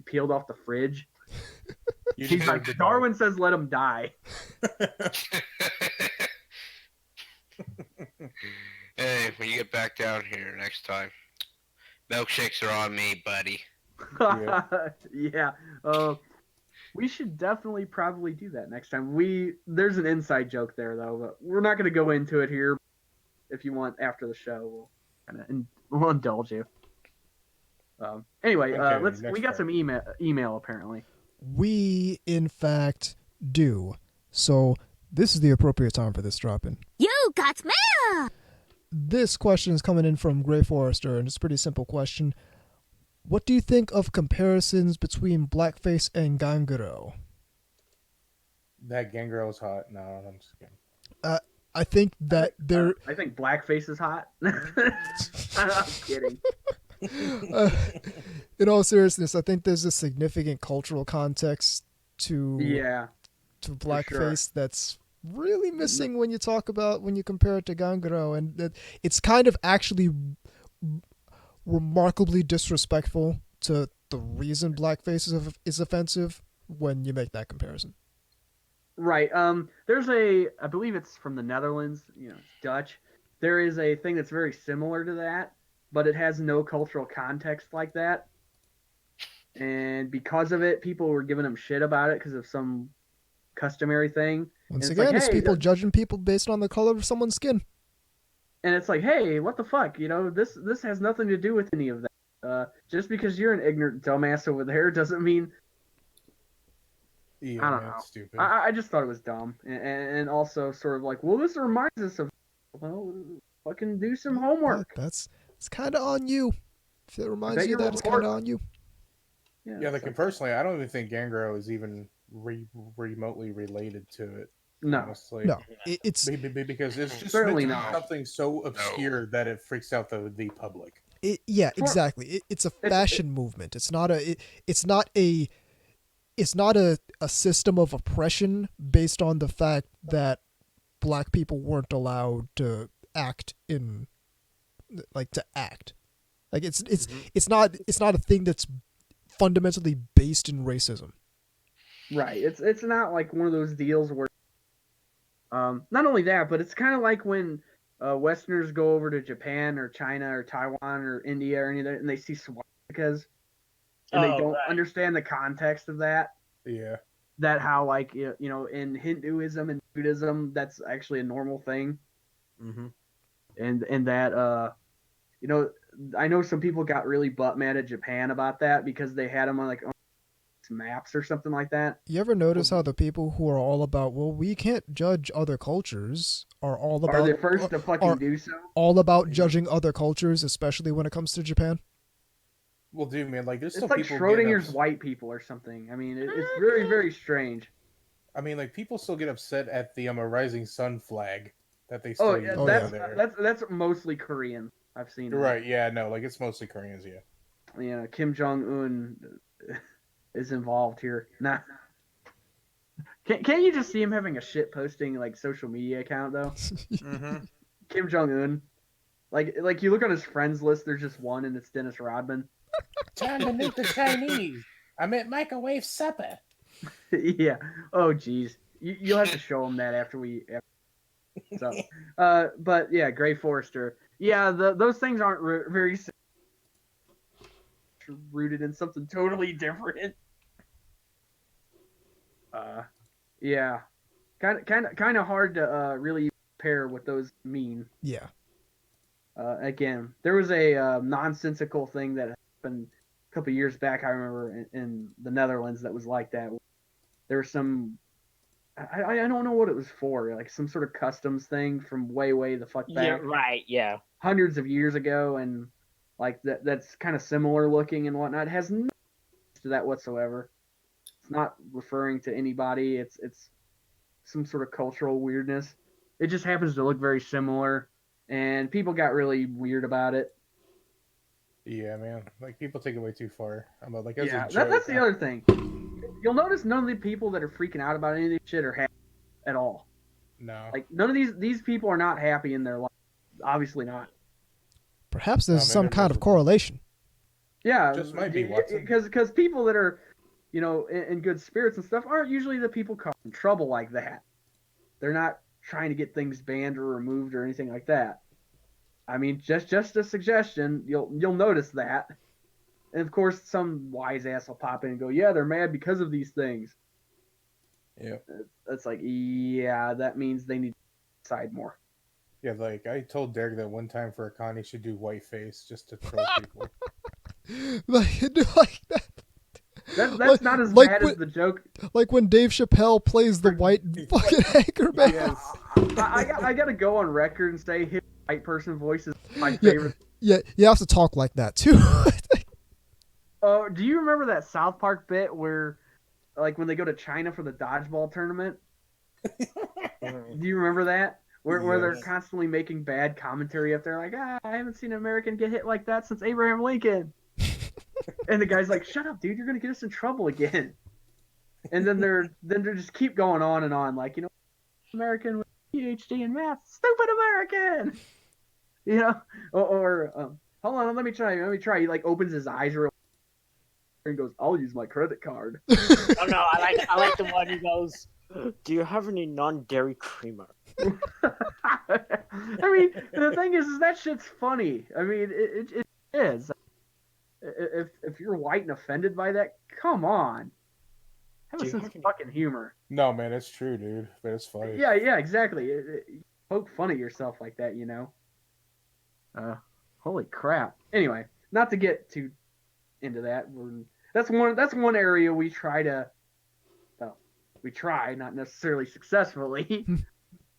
peeled off the fridge. You He's deserve like, to die. Darwin says let him die. Hey, when you get back down here next time, milkshakes are on me, buddy. Yeah. We should definitely probably do that next time. There's an inside joke there though, but we're not going to go into it here. If you want after the show, we'll indulge you. Anyway, Okay, we got some email apparently. We, in fact, do. So this is the appropriate time for this drop-in. You got mail! This question is coming in from Gray Forrester, and it's a pretty simple question. What do you think of comparisons between blackface and ganguro? That Gangrel is hot. No, I'm just kidding. I think that there... I think blackface is hot. I'm kidding. In all seriousness, I think there's a significant cultural context to blackface that's really missing when you compare it to ganguro, and it's kind of actually remarkably disrespectful to the reason blackface is offensive when you make that comparison. Right. There's I believe it's from the Netherlands, it's Dutch. There is a thing that's very similar to that, but it has no cultural context like that. And because of it, people were giving them shit about it because of some customary thing. Once again, it's people judging people based on the color of someone's skin. And it's like, hey, what the fuck? This has nothing to do with any of that. Just because you're an ignorant dumbass over there doesn't mean... Yeah, I don't know. Stupid. I just thought it was dumb. And also sort of like, well, this reminds us of... Well, fucking do some homework. It's kind of on you. If it reminds you that, it's kind of on you. Yeah, personally, I don't even think Gangro is even remotely related to it. No. Honestly. No. It's... Because it's just certainly not something so obscure that it freaks out the public. Exactly. It's a fashion movement. It's not a system of oppression based on the fact that black people weren't allowed to act. It's not a thing that's fundamentally based in racism. Right. It's not like one of those deals where not only that, but it's kind of like when Westerners go over to Japan or China or Taiwan or India or anything, and they see swastikas, and they don't understand the context of that. Yeah. That how, like, in Hinduism and Buddhism, that's actually a normal thing. Mm-hmm. And that, I know some people got really butt mad at Japan about that because they had them on, like, maps or something like that. You ever notice how the people who are all about, well, we can't judge other cultures, are the first to fucking do so? All about judging other cultures, especially when it comes to Japan? Well, dude, man, like, there's it's still like people Schrodinger's white people or something. I mean, it's very, very strange. I mean, like, people still get upset at the Rising Sun flag that they still use there. That's mostly Korean. I've seen it. Right, yeah, no, like, it's mostly Koreans, yeah. Yeah, Kim Jong-un is involved here. Nah. Can't you just see him having a shit posting, like, social media account, though? Mm-hmm. Kim Jong-un. Like, you look on his friends list, there's just one, and it's Dennis Rodman. Time to meet the Chinese. I'm at microwave supper. Yeah. Oh, geez. You'll have to show him that after so, but yeah, Gray Forrester. Yeah, those things aren't very rooted in something totally different. Yeah, kind of hard to really compare what those mean. Yeah. Again, there was a nonsensical thing that happened a couple years back. I remember in the Netherlands that was like that. There was some. I don't know what it was for, like some sort of customs thing from way the fuck back. Yeah, right, yeah. Hundreds of years ago, and like that's kind of similar looking and whatnot. It has no to that whatsoever. It's not referring to anybody. It's some sort of cultural weirdness. It just happens to look very similar, and people got really weird about it. Yeah, man. Like, people take it way too far. I'm like, that's the other thing. You'll notice none of the people that are freaking out about any of this shit are happy at all. No. Like none of these people are not happy in their life. Obviously not. Perhaps there's man, some they're kind of miserable. correlation. Yeah, Just might be, Watson. because people that are, in good spirits and stuff aren't usually the people causing trouble like that. They're not trying to get things banned or removed or anything like that. I mean, just a suggestion. You'll notice that, and of course, some wise ass will pop in and go, "Yeah, they're mad because of these things." Yeah. That's like, yeah, that means they need to decide more. Yeah, like I told Derek that one time for a con he should do whiteface just to troll people. like that. That's not as like bad when, as the joke. Like when Dave Chappelle plays the white fucking anchor man. Yes. I gotta go on record and say his white person voice is my favorite. Yeah, you have to talk like that too. Do you remember that South Park bit where, like, when they go to China for the dodgeball tournament? Do you remember that? Where they're constantly making bad commentary up there, like, I haven't seen an American get hit like that since Abraham Lincoln. And the guy's like, shut up, dude, you're gonna get us in trouble again. And then they're just keep going on and on, like, American with a PhD in math, stupid American. Or hold on, let me try. He like opens his eyes real and goes, I'll use my credit card. Oh no, I like the one who goes, do you have any non-dairy creamer? I mean, the thing is that shit's funny. I mean, it is. If you're white and offended by that, come on. Have a sense of fucking humor. No, man, it's true, dude. But it's funny. Yeah, exactly. Poke fun at yourself like that, Holy crap. Anyway, not to get too into that. That's one area we try to. Well, we try, not necessarily successfully,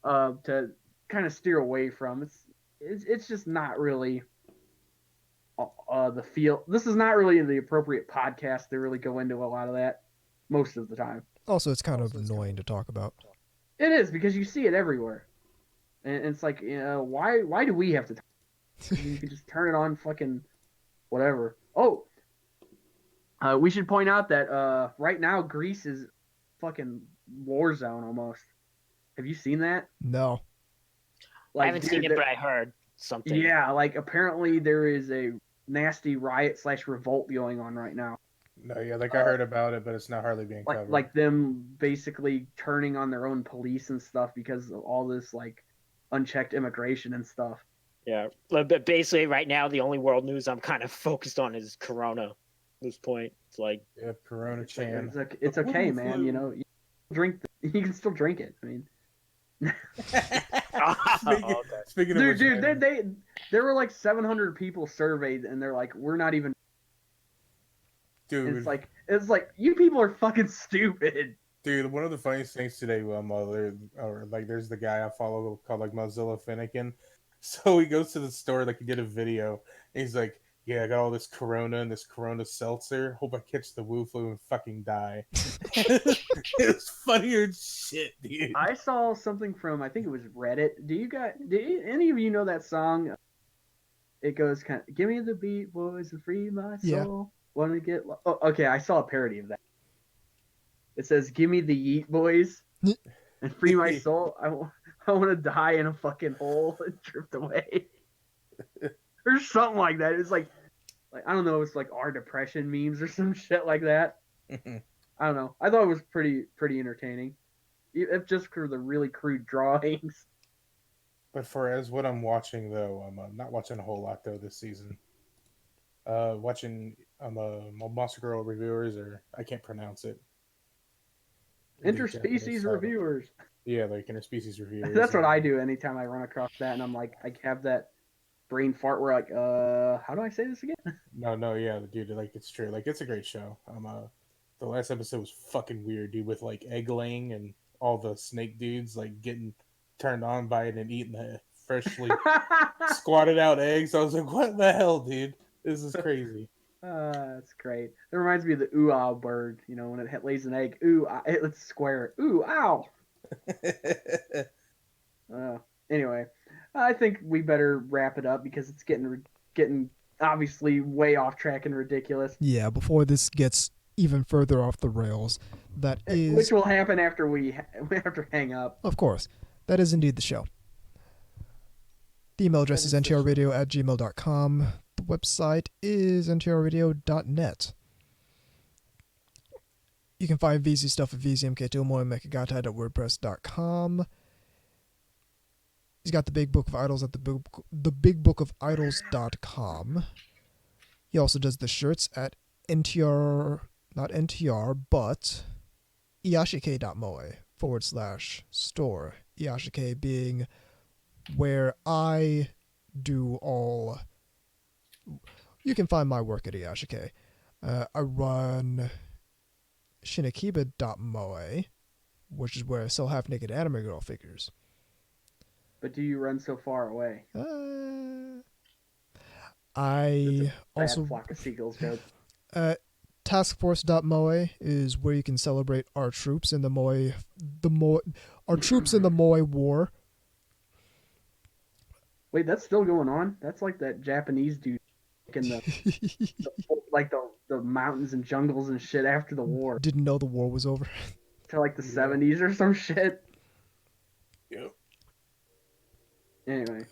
to kind of steer away from. It's just not really. The feel. This is not really the appropriate podcast to really go into a lot of that most of the time. Also, it's kind of annoying to talk about. It is because you see it everywhere, and it's like, why do we have to? You can just turn it on, fucking whatever. Oh, we should point out that right now Greece is fucking war zone almost. Have you seen that? No. Like, I haven't seen it, but I heard something. Yeah, like apparently there is a nasty riot/revolt going on right now. No, yeah, like I heard about it, but it's not hardly being covered. Like them basically turning on their own police and stuff because of all this like unchecked immigration and stuff. Yeah, but basically right now the only world news I'm kind of focused on is Corona. At this point, it's like Corona Chan. It's okay, man. You drink. You can still drink it. I mean. Speaking of dude, there were like 700 people surveyed, and they're like, we're not even. Dude, and it's like you people are fucking stupid. Dude, one of the funniest things today, there's the guy I follow called like Mozilla Finnegan. So he goes to the store, like he did a video, and he's like, yeah, I got all this Corona and this Corona seltzer. Hope I catch the Wu flu and fucking die. It's funnier than shit, dude. I saw something from, I think it was Reddit. Do any of you know that song? It goes kind of, give me the beat, boys, and free my soul. Yeah. Wanna get oh, okay, I saw a parody of that. It says, give me the yeet, boys, and free my soul. I want to die in a fucking hole and drift away. Or something like that. It's like I don't know, it's like our depression memes or some shit like that. I don't know. I thought it was pretty entertaining. If just for the really crude drawings. But for as what I'm watching though, I'm not watching a whole lot though this season. Watching Monster Girl reviewers, or I can't pronounce it. Interspecies reviewers. Yeah, like interspecies reviewers. That's what I do anytime I run across that, and I'm like, I have that brain fart where like, how do I say this again? No, yeah, dude, like it's true. Like it's a great show. The last episode was fucking weird, dude, with like egg laying and all the snake dudes like getting turned on by it and eating the freshly squatted out eggs. I was like, what the hell, dude? This is crazy. That's great. That reminds me of the ooh-ow bird. When it lays an egg, ooh, it's square. Ooh, ow. Anyway, I think we better wrap it up because it's getting obviously way off track and ridiculous. Yeah, before this gets even further off the rails. That is, Which will happen after we hang up. of course, that is indeed the show. The email address is ntrradio@gmail.com. The website is ntrradio.net. You can find VZ stuff at vzmk2moemekagatai.wordpress.com. He's got the Big Book of Idols at thebigbookofIdols.com. He also does the shirts at NTR, not NTR, but iyashike.moe/store. Iyashike being where I do all. You can find my work at Iyashike. I run shinakiba.moe, which is where I sell half-naked anime girl figures. But do you run so far away? I Bad also flock of seagulls joke. taskforce.moe is where you can celebrate our troops in the Moe War. Wait, that's still going on? That's like that Japanese dude in the mountains and jungles and shit after the war. Didn't know the war was over. To like the 70s or some shit. Yep. Anyway.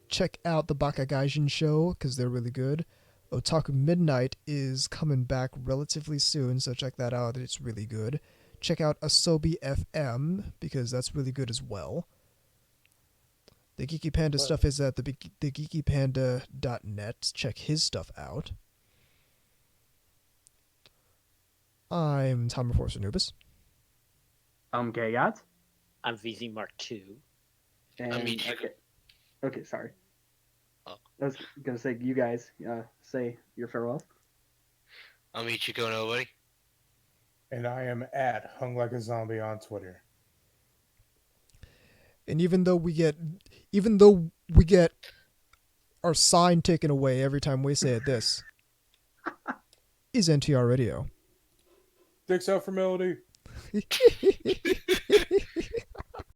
Check out the Baka Gaijin show because they're really good. Otaku Midnight is coming back relatively soon, so check that out. It's really good. Check out Asobi FM because that's really good as well. The Geeky Panda stuff is at thegeekypanda.net. Check his stuff out. I'm Tom Force Anubis. I'm Gay Yachts. I'm VZ Mark II. And okay, sorry. Oh. I was gonna say you guys say your farewells. I'm Ichigo Nobody. And I am at Hung Like a Zombie on Twitter. And even though we get our sign taken away every time we say it, this is NTR Radio. Dicks out for Melody.